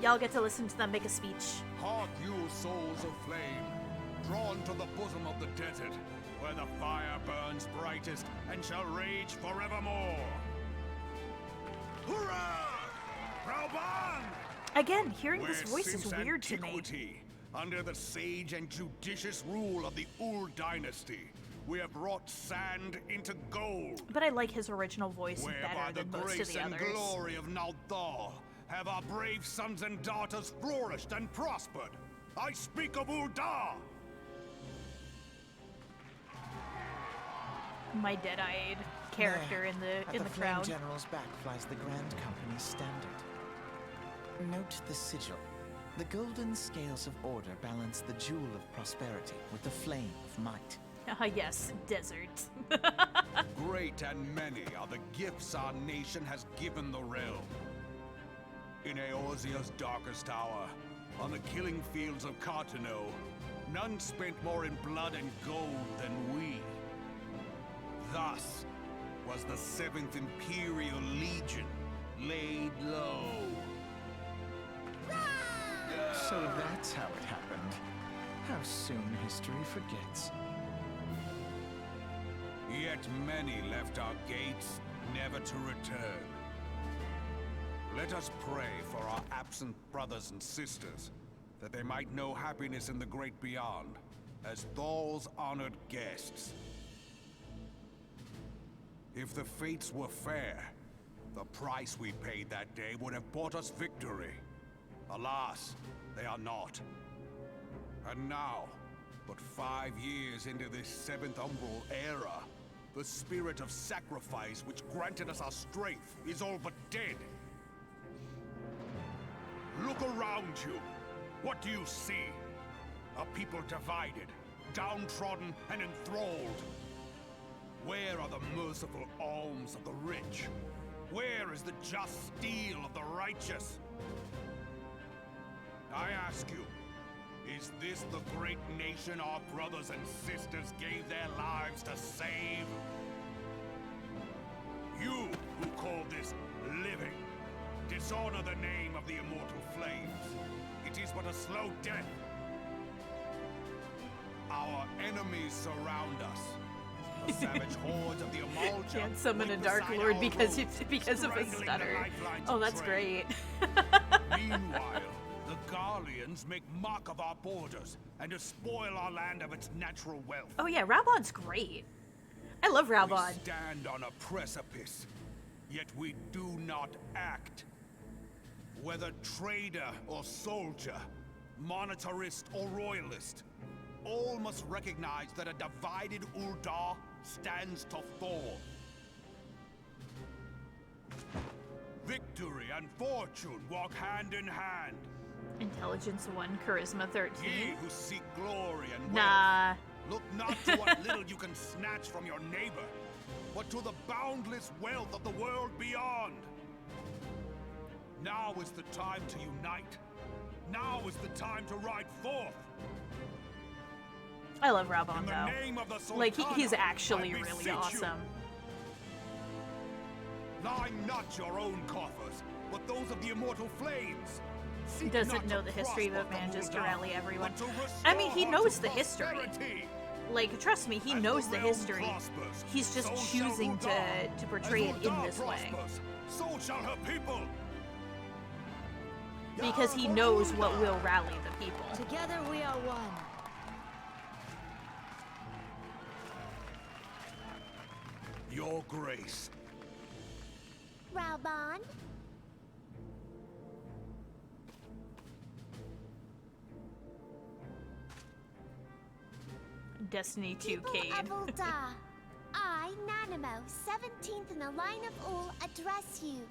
Y'all get to listen to them make a speech. Hark you, souls of flame, drawn to the bosom of the desert, where the fire burns brightest and shall rage forevermore. Hurrah! Rauban! Again, hearing Where this voice is since weird to me. antiquity, under the sage and judicious rule of the Ul dynasty, we have wrought sand into gold. But I like his original voice Where better by the than most of grace the and others. glory of Naldar have our brave sons and daughters flourished and prospered. I speak of Uldar! My dead-eyed character in the At in the the Flame crowd. General's back flies the Grand Company's standard. Note the sigil. The golden scales of order balance the jewel of prosperity with the flame of might. Ah, yes, desert. Great and many are the gifts our nation has given the realm. In Eorzea's darkest hour, on the killing fields of Cartano, none spent more in blood and gold than we. Thus was the 7th Imperial Legion laid low. So that's how it happened. How soon history forgets. Yet many left our gates, never to return. Let us pray for our absent brothers and sisters, that they might know happiness in the great beyond, as Thal's honored guests. If the fates were fair, the price we paid that day would have bought us victory. Alas, they are not. And now, but 5 years into this 7th Umbral era, the spirit of sacrifice which granted us our strength is all but dead. Look around you. What do you see? A people divided, downtrodden, and enthralled. Where are the merciful alms of the rich? Where is the just steel of the righteous? I ask you, is this the great nation our brothers and sisters gave their lives to save? You who call this living, dishonor the name of the immortal flames. It is but a slow death. Our enemies surround us. The savage hordes of the Amalja Can't summon a wait Dark beside Lord our because roads, because of a strangling the stutter. lifelines Oh, of that's trade. great. Meanwhile, the Garleans make mock of our borders and despoil our land of its natural wealth. Oh yeah, Raubon's great. I love We Raubon. stand on a precipice, yet we do not act. Whether trader or soldier, monetarist or royalist, all must recognize that a divided Uldar stands to fall. Victory and fortune walk hand in hand. Intelligence 1, Charisma 13. Ye who seek glory and wealth, Nah. look not to what little you can snatch from your neighbor, but to the boundless wealth of the world beyond. Now is the time to unite. Now is the time to ride forth. I love Raubon In the though. name of the Sultana, Like he's actually I really beseech you, awesome. line not your own coffers, but those of the immortal flames. He Seek doesn't not know to the history of prosper man just to Uldar, rally everyone. but to I mean, he restore knows to the history. prosperity. Like, trust me, he As knows the realm history. prospers, He's just so shall choosing Uldar. to portray As it in Uldar this way. prospers, so shall her people. Because he knows what will rally the people. Together we are one. Your grace. Raubon? Destiny 2 People Cade. of Ul'dah, I, Nanimo, 17th in the line of Ul, address you.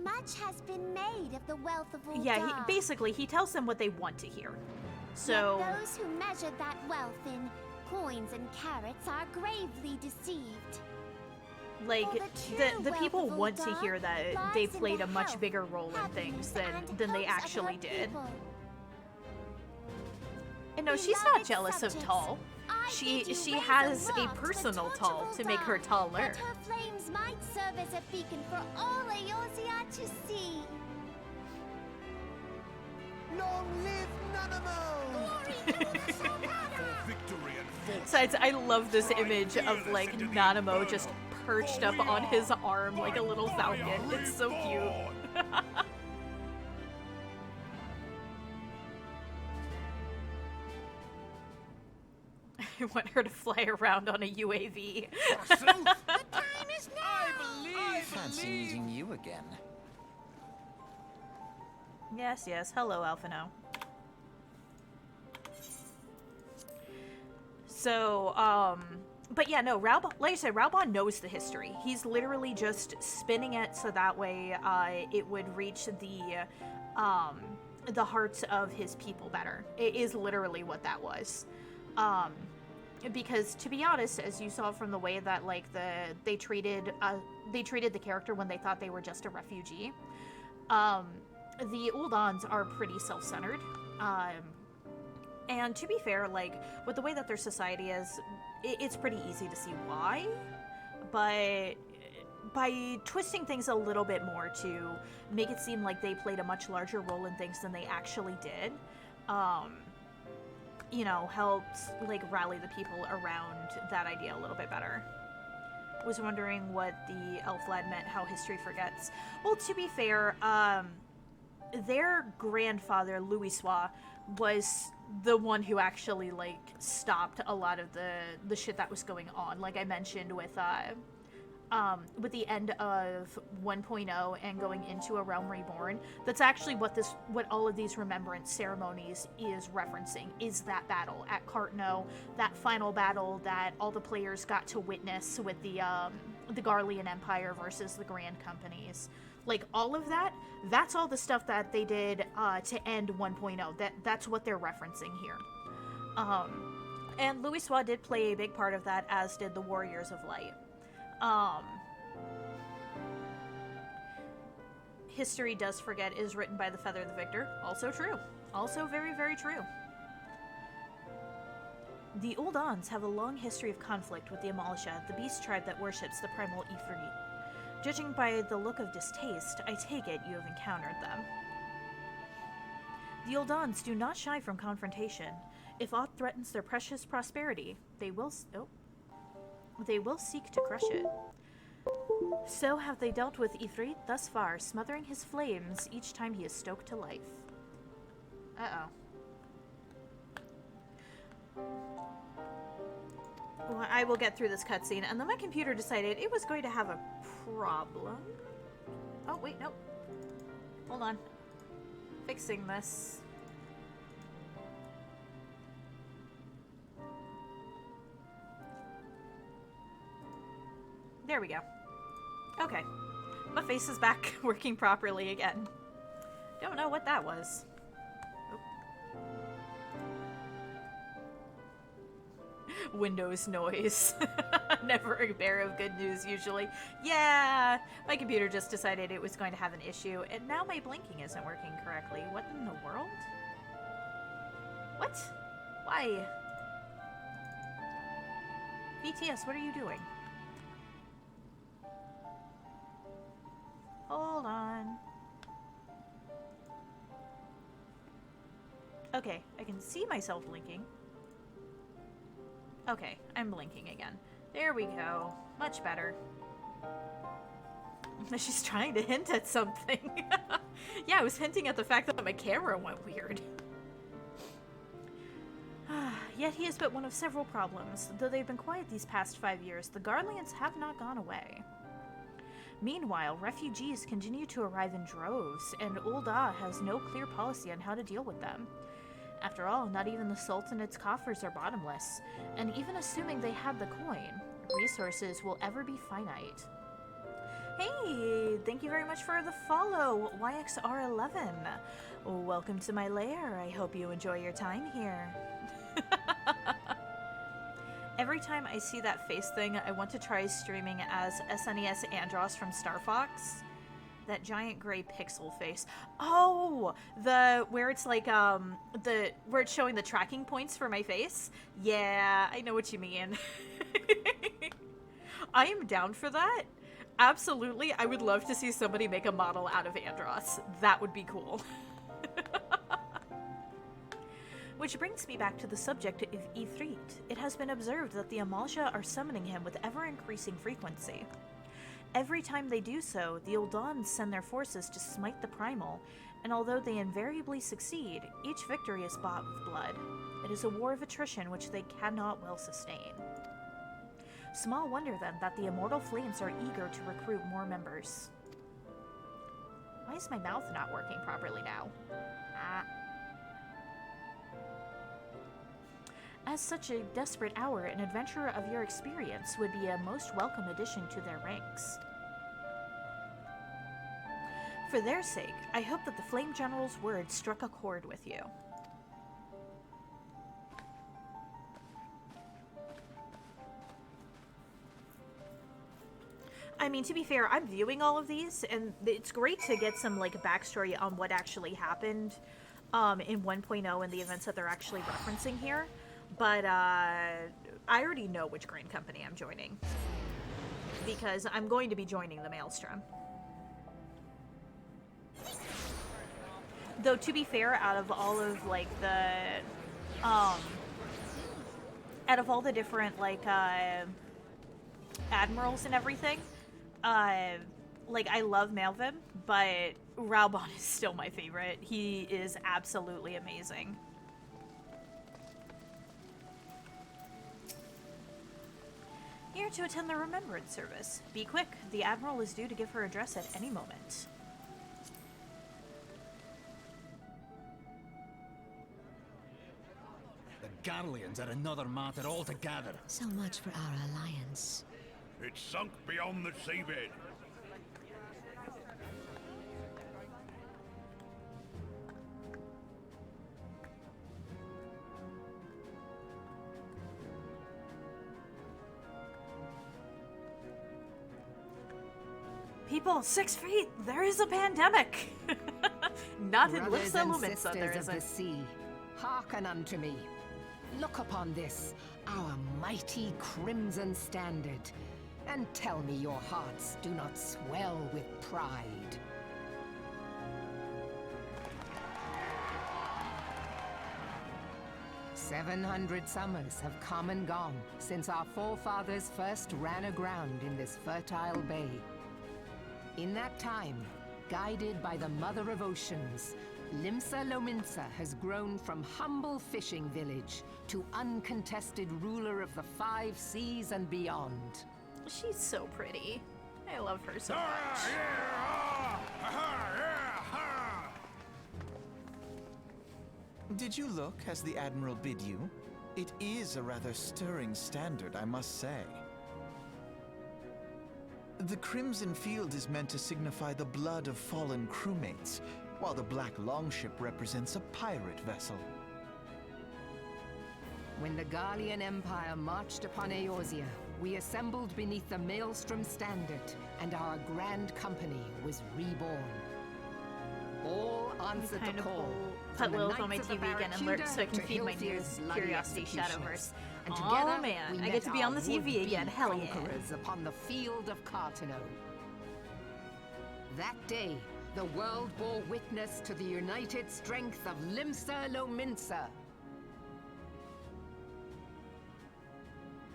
Much has been made of the wealth of Ul'dah. Yeah, basically, he tells them what they want to hear. So... Yet those who measured that wealth in coins and carats are gravely deceived. Like, For the true people wealth of want to Ul'dah hear that lies they in played the a much health, bigger role in things happiness, than they and hopes of actually her did. people. And no, she's not Beloved jealous of subjects, Tal. I bid you She raise has a aloft the personal torch Tal of to make her Ul'dah, taller. that her flames might serve as a beacon for all Eorzea to see. Long live Nanamo! For victory and fortune. Besides, I love this image of, like, Nanamo just perched up on his arm like a little falcon. It's so cute. I want her to fly around on a UAV. Fancy meeting you again. Yes, yes. Hello, Alphino. So, but yeah, no, Raubon, like I said, Raubon knows the history. He's literally just spinning it so that way, it would reach the hearts of his people better. It is literally what that was. Because to be honest, as you saw from the way that, like, they treated the character when they thought they were just a refugee, the Uldans are pretty self-centered. And to be fair, like, with the way that their society is, it's pretty easy to see why. But by twisting things a little bit more to make it seem like they played a much larger role in things than they actually did, you know, helped, like, rally the people around that idea a little bit better. Was wondering what the elf lad meant, how history forgets. Well, to be fair, their grandfather, Louisoix, was the one who actually, like, stopped a lot of the shit that was going on. Like I mentioned with the end of 1.0 and going into A Realm Reborn, that's actually what all of these remembrance ceremonies is referencing, is that battle at Cartno, that final battle that all the players got to witness with the Garlean Empire versus the Grand Companies. Like, all of that, that's all the stuff that they did to end 1.0. That's what they're referencing here. And Louisoix did play a big part of that, as did the Warriors of Light. History does forget is written by the Feather the Victor. Also true. Also very, very true. The Uldans have a long history of conflict with the Amalsha, the beast tribe that worships the primal Ifrit. Judging by the look of distaste, I take it you have encountered them. The Uldans do not shy from confrontation. If aught threatens their precious prosperity, they will seek to crush it. So have they dealt with Ifrit thus far, smothering his flames each time he is stoked to life. Uh-oh. Well, I will get through this cutscene, and then my computer decided it was going to have a problem. Oh, wait, nope. Hold on. Fixing this. There we go. Okay. My face is back working properly again. Don't know what that was. Windows noise. Never a bearer of good news, usually. Yeah, my computer just decided it was going to have an issue, and now my blinking isn't working correctly. What in the world? What? Why? BTS, what are you doing? Hold on. Okay, I can see myself blinking. Okay, I'm blinking again. There we go. Much better. She's trying to hint at something. Yeah, I was hinting at the fact that my camera went weird. Yet he is but one of several problems. Though they've been quiet these past 5 years, the Garleans have not gone away. Meanwhile, refugees continue to arrive in droves, and Ul'dah has no clear policy on how to deal with them. After all, not even the Sultanate's coffers are bottomless, and even assuming they had the coin, resources will ever be finite. Hey, thank you very much for the follow, YXR11. Welcome to my lair. I hope you enjoy your time here. Every time I see that face thing, I want to try streaming as SNES Andros from Star Fox. That giant gray pixel face. Oh, where it's like where it's showing the tracking points for my face. Yeah, I know what you mean. I am down for that. Absolutely, I would love to see somebody make a model out of Andros. That would be cool. Which brings me back to the subject of Ifrit. It has been observed that the Amalja are summoning him with ever-increasing frequency. Every time they do so, the Uldans send their forces to smite the Primal, and although they invariably succeed, each victory is bought with blood. It is a war of attrition which they cannot well sustain. Small wonder, then, that the Immortal Flames are eager to recruit more members. Why is my mouth not working properly now? As such a desperate hour, an adventurer of your experience would be a most welcome addition to their ranks. For their sake, I hope that the Flame General's words struck a chord with you. I mean, to be fair, I'm viewing all of these, and it's great to get some, like, backstory on what actually happened in 1.0 and the events that they're actually referencing here. But I already know which grain company I'm joining, because I'm going to be joining the Maelstrom. Though, to be fair, out of all of, like, the, out of all the different, like, admirals and everything, like, I love Malvin, but Raubon is still my favorite. He is absolutely amazing. Here to attend the Remembrance service. Be quick, the Admiral is due to give her address at any moment. The Garleans are another matter altogether. So much for our alliance. It's sunk beyond the seabed. People, 6 feet! There is a pandemic! Not in Brothers Lipsa and Lumitsa, there sisters of the isn't. sea, hearken unto me. Look upon this, our mighty crimson standard, and tell me your hearts do not swell with pride. "700 summers have come and gone since our forefathers first ran aground in this fertile bay. In that time, guided by the Mother of Oceans, Limsa Lominsa has grown from humble fishing village to uncontested ruler of the 5 seas and beyond." She's so pretty. I love her so Ah, much. yeah, ah, yeah, ha. Did you look as the Admiral bid you? It is a rather stirring standard, I must say. The crimson field is meant to signify the blood of fallen crewmates, while the black longship represents a pirate vessel. When the Garlean Empire marched upon Eorzea, we assembled beneath the Maelstrom standard, and our grand company was reborn. All answered Kind the of call. put from the Lilith on my Knights of the TV again and learn so I can Barracuda feed my to Hilthier's bloody curiosity executioners. Shadowverse. And Oh together, man, we I met get to be on the our TV would-be again. Hell yeah. conquerors upon the field of Cartano. That day, the world bore witness to the united strength of Limsa Lominsa.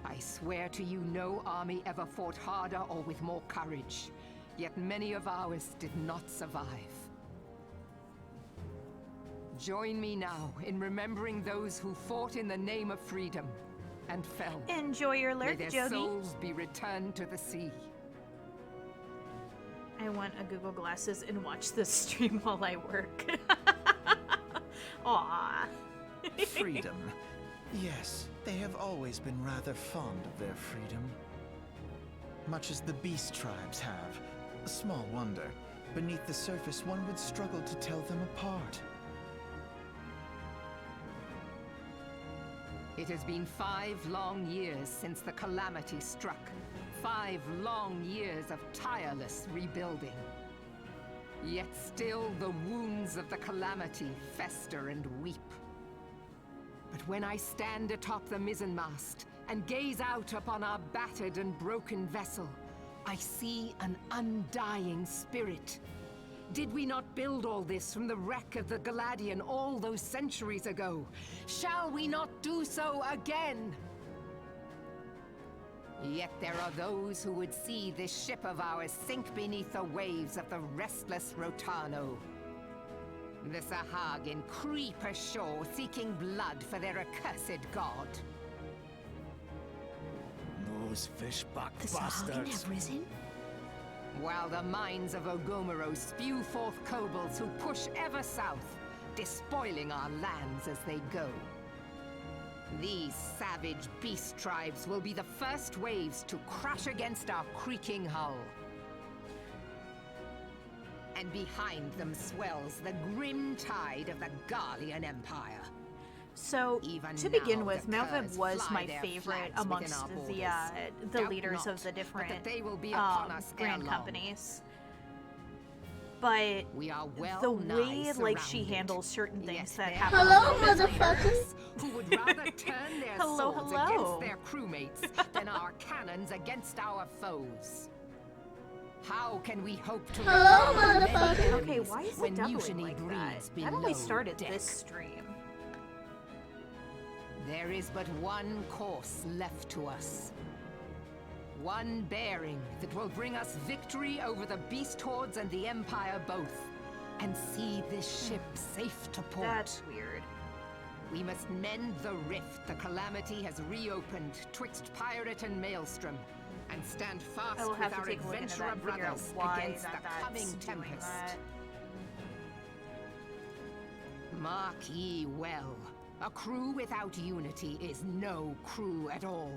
I swear to you, no army ever fought harder or with more courage. Yet many of ours did not survive. Join me now in remembering those who fought in the name of freedom and fell. Enjoy your May lurk, their Jogi. souls be returned to the sea. I want a Google Glasses and watch this stream while I work. Aww. Freedom. Yes, they have always been rather fond of their freedom. Much as the beast tribes have. Small wonder. Beneath the surface, one would struggle to tell them apart. It has been 5 long years since the calamity struck. 5 long years of tireless rebuilding. Yet still the wounds of the calamity fester and weep. But when I stand atop the mizzenmast and gaze out upon our battered and broken vessel, I see an undying spirit. Did we not build all this from the wreck of the Galadian all those centuries ago? Shall we not do so again? Yet there are those who would see this ship of ours sink beneath the waves of the restless Rotano. The Sahagin creep ashore seeking blood for their accursed god. Those fishback The Sahagin bastards. have risen? While the mines of Ogomoro spew forth kobolds who push ever south, despoiling our lands as they go. These savage beast tribes will be the first waves to crash against our creaking hull. And behind them swells the grim tide of the Garlean Empire. So, Even to begin now, with, the Malvin curs was fly my their favorite flags within amongst our the borders. the Doubt leaders not of the but different that they will be upon us ere brand long. companies. But We are well the way nigh like she surrounded. handles certain things Yet that there happen are on those the motherfuckers. who would rather turn their Hello, swords hello. against their crewmates than our cannons against our foes. How can we hope to Hello, repel many motherfucker. Okay, enemies why is when it doubling mutiny like breeds that? below That only started deck? this stream. There is but one course left to us. One bearing that will bring us victory over the beast hordes and the Empire both, and see this ship safe to port. That's weird. We must mend the rift the calamity has reopened twixt pirate and maelstrom, and stand fast I will have with to our take a look into adventurer that and figure out brothers why against the that's coming doing tempest. that. Mark ye well, a crew without unity is no crew at all.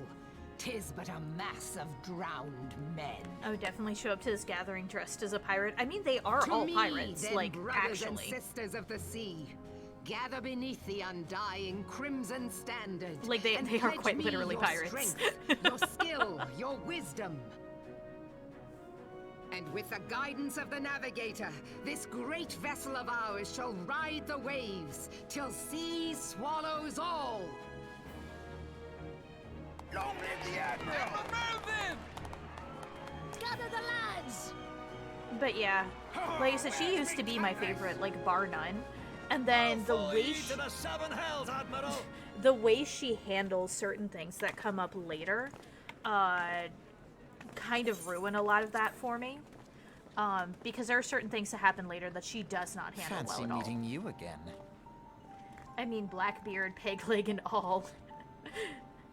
'Tis but a mass of drowned men. I would definitely show up to this gathering dressed as a pirate. I mean, they are To all me, pirates, then, like, brothers actually. and sisters of the sea, gather beneath the undying crimson standard. Like, they and are pledge quite me literally your pirates. strength, your skill, your wisdom. And with the guidance of the navigator, this great vessel of ours shall ride the waves till sea swallows all. Long live the Admiral! Gather the lads! But yeah, like I said, she used to be my favorite, like, bar none. And then the way she, to the 7 hells, Admiral! the way she handles certain things that come up later, kind of ruin a lot of that for me. Because there are certain things that happen later that she does not handle Fancy well at all. meeting you again. I mean, Blackbeard, Pegleg, and all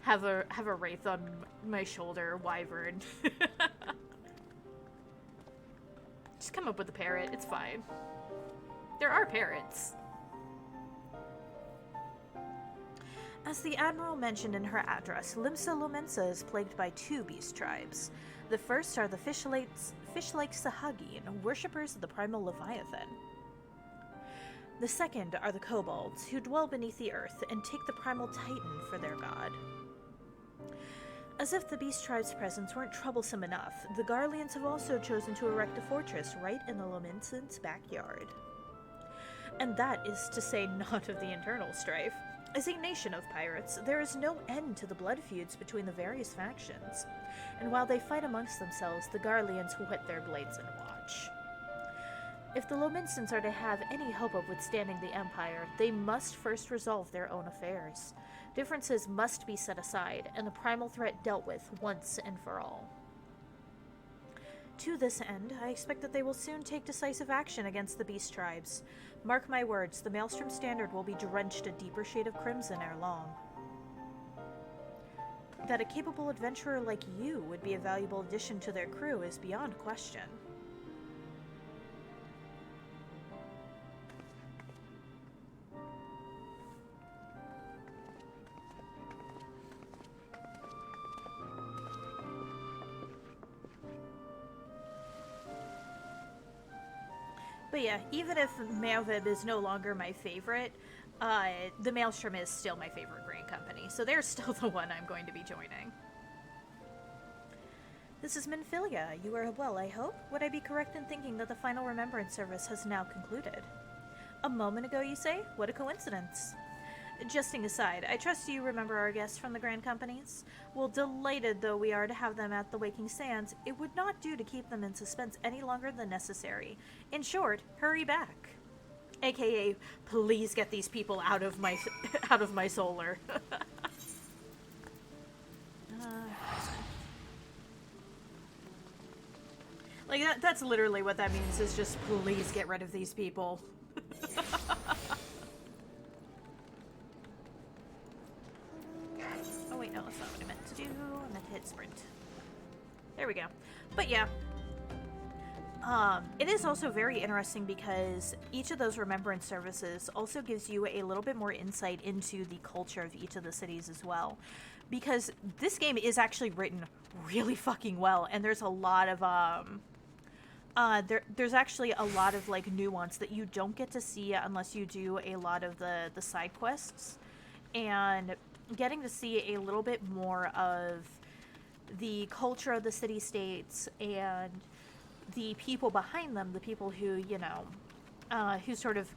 have a wraith on my shoulder, wyvern. Just come up with a parrot. It's fine. There are parrots. As the Admiral mentioned in her address, Limsa Lomensa is plagued by 2 beast tribes. The first are the fish-like Sahagin, worshippers of the primal Leviathan. The second are the kobolds, who dwell beneath the earth and take the primal Titan for their god. As if the beast tribe's presence weren't troublesome enough, the Garleans have also chosen to erect a fortress right in the Lomensans' backyard. And that is to say naught of the internal strife. As a nation of pirates, there is no end to the blood feuds between the various factions, and while they fight amongst themselves, the Garleans whet their blades and watch. If the Lomensans are to have any hope of withstanding the Empire, they must first resolve their own affairs. Differences must be set aside, and the primal threat dealt with once and for all. To this end, I expect that they will soon take decisive action against the beast tribes. Mark my words, the Maelstrom Standard will be drenched a deeper shade of crimson ere long. That a capable adventurer like you would be a valuable addition to their crew is beyond question. But yeah, even if Maelvib is no longer my favorite, the Maelstrom is still my favorite Grand Company, so they're still the one I'm going to be joining. This is Minfilia. You are well, I hope? Would I be correct in thinking that the final remembrance service has now concluded? A moment ago, you say? What a coincidence. Jesting aside, I trust you remember our guests from the Grand Companies? Well, delighted though we are to have them at the Waking Sands, it would not do to keep them in suspense any longer than necessary. In short, hurry back. AKA, please get these people out of my out of my solar. Like, that's literally what that means, is just please get rid of these people. Oh wait, no, that's not what I meant to do. I meant to hit sprint. There we go. But yeah. It is also very interesting because each of those remembrance services also gives you a little bit more insight into the culture of each of the cities as well. Because this game is actually written really fucking well, and there's a lot of, there's actually a lot of, like, nuance that you don't get to see unless you do a lot of the side quests. And getting to see a little bit more of the culture of the city-states and the people behind them, the people who, you know, who sort of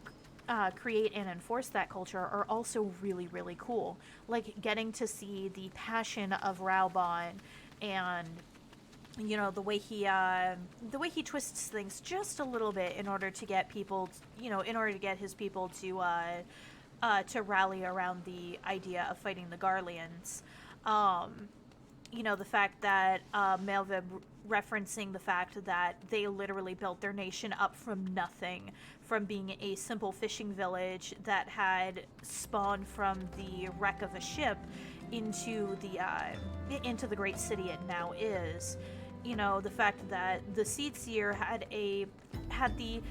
create and enforce that culture, are also really, really cool. Like, getting to see the passion of Raubon and, you know, the way he twists things just a little bit in order to get people, you know, in order to get his people to rally around the idea of fighting the Garleans. You know, the fact that Maelvib referencing the fact that they literally built their nation up from nothing, from being a simple fishing village that had spawned from the wreck of a ship into the great city it now is. You know, the fact that the Seed Seer had the,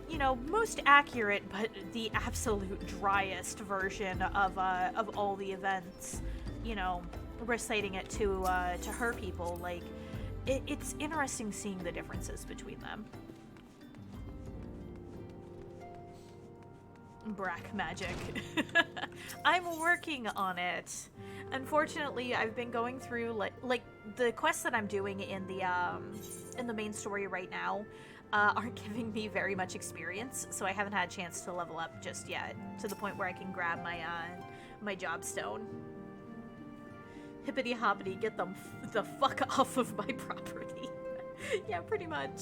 you know, most accurate but the absolute driest version of all the events, you know, reciting it to her people. Like, it's interesting seeing the differences between them. Brack magic. I'm working on it. Unfortunately, I've been going through like the quests that I'm doing in the main story right now aren't giving me very much experience, so I haven't had a chance to level up just yet to the point where I can grab my job stone. Hippity hoppity, get them the fuck off of my property. Yeah, pretty much.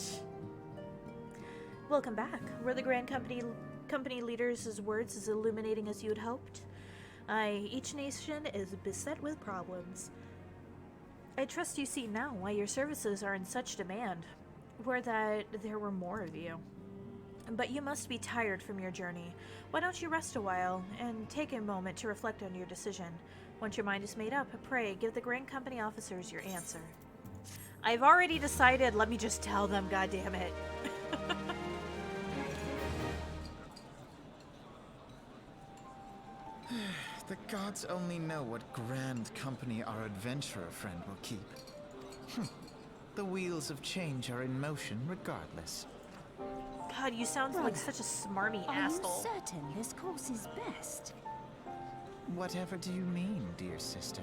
Welcome back. Were the Grand Company leaders' words as illuminating as you had hoped? Aye, each nation is beset with problems. I trust you see now why your services are in such demand. Were that there were more of you. But you must be tired from your journey. Why don't you rest a while and take a moment to reflect on your decision? Once your mind is made up, pray, give the Grand Company officers your answer. I've already decided, let me just tell them, goddammit. The gods only know what grand company our adventurer friend will keep. The wheels of change are in motion regardless. God, you sound like such a smarmy asshole. Are you certain this course is best? Whatever do you mean, dear sister?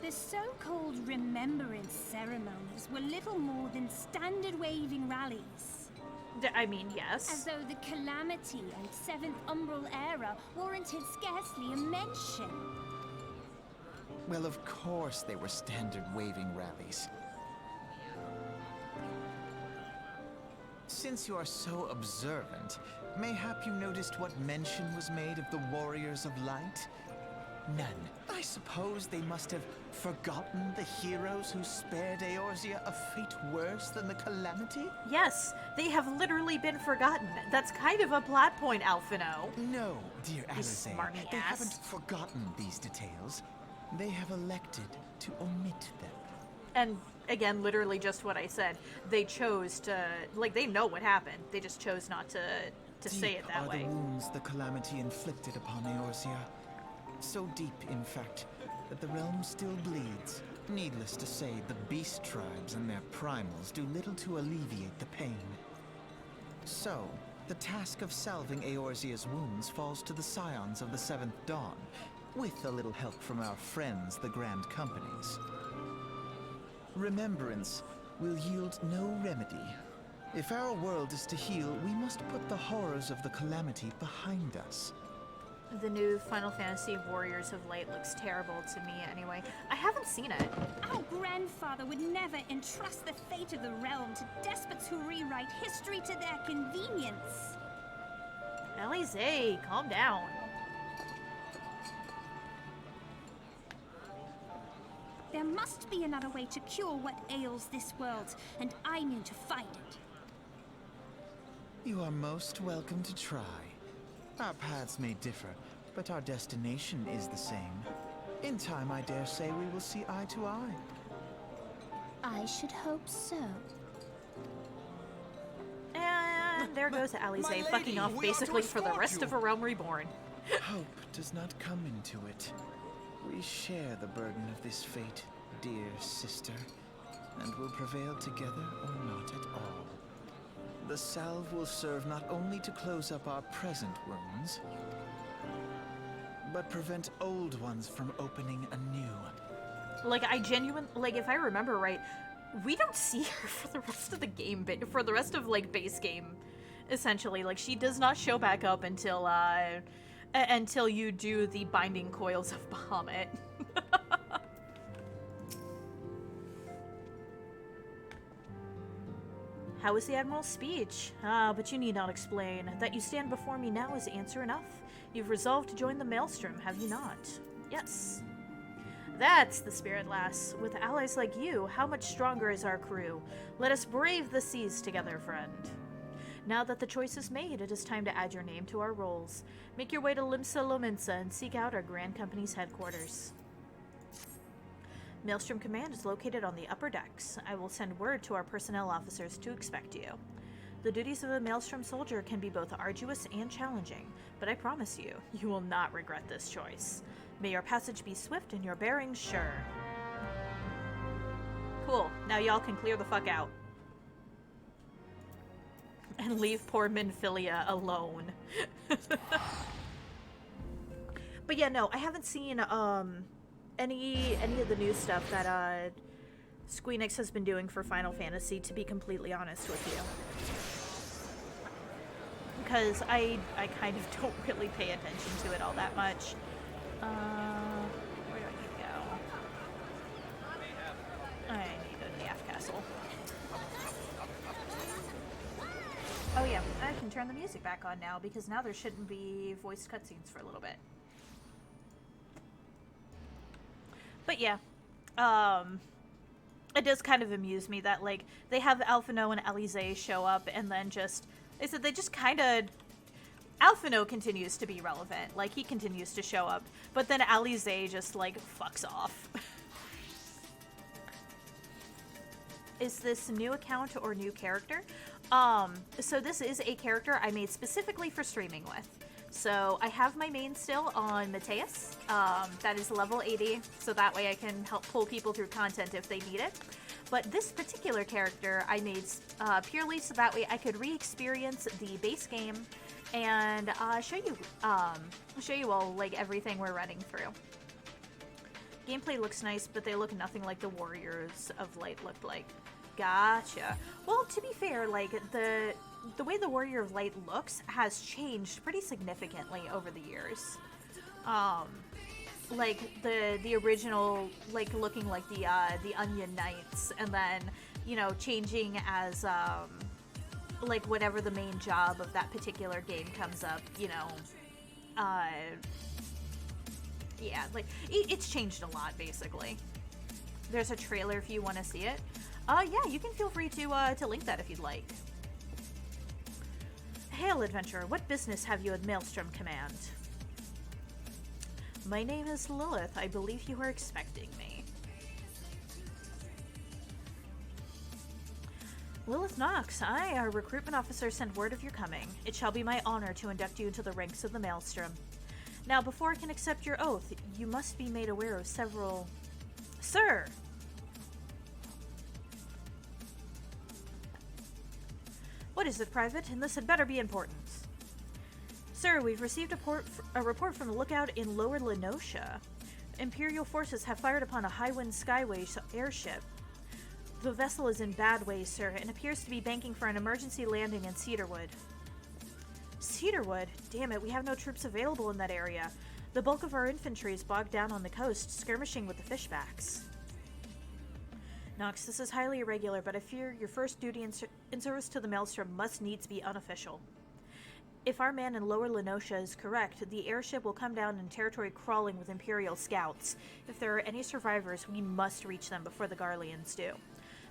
The so-called remembrance ceremonies were little more than standard waving rallies. I mean, yes. As though the Calamity and Seventh Umbral Era warranted scarcely a mention. Well, of course they were standard waving rallies. Since you are so observant, mayhap you noticed what mention was made of the Warriors of Light? None. I suppose they must have forgotten the heroes who spared Eorzea a fate worse than the Calamity? Yes, they have literally been forgotten. That's kind of a plot point, Alphino. No, dear Alice, smarmy they ass. haven't forgotten these details. They have elected to omit them. And again, literally just what I said. They chose to, like, they know what happened. They just chose not to say it that way. Deep are the wounds the Calamity inflicted upon Eorzea. So deep, in fact, that the realm still bleeds. Needless to say, the beast tribes and their primals do little to alleviate the pain. So, the task of salving Eorzea's wounds falls to the scions of the Seventh Dawn, with a little help from our friends, the Grand Companies. Remembrance will yield no remedy. If our world is to heal, we must put the horrors of the calamity behind us. The new Final Fantasy Warriors of Light looks terrible to me anyway. I haven't seen it. Our grandfather would never entrust the fate of the realm to despots who rewrite history to their convenience. Alize, calm down. There must be another way to cure what ails this world, and I mean to find it. You are most welcome to try. Our paths may differ, but our destination is the same. In time, I dare say we will see eye to eye. I should hope so. And there goes Alize fucking off we are to basically for the escort rest you. of A Realm Reborn. Hope does not come into it. We share the burden of this fate, dear sister, and will prevail together or not at all. The salve will serve not only to close up our present wounds, but prevent old ones from opening anew. Like, I like, if I remember right, we don't see her for the rest of the game, for the rest of, like, base game, essentially. Like, she does not show back up until you do the Binding Coils of Bahamut. How was the Admiral's speech? Ah, but you need not explain. That you stand before me now is answer enough. You've resolved to join the Maelstrom, have you not? Yes. That's the spirit, lass. With allies like you, how much stronger is our crew? Let us brave the seas together, friend. Now that the choice is made, it is time to add your name to our rolls. Make your way to Limsa Lominsa and seek out our Grand Company's headquarters. Maelstrom Command is located on the upper decks. I will send word to our personnel officers to expect you. The duties of a Maelstrom soldier can be both arduous and challenging, but I promise you, you will not regret this choice. May your passage be swift and your bearings sure. Cool, now y'all can clear the fuck out. And leave poor Minfilia alone. But yeah, no, I haven't seen, any of the new stuff that Squeenix has been doing for Final Fantasy, to be completely honest with you. Because I kind of don't really pay attention to it all that much. Where do I need to go? I need to go to the F Castle. Oh yeah, I can turn the music back on now, because now there shouldn't be voiced cutscenes for a little bit. But yeah, it does kind of amuse me that, like, they have Alphino and Alize show up, and then they just kind of, Alphino continues to be relevant, like, he continues to show up, but then Alize just, like, fucks off. Is this new account or new character? So this is a character I made specifically for streaming with. So I have my main still on Mateus, that is level 80, so that way I can help pull people through content if they need it. But this particular character I made purely so that way I could re-experience the base game and show you all, like, everything we're running through. Gameplay looks nice, but they look nothing like the Warriors of Light looked like. Gotcha. Well, to be fair, like, the way the Warrior of Light looks has changed pretty significantly over the years. Like, the original, like, looking like the Onion Knights, and then, you know, changing as, like, whatever the main job of that particular game comes up, you know, yeah, like, it's changed a lot, basically. There's a trailer if you want to see it. Yeah, you can feel free to link that if you'd like. Hail, adventurer. What business have you at Maelstrom Command? My name is Lilith. I believe you are expecting me. Lilith Knox. I, our recruitment officer, sent word of your coming. It shall be my honor to induct you into the ranks of the Maelstrom. Now, before I can accept your oath, you must be made aware of several... Sir! What is it, Private? And this had better be important. Sir, we've received a report from the lookout in Lower Lenosha. Imperial forces have fired upon a Highwind Skyway airship. The vessel is in bad way, sir, and appears to be banking for an emergency landing in Cedarwood. Cedarwood? Damn it, we have no troops available in that area. The bulk of our infantry is bogged down on the coast, skirmishing with the fishbacks. Nox, this is highly irregular, but I fear your first duty in service to the Maelstrom must needs be unofficial. If our man in Lower Lenosha is correct, the airship will come down in territory crawling with Imperial scouts. If there are any survivors, we must reach them before the Garleans do.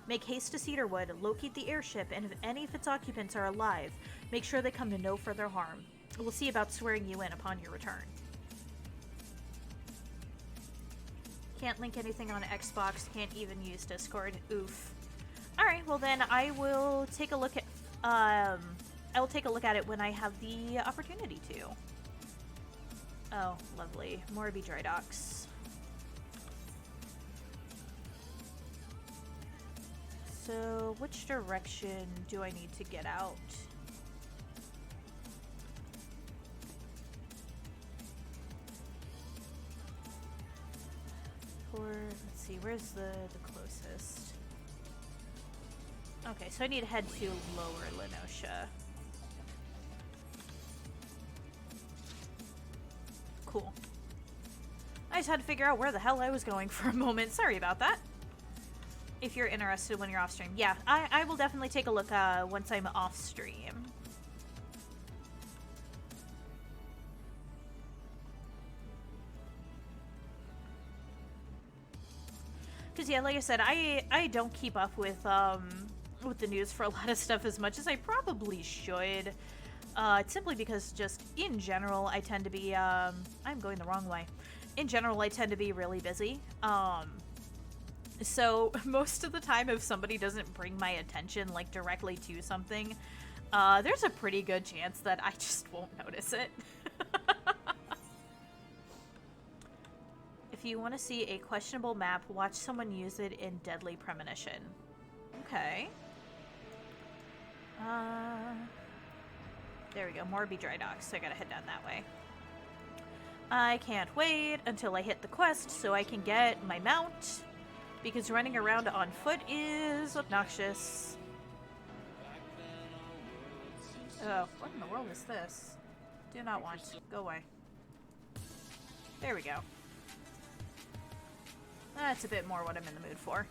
Make haste to Cedarwood, locate the airship, and if any of its occupants are alive, make sure they come to no further harm. We'll see about swearing you in upon your return. Can't link anything on Xbox, can't even use Discord. Oof. Alright, well then I will take a look at I will take a look at it when I have the opportunity to. Oh, lovely. Morby dry docks. So, which direction do I need to get out? Let's see, where's the closest? Okay, so I need to head to Lower Lenosha. Cool. I just had to figure out where the hell I was going for a moment. Sorry about that. If you're interested when you're off stream. Yeah, I will definitely take a look once I'm off stream. Because yeah, like I said, I don't keep up with the news for a lot of stuff as much as I probably should. Simply because just in general, I tend to be, I'm going the wrong way. In general, I tend to be really busy. So most of the time, if somebody doesn't bring my attention, like, directly to something, there's a pretty good chance that I just won't notice it. If you want to see a questionable map, watch someone use it in Deadly Premonition. Okay. There we go, Morby Dry Docks, so I gotta head down that way. I can't wait until I hit the quest so I can get my mount, because running around on foot is obnoxious. Oh, what in the world is this? Do not want. Go away. There we go. That's a bit more what I'm in the mood for.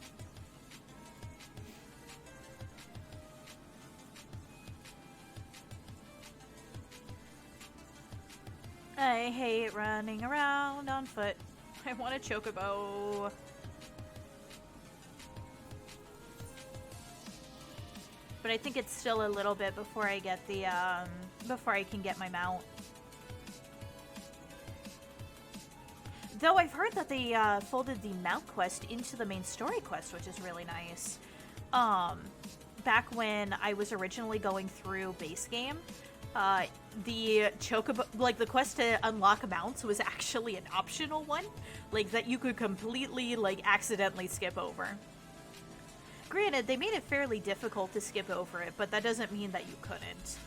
I hate running around on foot. I want a chocobo. But I think it's still a little bit before I get the, before I can get my mount. Though I've heard that they folded the mount quest into the main story quest, which is really nice. Back when I was originally going through base game, the chocobo, like the quest to unlock mounts was actually an optional one, like that you could completely like accidentally skip over. Granted, they made it fairly difficult to skip over it, but that doesn't mean that you couldn't.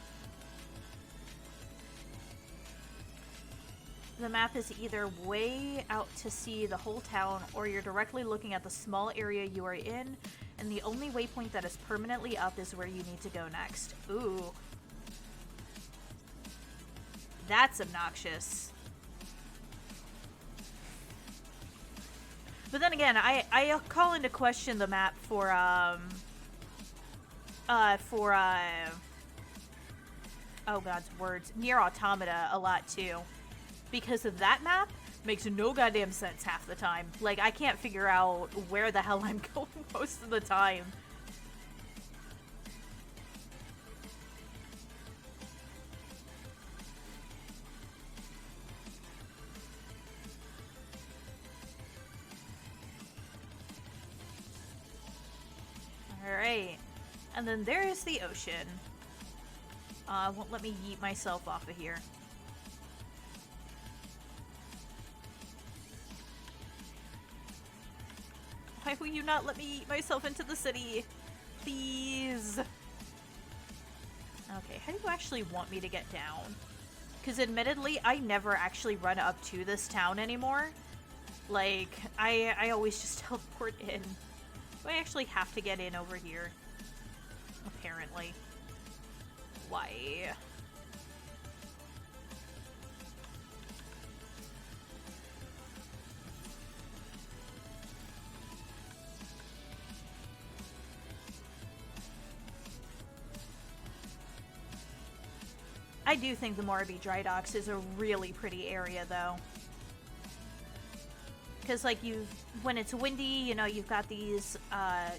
The map is either way out to see the whole town, or you're directly looking at the small area you are in, and the only waypoint that is permanently up is where you need to go next. Ooh. That's obnoxious. But then again, I call into question the map for oh God's words, Nier Automata a lot too. Because of that map makes no goddamn sense half the time. Like, I can't figure out where the hell I'm going most of the time. Alright. And then there's the ocean. Won't let me yeet myself off of here. Why will you not let me eat myself into the city? Please. Okay, how do you actually want me to get down? Because admittedly, I never actually run up to this town anymore. Like, I always just teleport in. Do I actually have to get in over here? Apparently. Why? I do think the Moraby Dry Docks is a really pretty area, though. Because, like, when it's windy, you know, you've got these,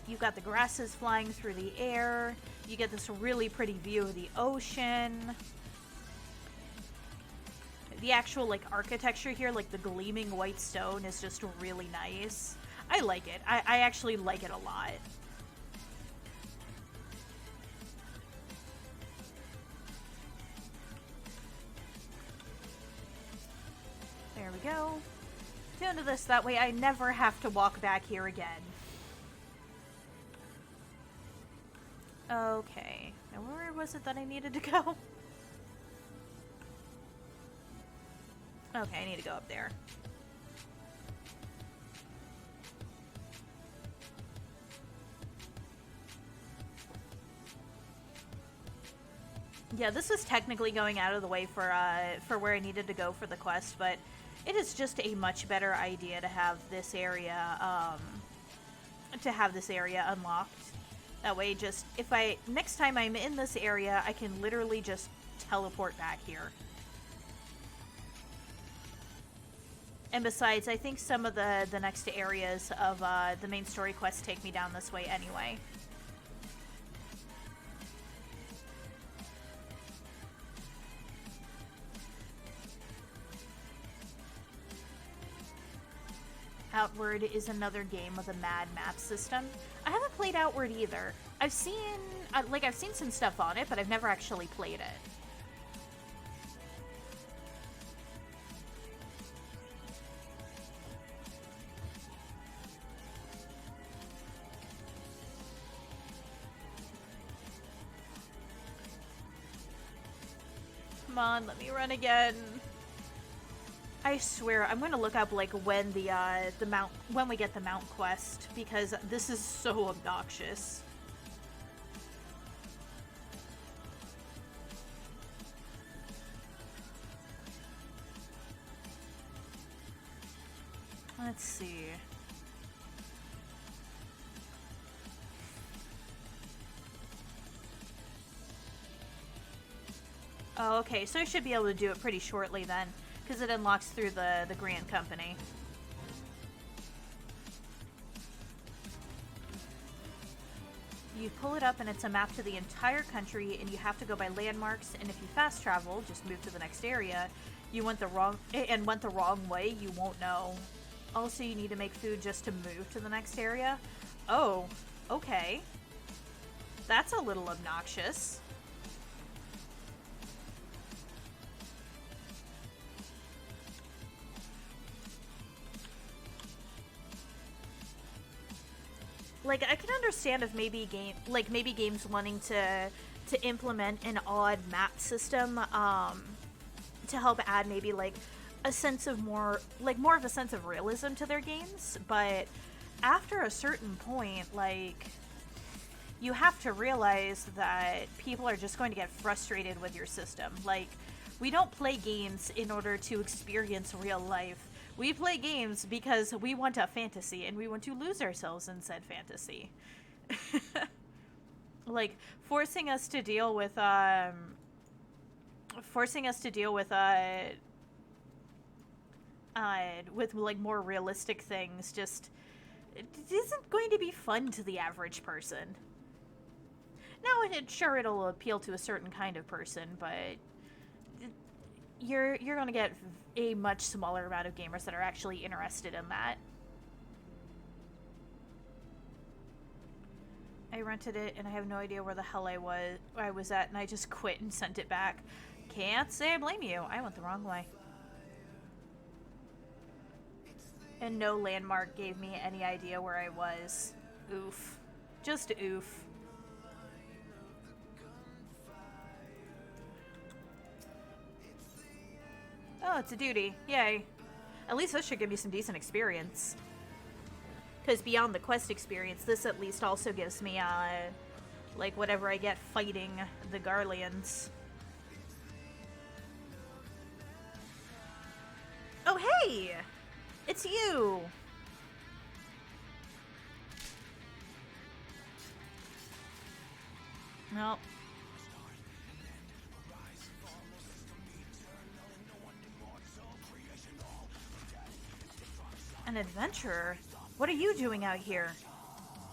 you've got the grasses flying through the air. You get this really pretty view of the ocean. The actual, like, architecture here, like the gleaming white stone, is just really nice. I like it. I actually like it a lot. There we go. Tune to this, that way I never have to walk back here again. Okay. Now where was it that I needed to go? Okay, I need to go up there. Yeah, this was technically going out of the way for where I needed to go for the quest, but it is just a much better idea to have this area, unlocked. That way, just, next time I'm in this area, I can literally just teleport back here. And besides, I think some of the next areas of, the main story quests take me down this way anyway. Outward is another game with a mad map system. I haven't played Outward either. I've seen some stuff on it, but I've never actually played it. Come on, let me run again. I swear, I'm gonna look up like when when we get the mount quest, because this is so obnoxious. Let's see. Oh, okay, so I should be able to do it pretty shortly then, because it unlocks through the Grand Company. You pull it up and it's a map to the entire country, and you have to go by landmarks, and if you fast travel, just move to the next area, went the wrong way, you won't know. Also, you need to make food just to move to the next area. Oh, okay. That's a little obnoxious. Like, I can understand if maybe games wanting to implement an odd map system, to help add maybe like a sense of more of a sense of realism to their games, but after a certain point, like, you have to realize that people are just going to get frustrated with your system. Like, we don't play games in order to experience real life. We play games because we want a fantasy, and we want to lose ourselves in said fantasy. Like, forcing us to deal with like more realistic things just, it isn't going to be fun to the average person. Now, sure, it'll appeal to a certain kind of person, but you're gonna get a much smaller amount of gamers that are actually interested in that. I rented it and I have no idea where the hell I was at, and I just quit and sent it back. Can't say I blame you. I went the wrong way. And no landmark gave me any idea where I was. Oof. Just oof. Oh, it's a duty. Yay. At least this should give me some decent experience. Because beyond the quest experience, this at least also gives me, like, whatever I get fighting the Garleans. Oh, hey! It's you! Nope. An adventurer? What are you doing out here?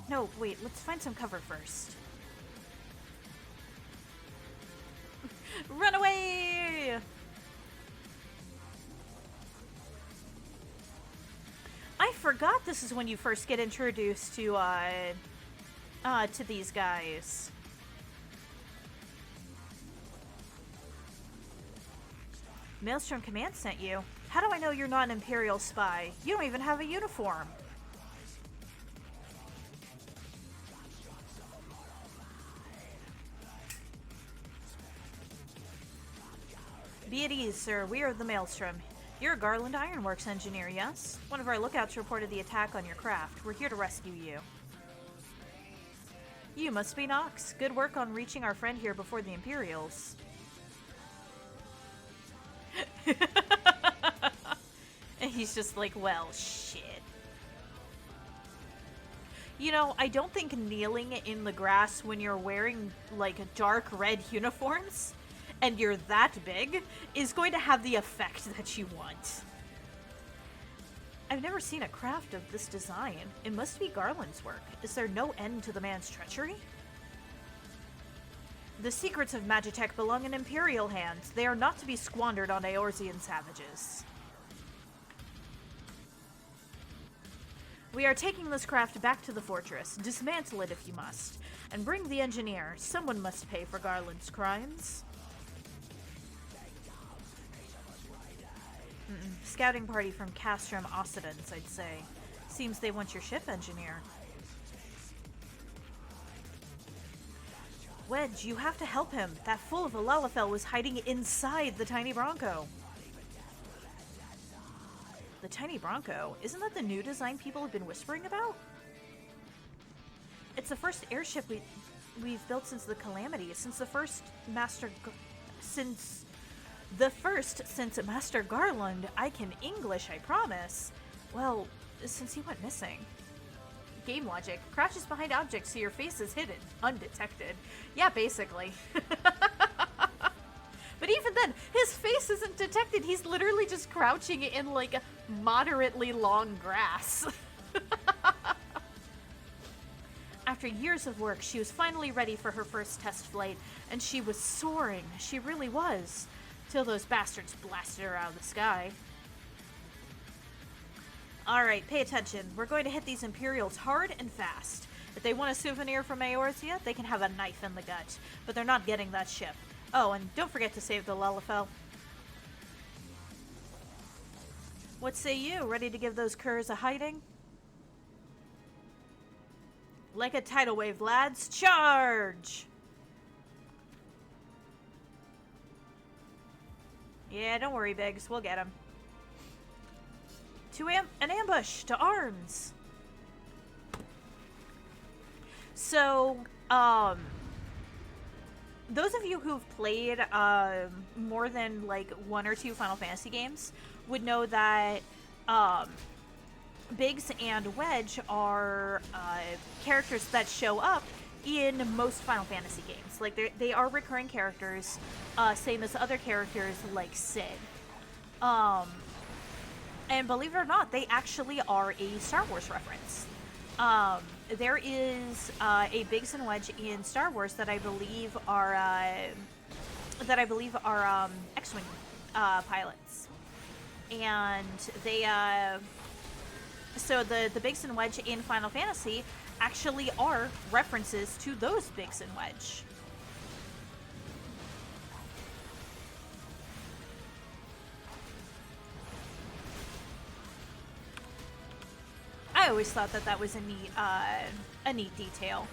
No, wait, let's find some cover first. Run away! I forgot this is when you first get introduced to these guys. Maelstrom Command sent you. How do I know you're not an Imperial spy? You don't even have a uniform. Be at ease, sir. We are the Maelstrom. You're a Garland Ironworks engineer, yes? One of our lookouts reported the attack on your craft. We're here to rescue you. You must be Nox. Good work on reaching our friend here before the Imperials. And he's just like, well, shit. You know, I don't think kneeling in the grass when you're wearing, like, dark red uniforms and you're that big is going to have the effect that you want. I've never seen a craft of this design. It must be Garland's work. Is there no end to the man's treachery? The secrets of Magitech belong in Imperial hands. They are not to be squandered on Eorzean savages. We are taking this craft back to the fortress. Dismantle it if you must. And bring the engineer. Someone must pay for Garland's crimes. Scouting party from Castrum Occidents, I'd say. Seems they want your ship, engineer. Wedge, you have to help him. That fool of a Lalafell was hiding inside the tiny Bronco. The tiny Bronco? Isn't that the new design people have been whispering about? It's the first airship we've built since the Calamity, since Master Garland. I can English, I promise. Well, since he went missing. Game logic. Crouches behind objects so your face is hidden, undetected. Yeah, basically. But even then, his face isn't detected. He's literally just crouching in, like, moderately long grass. After years of work, she was finally ready for her first test flight, and she was soaring. She really was. Till those bastards blasted her out of the sky. Alright, pay attention. We're going to hit these Imperials hard and fast. If they want a souvenir from Eorzea, they can have a knife in the gut. But they're not getting that ship. Oh, and don't forget to save the Lalafell. What say you? Ready to give those curs a hiding? Like a tidal wave, lads. Charge! Yeah, don't worry, Biggs. We'll get him. An ambush! To arms! So, those of you who've played more than like 1 or 2 Final Fantasy games would know that Biggs and Wedge are characters that show up in most Final Fantasy games. Like they are recurring characters, same as other characters like Sid. And believe it or not, they actually are a Star Wars reference. There is a Biggs and Wedge in Star Wars that I believe are X-wing pilots, and they so the Biggs and Wedge in Final Fantasy actually are references to those Biggs and Wedge. I always thought that was a neat detail.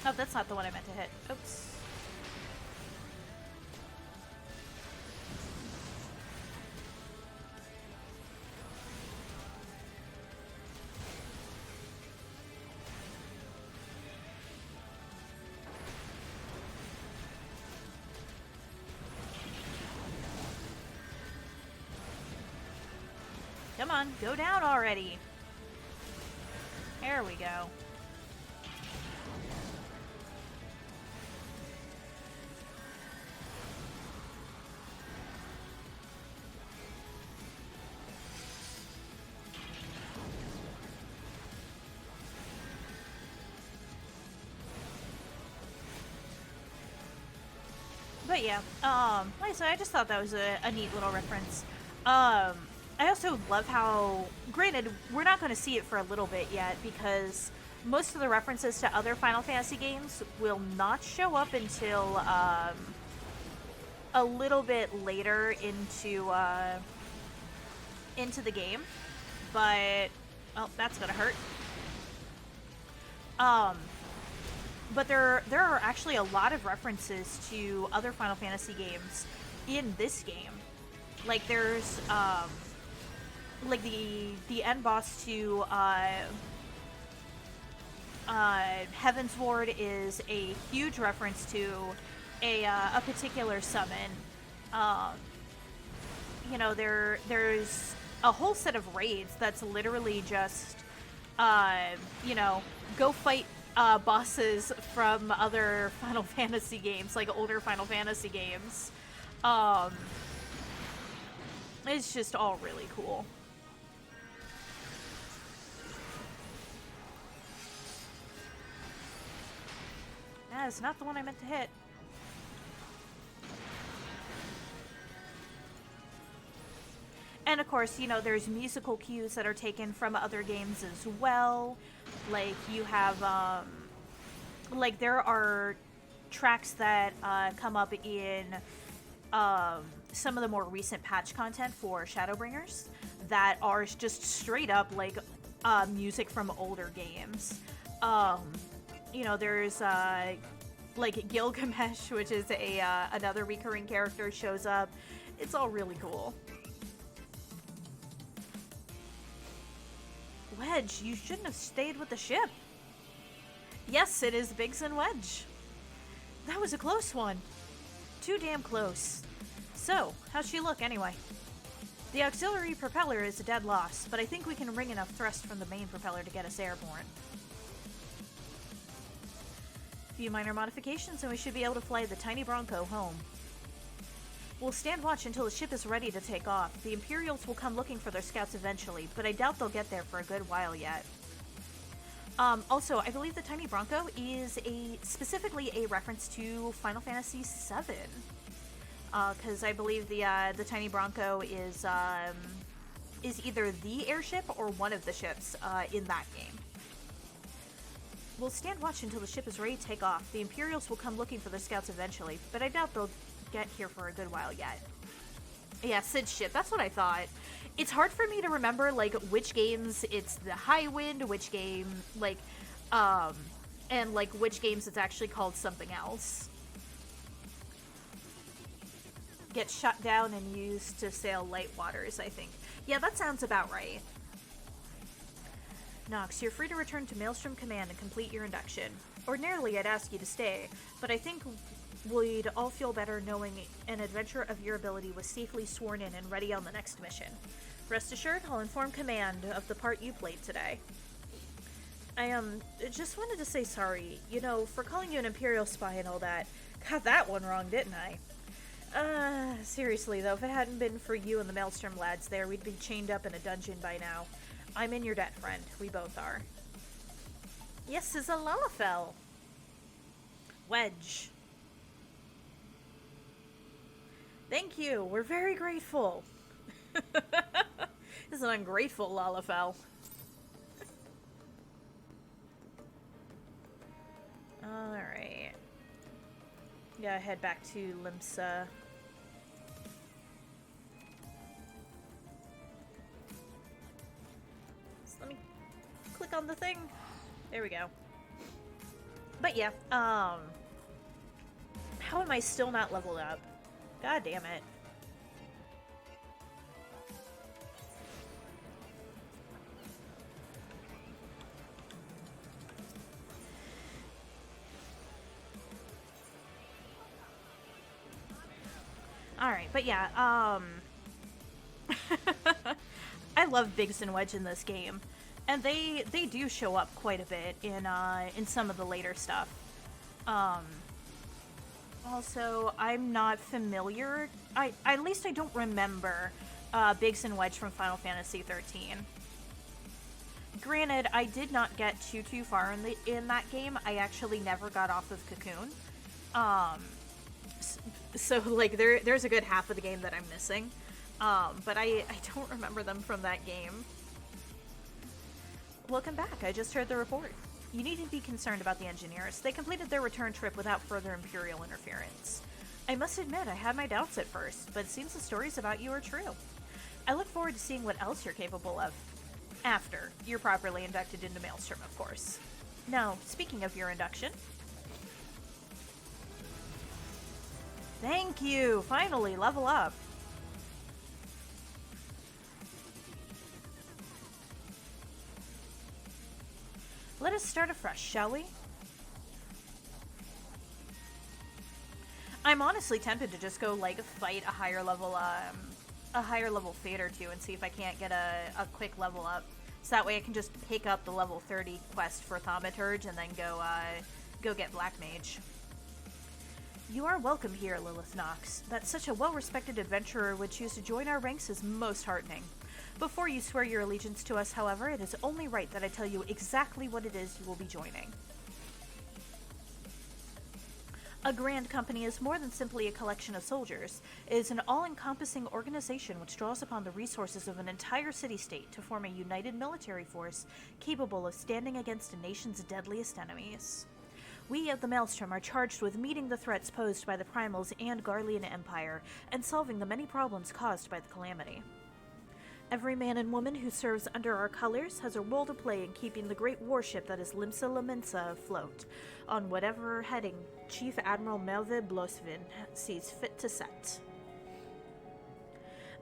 Oh, that's not the one I meant to hit. Oops. Come on, go down already. There we go. But yeah, like I said, I just thought that was a neat little reference. I also love how, granted, we're not going to see it for a little bit yet because most of the references to other Final Fantasy games will not show up until a little bit later into the game. But, oh, that's going to hurt. But there are actually a lot of references to other Final Fantasy games in this game. Like there's like the end boss to Heaven's Ward is a huge reference to a particular summon. You know, there's a whole set of raids that's literally just you know, go fight bosses from other Final Fantasy games, like older Final Fantasy games. It's just all really cool. That is not the one I meant to hit. And of course, you know, there's musical cues that are taken from other games as well. Like you have, like there are tracks that come up in some of the more recent patch content for Shadowbringers that are just straight up like music from older games. You know, there's like Gilgamesh, which is another recurring character, shows up. It's all really cool. Wedge, you shouldn't have stayed with the ship. Yes, it is Biggs and Wedge. That was a close one. Too damn close. So, how's she look anyway? The auxiliary propeller is a dead loss, but I think we can wring enough thrust from the main propeller to get us airborne. A few minor modifications and we should be able to fly the tiny Bronco home. We'll stand watch until the ship is ready to take off. The Imperials will come looking for their scouts eventually, but I doubt they'll get there for a good while yet. Also, I believe the Tiny Bronco is specifically a reference to Final Fantasy VII. Because I believe the Tiny Bronco is either the airship or one of the ships in that game. We'll stand watch until the ship is ready to take off. The Imperials will come looking for their scouts eventually, but I doubt they'll get here for a good while yet. Yeah, Sid's ship, that's what I thought. It's hard for me to remember, like, which games it's the High Wind, which game, like, and, like, which games it's actually called something else. Get shot down and used to sail light waters, I think. Yeah, that sounds about right. Nox, you're free to return to Maelstrom Command and complete your induction. Ordinarily, I'd ask you to stay, but I think we'd all feel better knowing an adventurer of your ability was safely sworn in and ready on the next mission. Rest assured, I'll inform Command of the part you played today. I just wanted to say sorry, you know, for calling you an Imperial spy and all that. Got that one wrong, didn't I? Seriously though, if it hadn't been for you and the Maelstrom lads there, we'd be chained up in a dungeon by now. I'm in your debt, friend. We both are. Yes, is a Lalafell. Wedge. Thank you. We're very grateful. This is an ungrateful Lalafell. Alright. Gotta head back to Limsa. So let me click on the thing. There we go. But yeah, how am I still not leveled up? God damn it. Alright, but yeah, I love Biggs and Wedge in this game. And they do show up quite a bit in some of the later stuff. Also, I'm not familiar. At least I don't remember Biggs and Wedge from Final Fantasy 13. Granted, I did not get too far in that game. I actually never got off of Cocoon. So like there's a good half of the game that I'm missing. But I don't remember them from that game. Welcome back. I just heard the report. You needn't be concerned about the engineers. They completed their return trip without further Imperial interference. I must admit, I had my doubts at first, but it seems the stories about you are true. I look forward to seeing what else you're capable of. After you're properly inducted into Maelstrom, of course. Now, speaking of your induction... Thank you! Finally, level up! Let us start afresh, shall we? I'm honestly tempted to just go like fight a higher level fate or two and see if I can't get a quick level up. So that way I can just pick up the level 30 quest for Thaumaturge and then go get Black Mage. You are welcome here, Lilith Nox. That such a well-respected adventurer would choose to join our ranks is most heartening. Before you swear your allegiance to us, however, it is only right that I tell you exactly what it is you will be joining. A grand company is more than simply a collection of soldiers. It is an all-encompassing organization which draws upon the resources of an entire city-state to form a united military force capable of standing against a nation's deadliest enemies. We of the Maelstrom are charged with meeting the threats posed by the Primals and Garlean Empire, and solving the many problems caused by the Calamity. Every man and woman who serves under our colors has a role to play in keeping the great warship that is Limsa Lamensa afloat, on whatever heading Chief Admiral Melve Blosvin sees fit to set.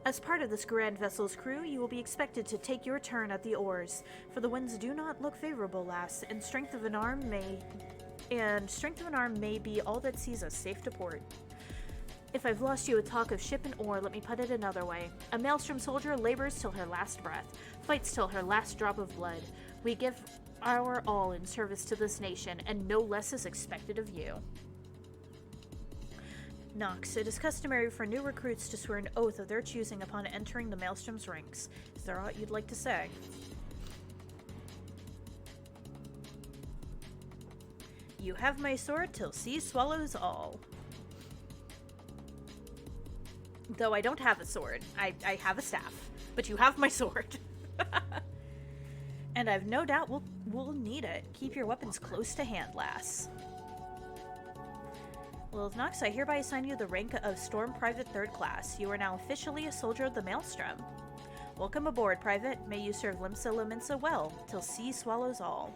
As part of this grand vessel's crew, you will be expected to take your turn at the oars, for the winds do not look favorable, lass, and strength of an arm may be all that sees us safe to port. If I've lost you with talk of ship and oar, let me put it another way. A Maelstrom soldier labors till her last breath, fights till her last drop of blood. We give our all in service to this nation, and no less is expected of you. Nox, it is customary for new recruits to swear an oath of their choosing upon entering the Maelstrom's ranks. Is there aught you'd like to say? You have my sword till sea swallows all. Though I don't have a sword. I have a staff. But you have my sword. And I've no doubt we'll need it. Keep your weapons close to hand, lass. Lilith Nox, I hereby assign you the rank of Storm Private 3rd Class. You are now officially a soldier of the Maelstrom. Welcome aboard, Private. May you serve Limsa Lamensa well, till sea swallows all.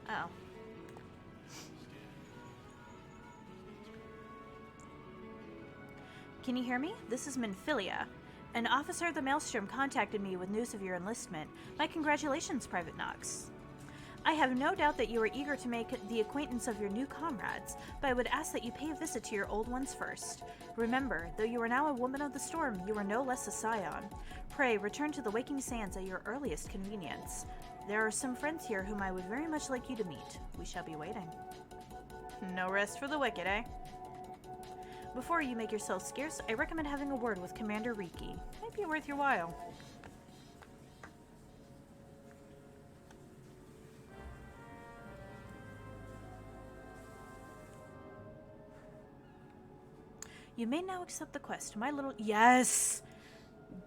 Oh. Can you hear me? This is Minfilia. An officer of the Maelstrom contacted me with news of your enlistment. My congratulations, Private Nox. I have no doubt that you are eager to make the acquaintance of your new comrades, but I would ask that you pay a visit to your old ones first. Remember, though you are now a woman of the storm, you are no less a scion. Pray, return to the Waking Sands at your earliest convenience. There are some friends here whom I would very much like you to meet. We shall be waiting. No rest for the wicked, eh? Before you make yourself scarce, I recommend having a word with Commander Riki. Might be worth your while. You may now accept the quest. My little... Yes!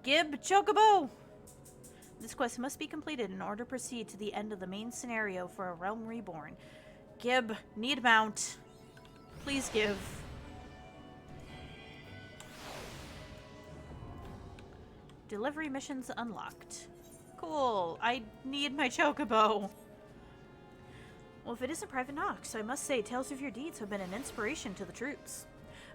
Gib Chocobo! This quest must be completed in order to proceed to the end of the main scenario for A Realm Reborn. Gib, need mount. Please give. Delivery missions unlocked. Cool. I need my chocobo. Well, if it isn't Private Knox, I must say tales of your deeds have been an inspiration to the troops.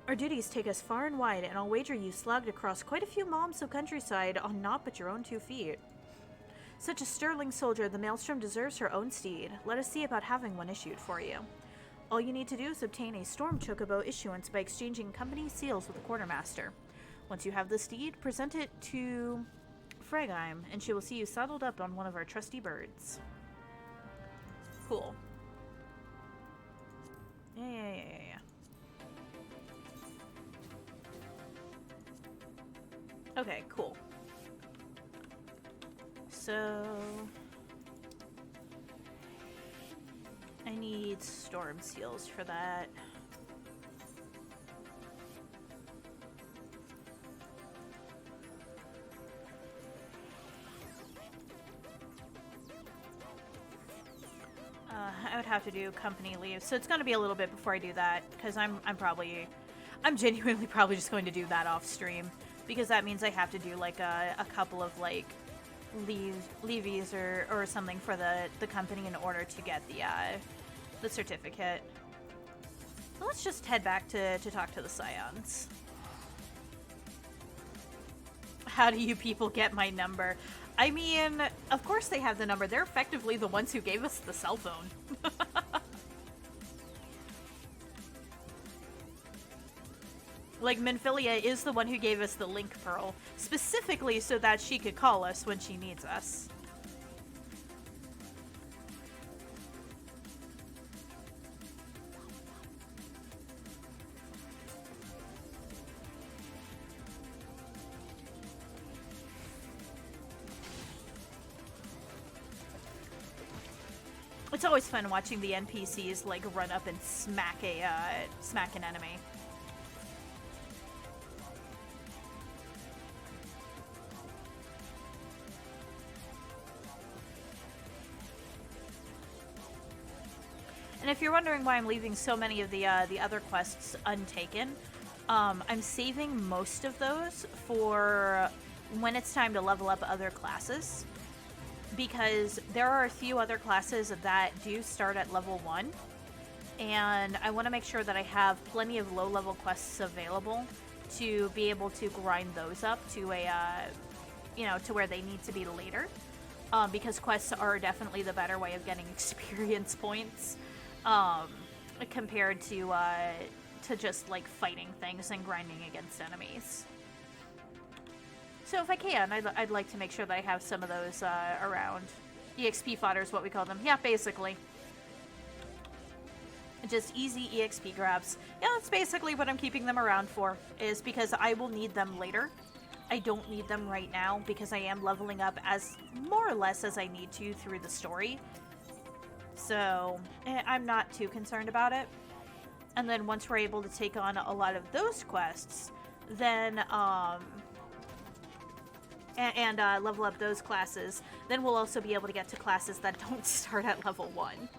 Our duties take us far and wide, and I'll wager you slogged across quite a few moms of countryside on naught but your own 2 feet. Such a sterling soldier, the Maelstrom deserves her own steed. Let us see about having one issued for you. All you need to do is obtain a Storm Chocobo issuance by exchanging company seals with the quartermaster. Once you have the steed, present it to Fregheim, and she will see you saddled up on one of our trusty birds. Cool. Yeah. Okay, cool. So I need storm seals for that. I would have to do company leave, so it's going to be a little bit before I do that, because I'm genuinely probably just going to do that off stream, because that means I have to do like a couple of like leavies or something for the company in order to get the certificate. So let's just head back to talk to the Scions. How do you people get my number? I mean, of course they have the number. They're effectively the ones who gave us the cell phone. Like, Minfilia is the one who gave us the link pearl, specifically so that she could call us when she needs us. It's always fun watching the NPCs like run up and smack an enemy. And if you're wondering why I'm leaving so many of the other quests untaken, I'm saving most of those for when it's time to level up other classes. Because there are a few other classes that do start at level 1, and I want to make sure that I have plenty of low-level quests available to be able to grind those up to a, to where they need to be later. Because quests are definitely the better way of getting experience points, compared to just like fighting things and grinding against enemies. So if I can, I'd like to make sure that I have some of those around. EXP fodder is what we call them. Yeah, basically. Just easy EXP grabs. Yeah, that's basically what I'm keeping them around for, is because I will need them later. I don't need them right now because I am leveling up as more or less as I need to through the story. So I'm not too concerned about it. And then once we're able to take on a lot of those quests, then level up those classes, then we'll also be able to get to classes that don't start at level 1.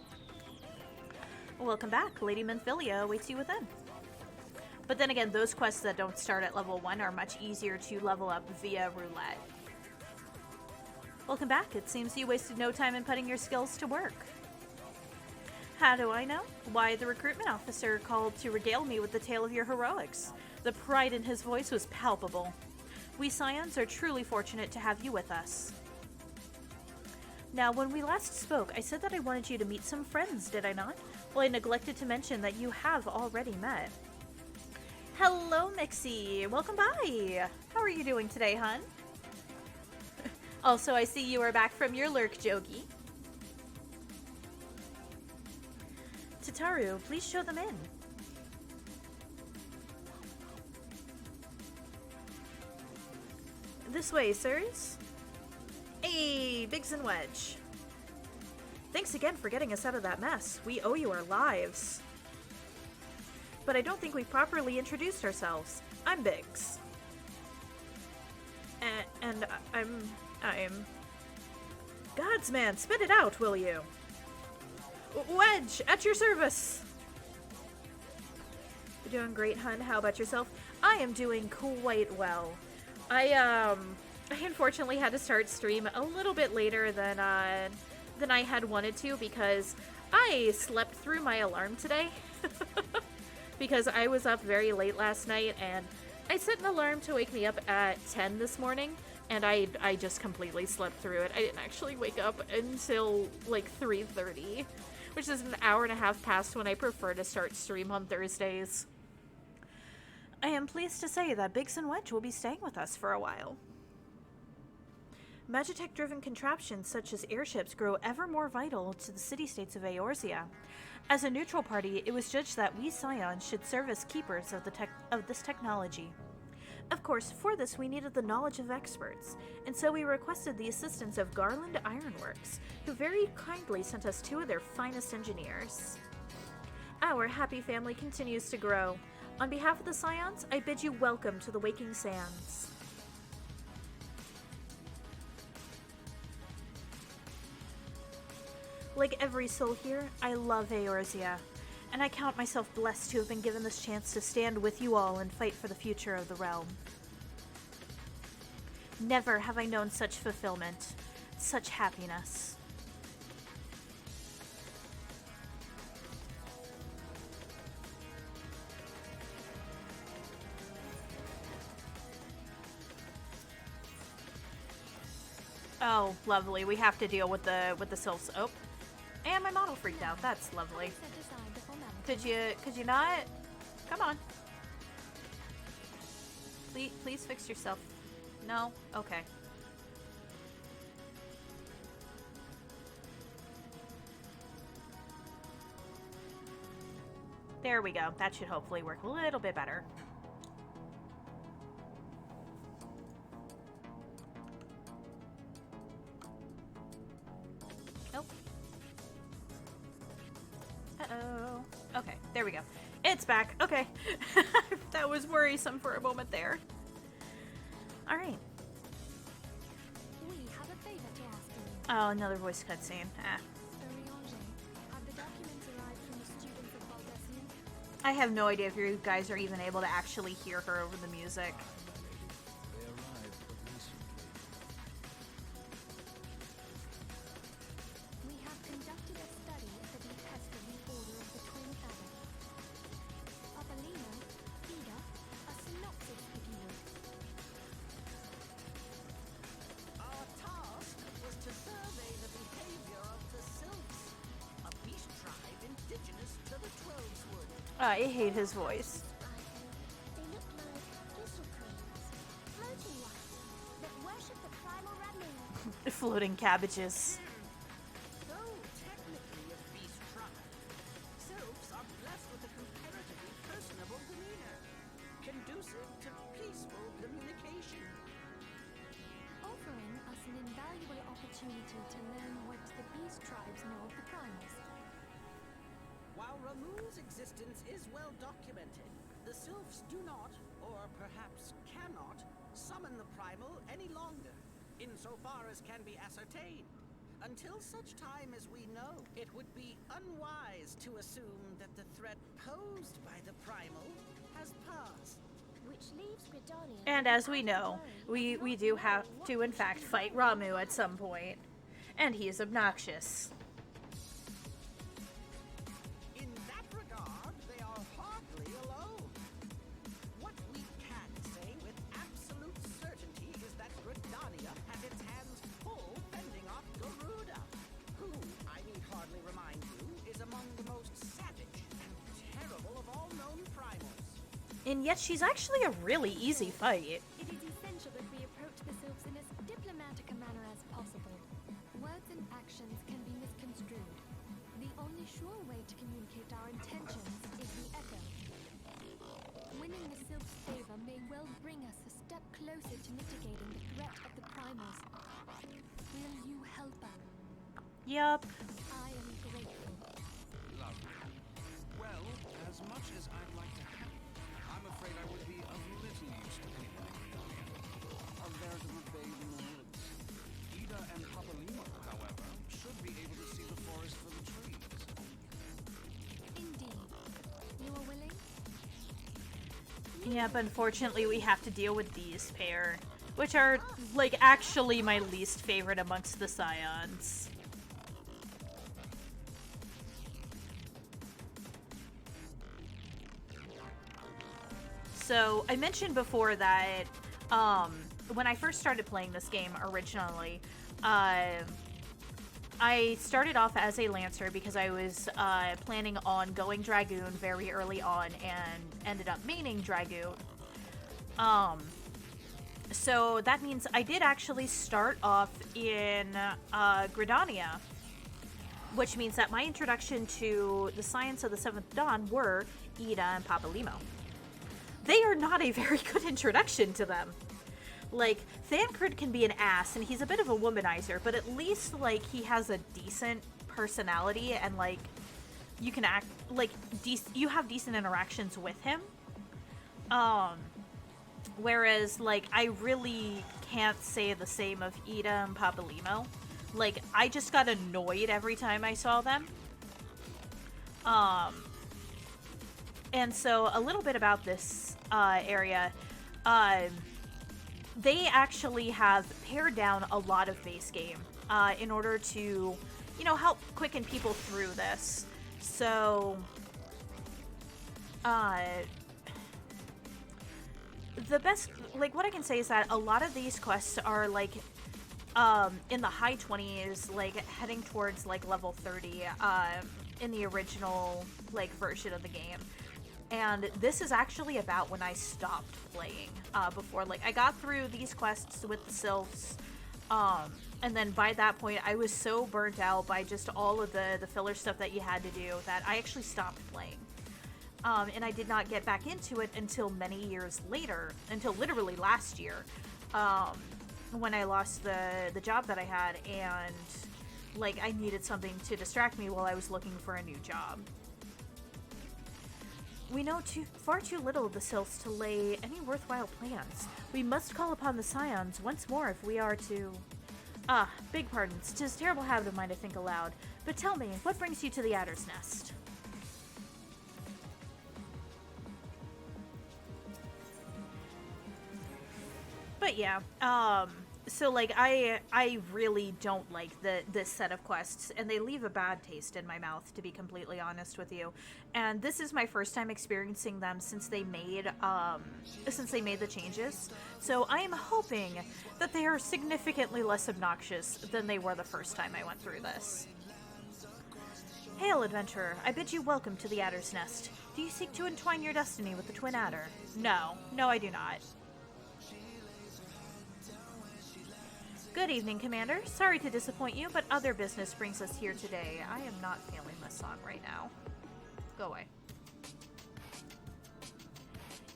Welcome back. Lady Minfilia awaits you within. But then again, those quests that don't start at level 1 are much easier to level up via roulette. Welcome back. It seems you wasted no time in putting your skills to work. How do I know? Why, the recruitment officer called to regale me with the tale of your heroics. The pride in his voice was palpable. We Scions are truly fortunate to have you with us. Now, when we last spoke, I said that I wanted you to meet some friends, did I not? Well, I neglected to mention that you have already met. Hello, Mixie. Welcome by. How are you doing today, hun? Also, I see you are back from your lurk, Jogi. Tataru, please show them in. This way, sirs. Hey, Biggs and Wedge. Thanks again for getting us out of that mess. We owe you our lives. But I don't think we've properly introduced ourselves. I'm Biggs. And I'm... Godsman, spit it out, will you? Wedge, at your service. You're doing great, hun. How about yourself? I am doing quite well. I unfortunately had to start stream a little bit later than I had wanted to because I slept through my alarm today. Because I was up very late last night and I set an alarm to wake me up at 10 this morning and I just completely slept through it. I didn't actually wake up until like 3:30, which is an hour and a half past when I prefer to start stream on Thursdays. I am pleased to say that Biggs and Wedge will be staying with us for a while. Magitech-driven contraptions such as airships grow ever more vital to the city-states of Eorzea. As a neutral party, it was judged that we Scions should serve as keepers of this technology. Of course, for this we needed the knowledge of experts, and so we requested the assistance of Garland Ironworks, who very kindly sent us 2 of their finest engineers. Our happy family continues to grow. On behalf of the Scions, I bid you welcome to the Waking Sands. Like every soul here, I love Eorzea, and I count myself blessed to have been given this chance to stand with you all and fight for the future of the realm. Never have I known such fulfillment, such happiness. Oh, lovely. We have to deal with the sylphs. Oh. And my model freaked out. That's lovely. Could you not? Come on. Please fix yourself. No? Okay. There we go. That should hopefully work a little bit better. Oh. Uh-oh. Okay, there we go. It's back. Okay. That was worrisome for a moment there. Alright. We have a favor to ask of you. Oh, another voice cutscene. Ah. Have the documents arrived from the students of Baldessian? I have no idea if you guys are even able to actually hear her over the music. They arrived recently. We have conducted a study at the behest of the Order of the Twin Feather. Papalina, Ida, a synopsis if you would. Our task was to survey the behavior of the Sylphs, a beast tribe indigenous to the Twelveswood. I hate his voice. They look like thistle creams, floating ones, that worship the primal Ramu. Floating cabbages. Though technically a beast tribe, Sylphs are blessed with a comparatively personable demeanor, conducive to peaceful communication. Offering us an invaluable opportunity to learn what the beast tribes know of the primals. While Ramu's existence is well documented, the Sylphs do not, or perhaps cannot, summon the primal any longer, insofar as can be ascertained. Until such time as we know, it would be unwise to assume that the threat posed by the primal has passed. Which leaves Gridania. And as we know, we do have to in fact fight Ramu at some point. And he is obnoxious. In that regard, they are hardly alone. What we can say with absolute certainty is that Gridania has its hands full fending off Garuda, who, I need hardly remind you, is among the most savage and terrible of all known primals. And yet she's actually a really easy fight. It is essential that we approach the Sylphs in as diplomatic a manner as possible. Words and actions can be misconstrued. The only sure way to communicate our intentions is the echo. Winning the Sylphs' favor may well bring us a step closer to mitigating the threat of the primals. Will you help us? Yup. I am grateful. Lovely. Well, as much as I'd like to help, I'm afraid I would be of little use to people in Gridania. A veritable babe in the woods. Ida and Papalima, however, should be able to see the forest for the trees. Yeah, but unfortunately we have to deal with these pair, which are, like, actually my least favorite amongst the Scions. So, I mentioned before that, when I first started playing this game originally, I started off as a Lancer because I was planning on going Dragoon very early on and ended up maining Dragoon. So that means I did actually start off in Gridania, which means that my introduction to the Science of the Seventh Dawn were Ida and Papalimo. They are not a very good introduction to them. Like, Thancred can be an ass, and he's a bit of a womanizer, but at least, like, he has a decent personality, and, like, you can act, like, you have decent interactions with him. Whereas, like, I really can't say the same of Ida and Papalimo. Like, I just got annoyed every time I saw them. And so, a little bit about this area. They actually have pared down a lot of base game in order to, you know, help quicken people through this. So, the best, like, what I can say is that a lot of these quests are, like, in the high 20s, like, heading towards, like, level 30 in the original, like, version of the game. And this is actually about when I stopped playing before. Like, I got through these quests with the Sylphs, and then by that point, I was so burnt out by just all of the filler stuff that you had to do that I actually stopped playing. And I did not get back into it until many years later, until literally last year, when I lost the job that I had, and, like, I needed something to distract me while I was looking for a new job. We know far too little of the Sylphs to lay any worthwhile plans. We must call upon the Scions once more if we are to... Ah, beg pardons. 'Tis a terrible habit of mine to think aloud. But tell me, what brings you to the Adder's Nest? But yeah, so, like, I really don't like this set of quests, and they leave a bad taste in my mouth, to be completely honest with you. And this is my first time experiencing them since they made the changes. So I am hoping that they are significantly less obnoxious than they were the first time I went through this. Hail, adventurer! I bid you welcome to the Adder's Nest. Do you seek to entwine your destiny with the Twin Adder? No, I do not. Good evening, Commander. Sorry to disappoint you, but other business brings us here today. I am not feeling this song right now. Go away.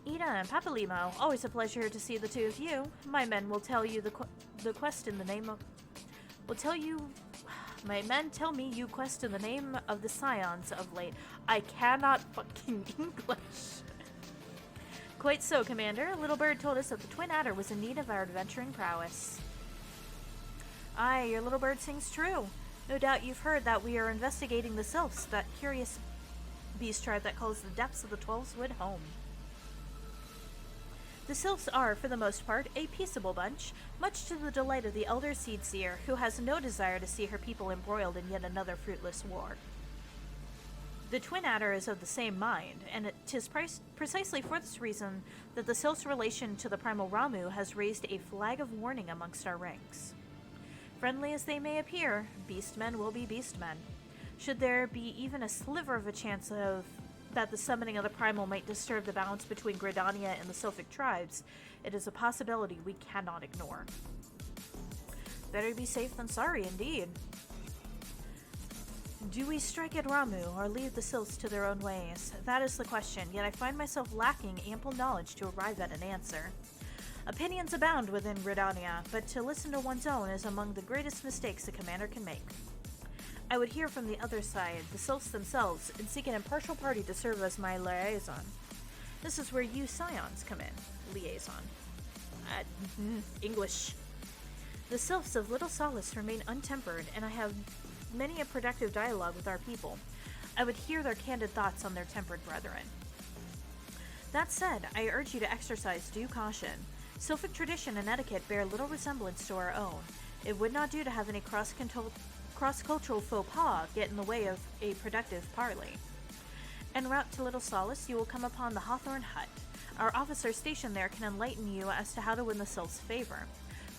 Ida and Papalimo, always a pleasure to see the two of you. My men will tell you the quest in the name of... My men tell me you quest in the name of the Scions of late. I cannot fucking English. Quite so, Commander. Little Bird told us that the Twin Adder was in need of our adventuring prowess. Aye, your little bird sings true. No doubt you've heard that we are investigating the Sylphs, that curious beast tribe that calls the depths of the 12's Wood home. The Sylphs are, for the most part, a peaceable bunch, much to the delight of the Elder Seedseer, who has no desire to see her people embroiled in yet another fruitless war. The Twin Adder is of the same mind, and 'tis precisely for this reason that the Sylphs' relation to the Primal Ramu has raised a flag of warning amongst our ranks. Friendly as they may appear, beastmen will be beastmen. Should there be even a sliver of a chance that the summoning of the Primal might disturb the balance between Gridania and the Sylphic tribes, it is a possibility we cannot ignore. Better be safe than sorry, indeed. Do we strike at Ramu, or leave the Sylphs to their own ways? That is the question, yet I find myself lacking ample knowledge to arrive at an answer. Opinions abound within Gridania, but to listen to one's own is among the greatest mistakes a commander can make. I would hear from the other side, the Sylphs themselves, and seek an impartial party to serve as my liaison. This is where you Scions come in. Liaison. English. The Sylphs of Little Solace remain untempered, and I have many a productive dialogue with our people. I would hear their candid thoughts on their tempered brethren. That said, I urge you to exercise due caution. Sylphic tradition and etiquette bear little resemblance to our own. It would not do to have any cross-cultural faux pas get in the way of a productive parley. En route to Little Solace, you will come upon the Hawthorne Hut. Our officer stationed there can enlighten you as to how to win the Sylph's favor.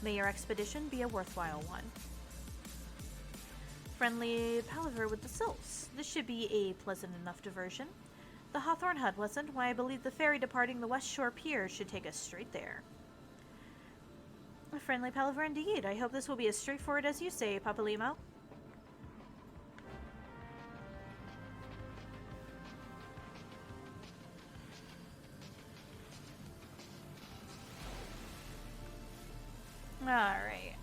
May your expedition be a worthwhile one. Friendly palaver with the Sylphs. This should be a pleasant enough diversion. The Hawthorne Hut wasn't, why I believe the ferry departing the West Shore Pier should take us straight there. A friendly palaver indeed. I hope this will be as straightforward as you say, Papalimo. Alright.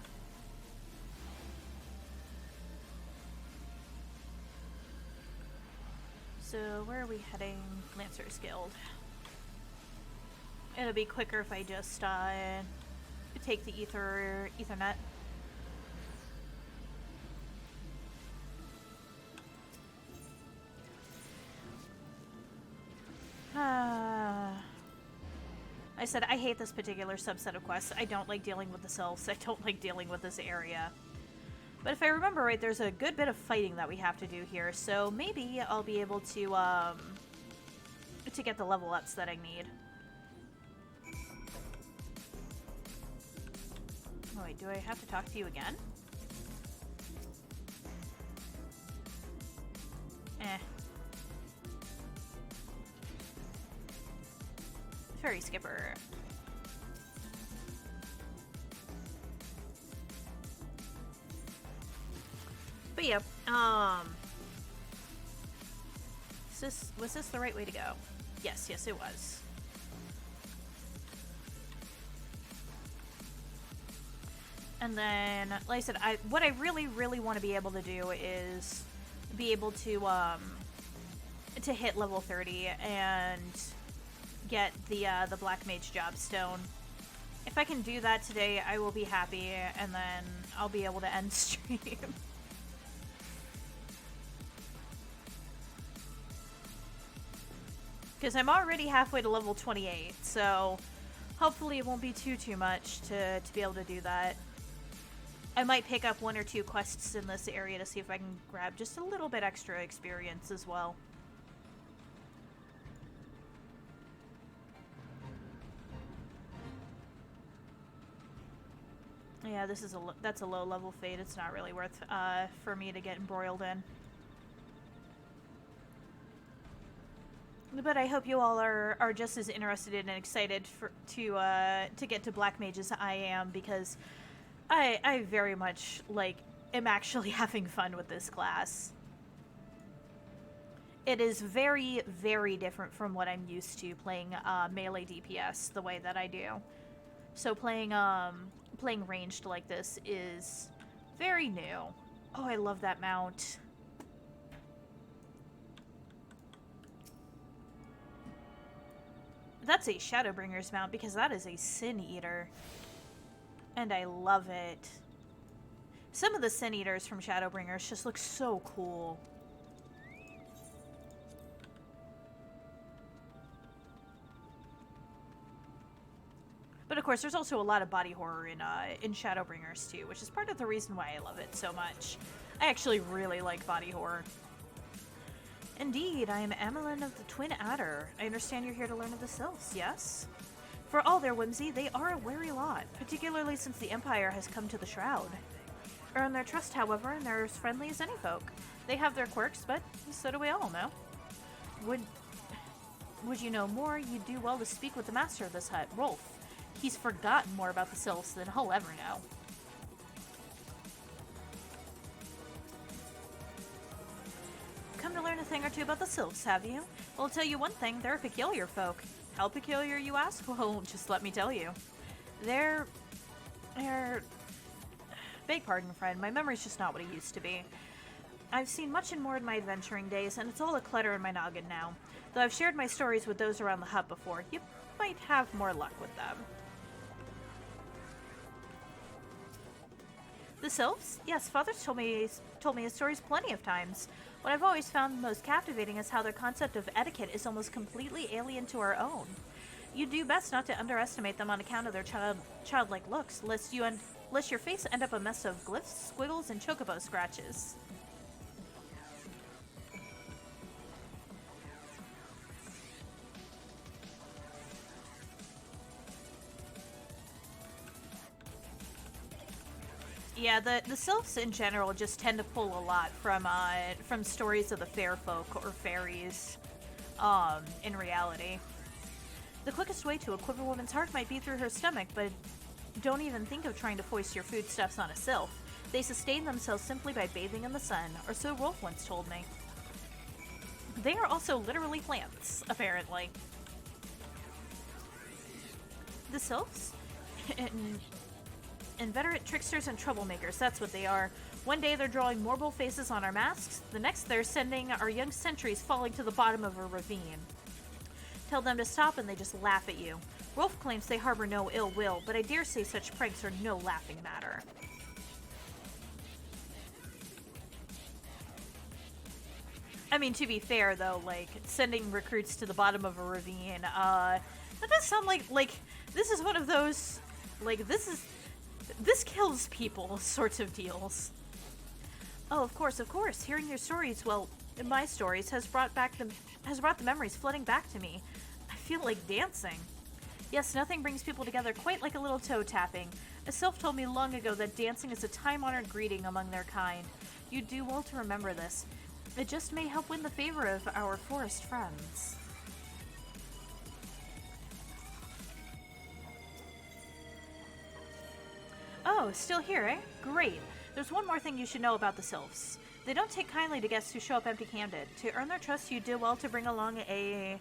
So, where are we heading? Lancers Guild. It'll be quicker if I just take the Ethernet. I said I hate this particular subset of quests. I don't like dealing with the Sylphs. I don't like dealing with this area. But if I remember right, there's a good bit of fighting that we have to do here, so maybe I'll be able to get the level ups that I need. Oh wait, do I have to talk to you again? Ferry skipper. But yeah, was this the right way to go? Yes, it was. And then, like I said, what I really, really want to be able to do is be able to hit level 30 and get the Black Mage Job Stone. If I can do that today, I will be happy, and then I'll be able to end stream. Because I'm already halfway to level 28, so hopefully it won't be too much to be able to do that. I might pick up 1 or 2 quests in this area to see if I can grab just a little bit extra experience as well. Yeah, that's a low level fate. It's not really worth for me to get embroiled in. But I hope you all are just as interested and excited to get to Black Mage as I am, because I very much am actually having fun with this class. It is very, very different from what I'm used to playing melee DPS the way that I do. So playing ranged like this is very new. Oh, I love that mount. That's a Shadowbringer's mount because that is a Sin Eater. And I love it. Some of the Sin Eaters from Shadowbringers just look so cool. But of course, there's also a lot of body horror in Shadowbringers too, which is part of the reason why I love it so much. I actually really like body horror. Indeed, I am Amelin of the Twin Adder. I understand you're here to learn of the Sylphs, yes? For all their whimsy, they are a wary lot, particularly since the Empire has come to the Shroud. Earn their trust, however, and they're as friendly as any folk. They have their quirks, but so do we all, no? Would you know more, you'd do well to speak with the master of this hut, Rolf. He's forgotten more about the Sylphs than he'll ever know. Come to learn a thing or two about the Sylphs, have you? Well, I'll tell you one thing, they're a peculiar folk. How peculiar, you ask? Well, just let me tell you. They're... Beg pardon, friend, my memory's just not what it used to be. I've seen much and more in my adventuring days, and it's all a clutter in my noggin now. Though I've shared my stories with those around the hut before, you might have more luck with them. The Sylphs? Yes, Father's told me his stories plenty of times. What I've always found most captivating is how their concept of etiquette is almost completely alien to our own. You do best not to underestimate them on account of their childlike looks, lest your face end up a mess of glyphs, squiggles, and chocobo scratches. Yeah, the sylphs in general just tend to pull a lot from stories of the fair folk or fairies, in reality. The quickest way to equip a woman's heart might be through her stomach, but don't even think of trying to foist your foodstuffs on a sylph. They sustain themselves simply by bathing in the sun, or so Rolf once told me. They are also literally plants, apparently. The sylphs? Inveterate tricksters and troublemakers, that's what they are. One day they're drawing marble faces on our masks, the next they're sending our young sentries falling to the bottom of a ravine. Tell them to stop and they just laugh at you. Rolf claims they harbor no ill will, but I dare say such pranks are no laughing matter. I mean, to be fair though, like, sending recruits to the bottom of a ravine, that does sound like, this is one of those, like, this kills people sorts of deals. Oh, of course. Hearing your stories, well, my stories, has brought the memories flooding back to me. I feel like dancing. Yes, nothing brings people together quite like a little toe tapping. A sylph told me long ago that dancing is a time-honored greeting among their kind. You do well to remember this. It just may help win the favor of our forest friends. Oh, still here, eh? Great. There's one more thing you should know about the sylphs. They don't take kindly to guests who show up empty-handed. To earn their trust, you do well to bring along a...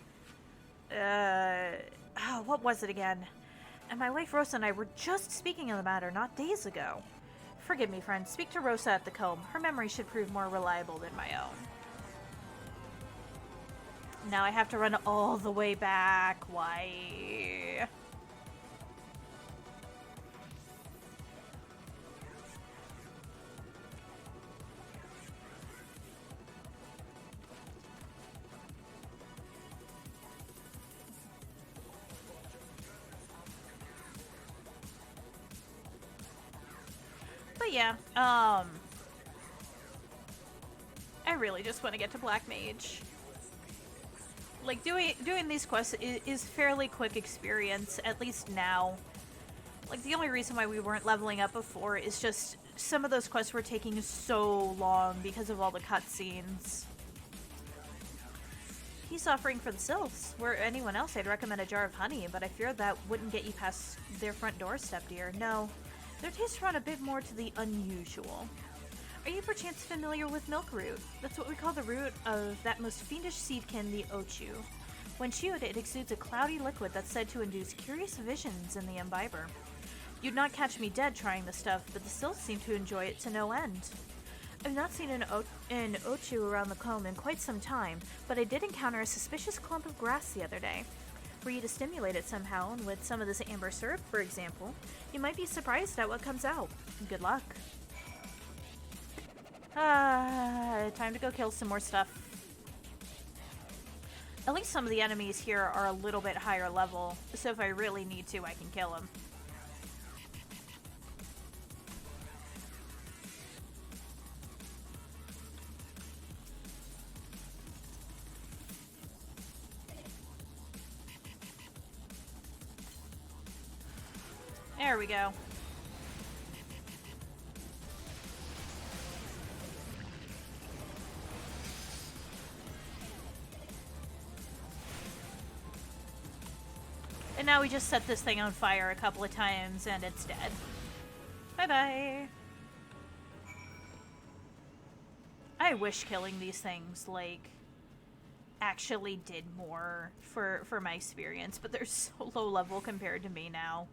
what was it again? And my wife Rosa and I were just speaking of the matter not days ago. Forgive me, friend. Speak to Rosa at the comb. Her memory should prove more reliable than my own. Now I have to run all the way back. Why? But yeah, I really just want to get to Black Mage. Like, doing these quests is fairly quick experience, at least now. Like, the only reason why we weren't leveling up before is just some of those quests were taking so long because of all the cutscenes. Peace offering for the sylphs. Were anyone else, I'd recommend a jar of honey, but I fear that wouldn't get you past their front doorstep, dear. No. Their tastes run a bit more to the unusual. Are you perchance familiar with milk root? That's what we call the root of that most fiendish seedkin, the ochu. When chewed, it exudes a cloudy liquid that's said to induce curious visions in the imbiber. You'd not catch me dead trying the stuff, but the sylphs seem to enjoy it to no end. I've not seen an ochu around the comb in quite some time, but I did encounter a suspicious clump of grass the other day. Were you to stimulate it somehow, and with some of this amber syrup, for example, you might be surprised at what comes out. Good luck. Time to go kill some more stuff. At least some of the enemies here are a little bit higher level, so if I really need to, I can kill them. There we go. And now we just set this thing on fire a couple of times and it's dead. Bye-bye. I wish killing these things, like, actually did more for my experience, but they're so low level compared to me now.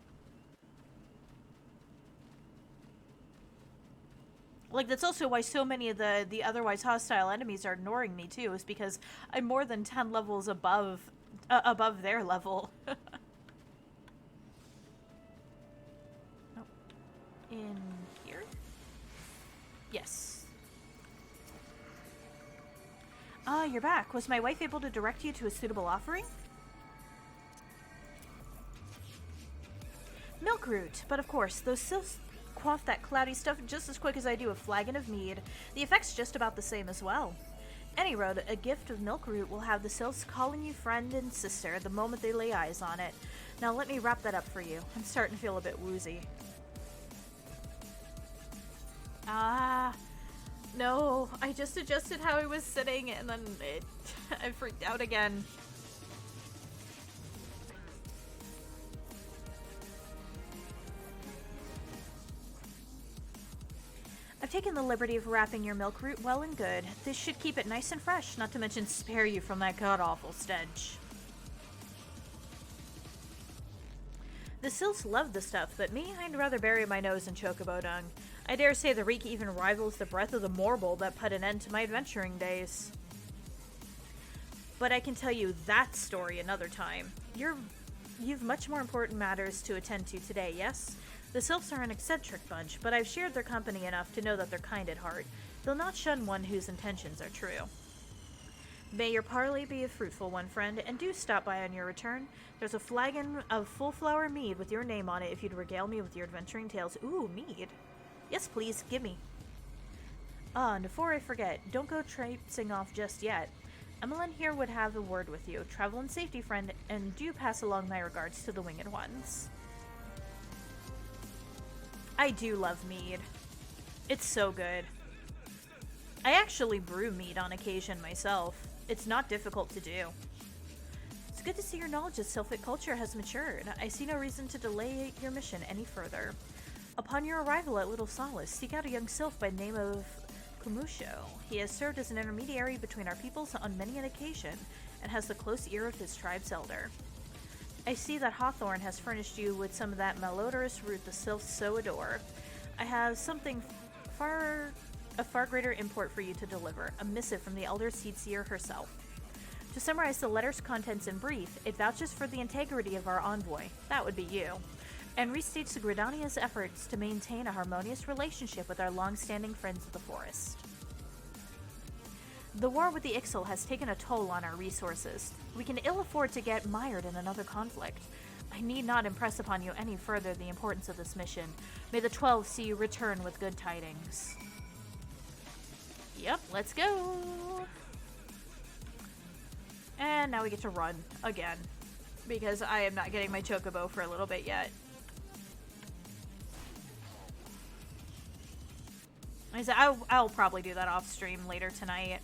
Like, that's also why so many of the otherwise hostile enemies are ignoring me, too, is because I'm more than 10 levels above their level. Oh. In here? Yes. Ah, you're back. Was my wife able to direct you to a suitable offering? Milk root. But of course, those sylphs quaff that cloudy stuff just as quick as I do a flagon of mead. The effect's just about the same as well. Any road, a gift of milk root will have the sylphs calling you friend and sister the moment they lay eyes on it. Now let me wrap that up for you. I'm starting to feel a bit woozy. Ah, no. I just adjusted how I was sitting and then I freaked out again. I've taken the liberty of wrapping your milk root well and good. This should keep it nice and fresh, not to mention spare you from that god-awful stench. The sylphs love the stuff, but me, I'd rather bury my nose in chocobo dung. I dare say the reek even rivals the breath of the morble that put an end to my adventuring days. But I can tell you that story another time. You've much more important matters to attend to today, yes? The sylphs are an eccentric bunch, but I've shared their company enough to know that they're kind at heart. They'll not shun one whose intentions are true. May your parley be a fruitful one, friend, and do stop by on your return. There's a flagon of full flower mead with your name on it if you'd regale me with your adventuring tales. Ooh, mead. Yes, please, give me. Ah, and before I forget, don't go traipsing off just yet. Emmeline here would have a word with you. Travel in safety, friend, and do pass along my regards to the winged ones. I do love mead. It's so good. I actually brew mead on occasion myself. It's not difficult to do. It's good to see your knowledge of sylphic culture has matured. I see no reason to delay your mission any further. Upon your arrival at Little Solace, seek out a young sylph by the name of Kumusho. He has served as an intermediary between our peoples on many an occasion, and has the close ear of his tribe's elder. I see that Hawthorne has furnished you with some of that malodorous root the sylphs so adore. I have something of far greater import for you to deliver, a missive from the Elder Seedseer herself. To summarize the letter's contents in brief, it vouches for the integrity of our envoy, that would be you, and restates the Gridania's efforts to maintain a harmonious relationship with our long-standing friends of the forest. The war with the Ixal has taken a toll on our resources. We can ill afford to get mired in another conflict. I need not impress upon you any further the importance of this mission. May the 12 see you return with good tidings. Yep, let's go! And now we get to run again, because I am not getting my chocobo for a little bit yet. I'll probably do that off stream later tonight,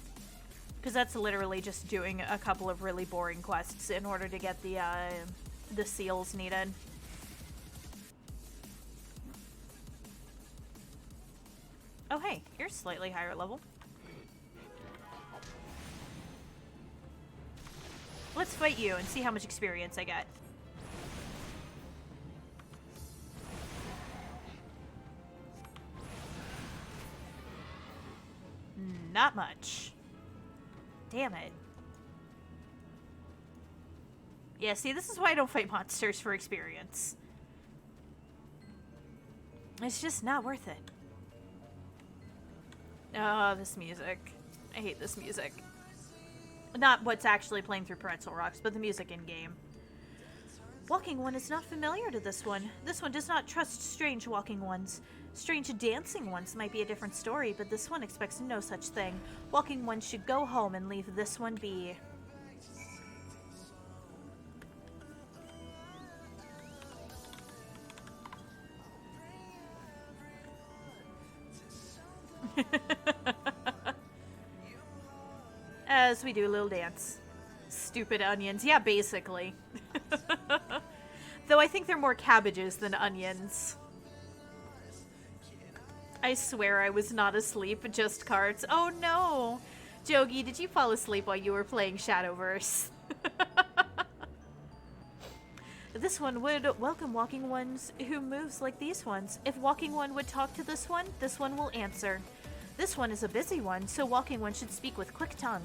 because that's literally just doing a couple of really boring quests in order to get the seals needed. Oh hey, you're slightly higher level. Let's fight you and see how much experience I get. Not much. Damn it. Yeah, see, this is why I don't fight monsters for experience. It's just not worth it. Oh, this music. I hate this music. Not what's actually playing through Pretzel Rocks, but the music in-game. Walking One is not familiar to this one. This one does not trust strange walking ones. Strange dancing ones might be a different story, but this one expects no such thing. Walking One should go home and leave this one be. As we do a little dance. Stupid onions. Yeah, basically. Though I think they're more cabbages than onions. I swear I was not asleep, just cards. Oh no! Jogi, did you fall asleep while you were playing Shadowverse? This one would welcome walking ones who moves like these ones. If walking one would talk to this one will answer. This one is a busy one, so walking one should speak with quick tongue.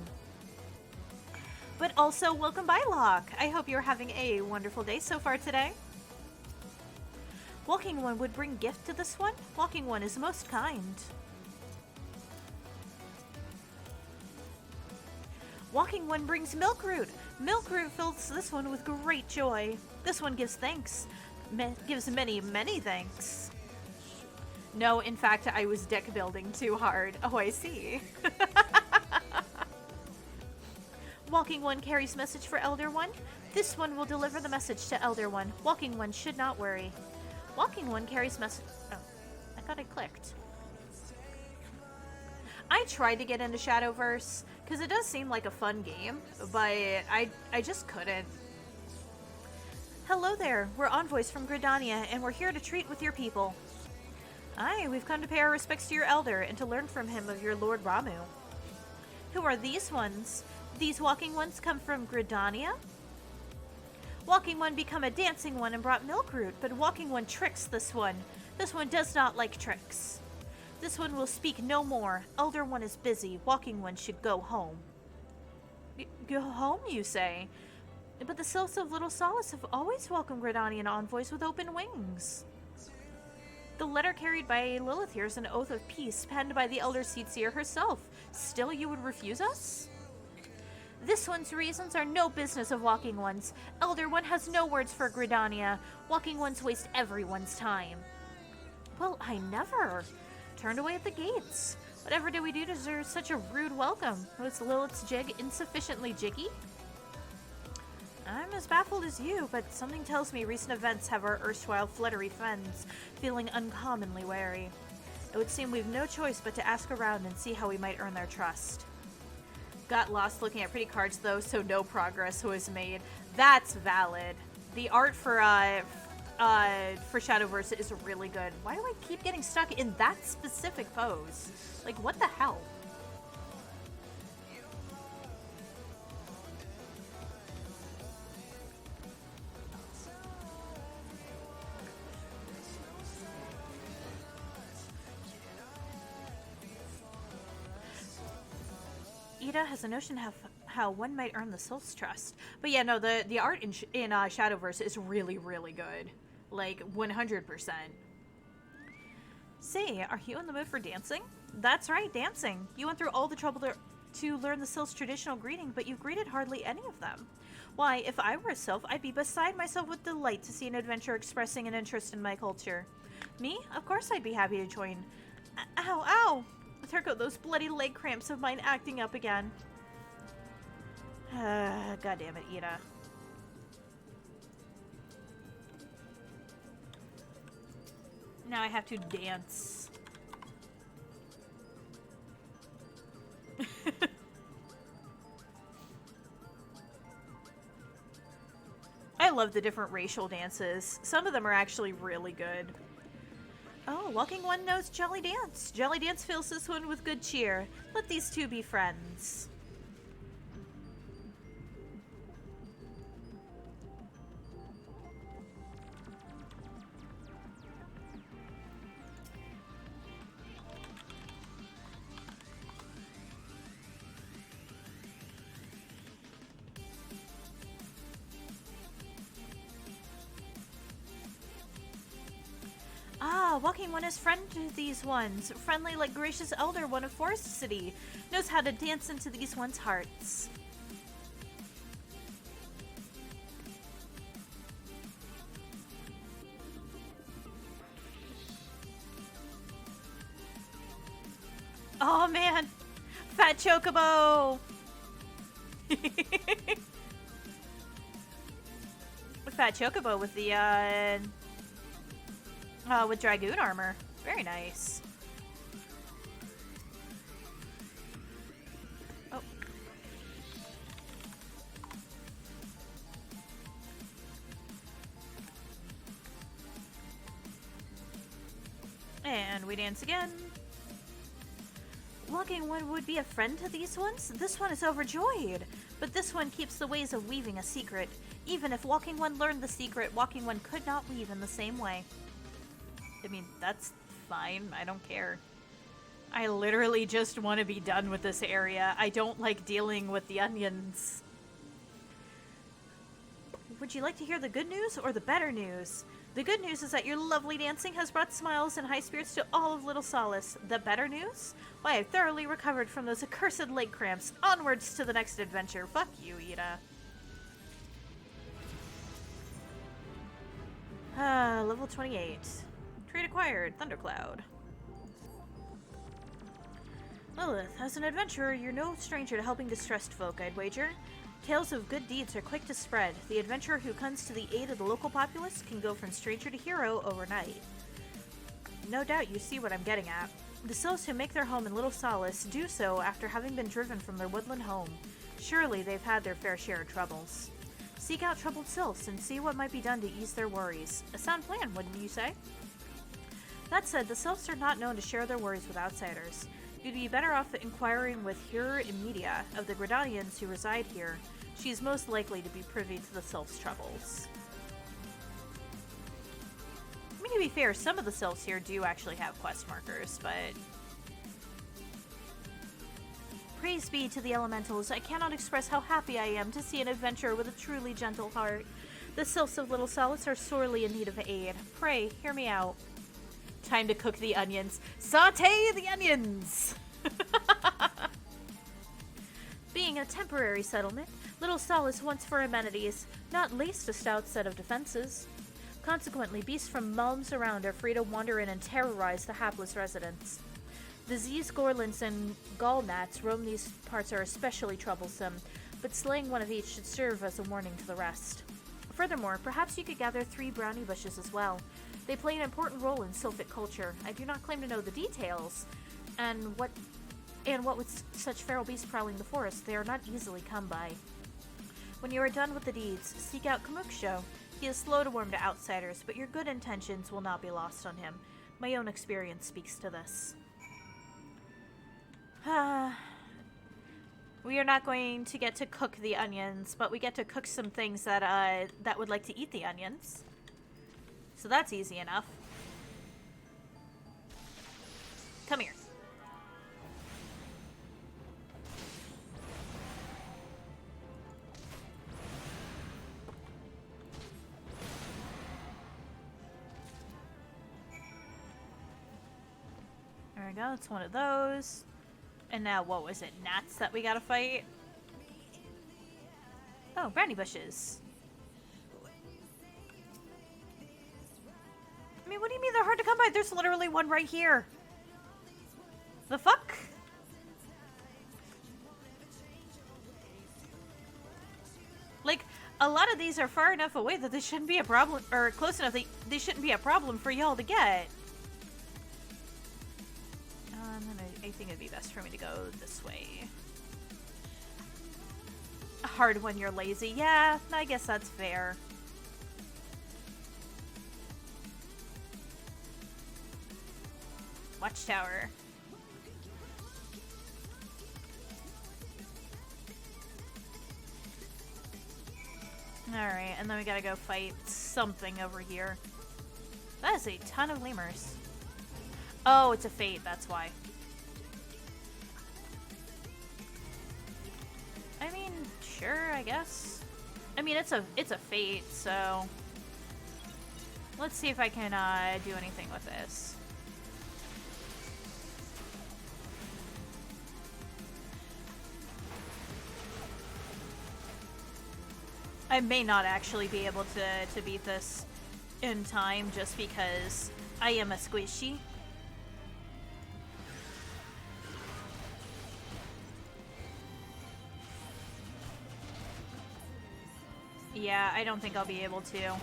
But also, welcome Bylock! I hope you're having a wonderful day so far today. Walking One would bring gift to this one. Walking One is most kind. Walking one brings Milkroot. Milkroot fills this one with great joy. This one gives thanks. Gives many, many thanks. No, in fact, I was deck building too hard. Oh, I see. Walking one carries message for Elder One. This one will deliver the message to Elder One. Walking one should not worry. Walking one carries message. Oh, I thought I clicked. I tried to get into Shadowverse because it does seem like a fun game, but I just couldn't. Hello there. We're envoys from Gridania, and we're here to treat with your people. Aye, we've come to pay our respects to your elder and to learn from him of your Lord Ramu. Who are these ones? These walking ones come from Gridania? Walking one become a dancing one and brought Milkroot, but walking one tricks this one. This one does not like tricks. This one will speak no more. Elder one is busy. Walking one should go home. Go home, you say? But the Sylphs of Little Solace have always welcomed Gridanian envoys with open wings. The letter carried by Lilith here is an oath of peace penned by the Elder Seedseer herself. Still you would refuse us? This one's reasons are no business of Walking One's. Elder One has no words for Gridania. Walking Ones waste everyone's time. Well, I never. Turned away at the gates. Whatever did we do to deserve such a rude welcome? Was Lilith's jig insufficiently jiggy? I'm as baffled as you, but something tells me recent events have our erstwhile fluttery friends feeling uncommonly wary. It would seem we've no choice but to ask around and see how we might earn their trust. Got lost looking at pretty cards though, so no progress was made. That's valid. The art for Shadowverse is really good. Why do I keep getting stuck in that specific pose? Like, what the hell? Ida has a notion of how one might earn the Sylph's trust. But yeah, no, the art in Shadowverse is really, really good. Like, 100%. Say, are you in the mood for dancing? That's right, dancing. You went through all the trouble to learn the Sylph's traditional greeting, but you've greeted hardly any of them. Why, if I were a Sylph, I'd be beside myself with delight to see an adventurer expressing an interest in my culture. Me? Of course I'd be happy to join. Ow, ow! There go those bloody leg cramps of mine acting up again. God damn it, Ida. Now I have to dance. I love the different racial dances. Some of them are actually really good. Oh, Walking One knows Jolly Dance. Jolly Dance fills this one with good cheer. Let these two be friends. Walking One is friend to these ones. Friendly like gracious elder one of Forest City. Knows how to dance into these ones' hearts. Oh man! Fat Chocobo! Fat Chocobo with the, with Dragoon armor. Very nice. Oh. And we dance again. Walking One would be a friend to these ones? This one is overjoyed. But this one keeps the ways of weaving a secret. Even if Walking One learned the secret, Walking One could not weave in the same way. I mean, that's fine. I don't care. I literally just want to be done with this area. I don't like dealing with the onions. Would you like to hear the good news or the better news? The good news is that your lovely dancing has brought smiles and high spirits to all of Little Solace. The better news? Why, I've thoroughly recovered from those accursed leg cramps. Onwards to the next adventure. Fuck you, Ida. Level 28. Trait acquired. Thundercloud. Lilith, as an adventurer, you're no stranger to helping distressed folk, I'd wager. Tales of good deeds are quick to spread. The adventurer who comes to the aid of the local populace can go from stranger to hero overnight. No doubt you see what I'm getting at. The sylphs who make their home in Little Solace do so after having been driven from their woodland home. Surely they've had their fair share of troubles. Seek out troubled sylphs and see what might be done to ease their worries. A sound plan, wouldn't you say? That said, the sylphs are not known to share their worries with outsiders. You'd be better off inquiring with Hur Imedia of the Gradanians who reside here. She is most likely to be privy to the sylphs' troubles. I mean, to be fair, some of the sylphs here do actually have quest markers, but... Praise be to the elementals. I cannot express how happy I am to see an adventurer with a truly gentle heart. The sylphs of Little Solace are sorely in need of aid. Pray, hear me out. Time to cook the onions. Sauté the onions! Being a temporary settlement, Little Solace wants for amenities, not least a stout set of defenses. Consequently, beasts from realms around are free to wander in and terrorize the hapless residents. Disease, gorlins, and gallgnats roam these parts are especially troublesome, but slaying one of each should serve as a warning to the rest. Furthermore, perhaps you could gather 3 brownie bushes as well. They play an important role in sylphic culture. I do not claim to know the details, and what with such feral beasts prowling the forest, they are not easily come by. When you are done with the deeds, seek out Kamuksho. He is slow to warm to outsiders, but your good intentions will not be lost on him. My own experience speaks to this. We are not going to get to cook the onions, but we get to cook some things that that would like to eat the onions. So that's easy enough. Come here. There we go, it's one of those. And now, what was it, gnats that we gotta fight? Oh, brownie bushes. I mean, what do you mean they're hard to come by? There's literally one right here. The fuck? Like, a lot of these are far enough away that they shouldn't be a problem, or close enough that they shouldn't be a problem for y'all to get. I think it'd be best for me to go this way. Hard when you're lazy. Yeah, I guess that's fair. Watchtower. Alright, and then we gotta go fight something over here. That is a ton of lemurs. Oh, it's a fate, that's why. I mean, sure, I guess. I mean, it's a fate, so... Let's see if I can do anything with this. I may not actually be able to beat this in time just because I am a squishy. Yeah, I don't think I'll be able to.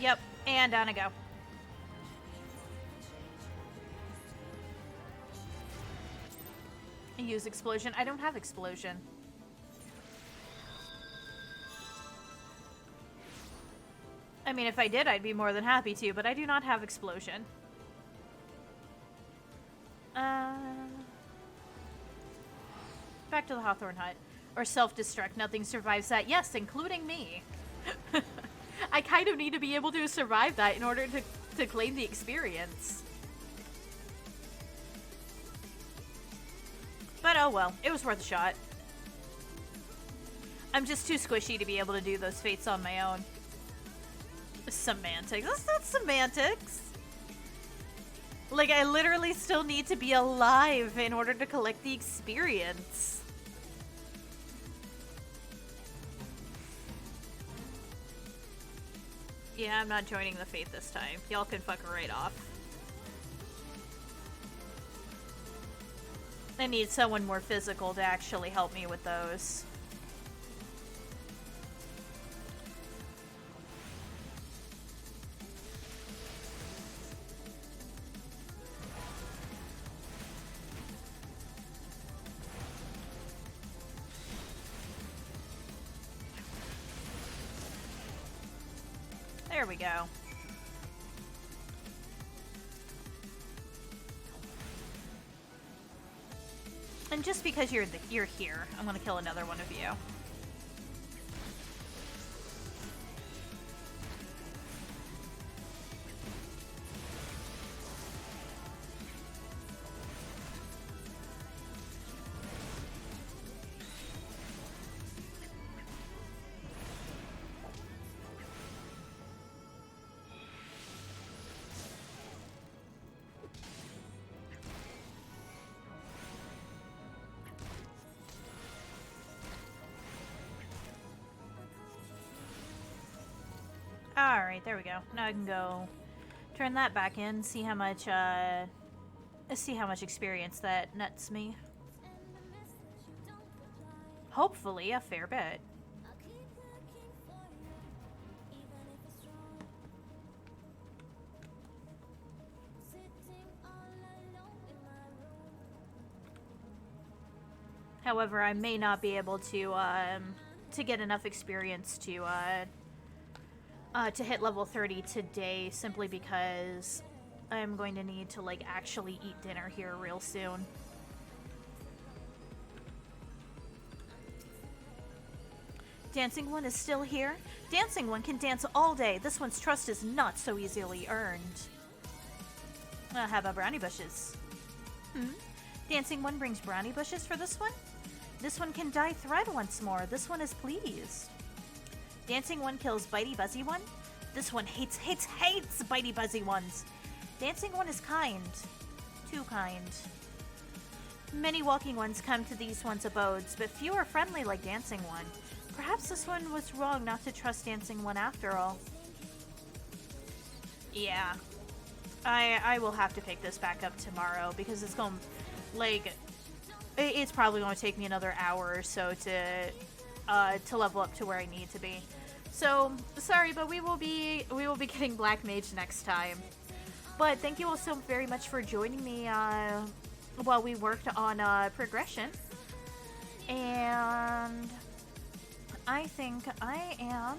Yep, and down I go. Use explosion. I don't have explosion. I mean, if I did, I'd be more than happy to, but I do not have explosion. Back to the Hawthorne Hut. Or self-destruct. Nothing survives that. Yes, including me. I kind of need to be able to survive that in order to claim the experience. But oh well, it was worth a shot. I'm just too squishy to be able to do those fates on my own. Semantics. That's not semantics. Like, I literally still need to be alive in order to collect the experience. Yeah, I'm not joining the fate this time. Y'all can fuck right off. I need someone more physical to actually help me with those. There we go. And just because you're here, I'm gonna kill another one of you. Alright, there we go. Now I can go turn that back in, see how much experience that nets me. Hopefully a fair bit. However, I may not be able to get enough experience to hit level 30 today, simply because I'm going to need to, like, actually eat dinner here real soon. Dancing One is still here? Dancing One can dance all day. This one's trust is not so easily earned. How about brownie bushes? Dancing One brings brownie bushes for this one? This one can dye thread once more. This one is pleased. Dancing One kills Bitey Buzzy One. This one hates Bitey Buzzy Ones. Dancing One is kind. Too kind. Many walking ones come to these ones' abodes, but few are friendly like Dancing One. Perhaps this one was wrong not to trust Dancing One after all. Yeah. I will have to pick this back up tomorrow, because it's going, like, it's probably going to take me another hour or so to level up to where I need to be. So, sorry, but we will be getting Black Mage next time. But thank you all so very much for joining me while we worked on progression. And I think I am...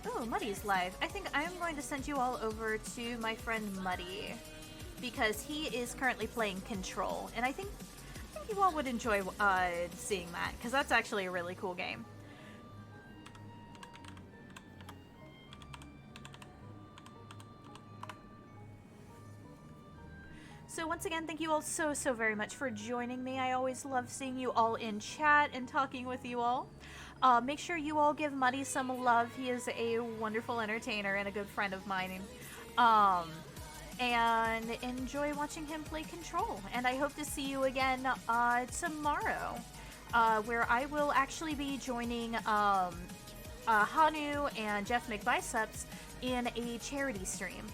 Oh, Muddy's live. I think I am going to send you all over to my friend Muddy, because he is currently playing Control, and I think you all would enjoy seeing that, because that's actually a really cool game. So once again, thank you all so very much for joining me. I always love seeing you all in chat and talking with you all. Make sure you all give Muddy some love. He is a wonderful entertainer and a good friend of mine. And enjoy watching him play Control. And I hope to see you again tomorrow, where I will actually be joining Hanu and Jeff McBiceps in a charity stream.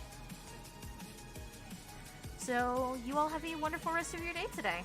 So you all have a wonderful rest of your day today.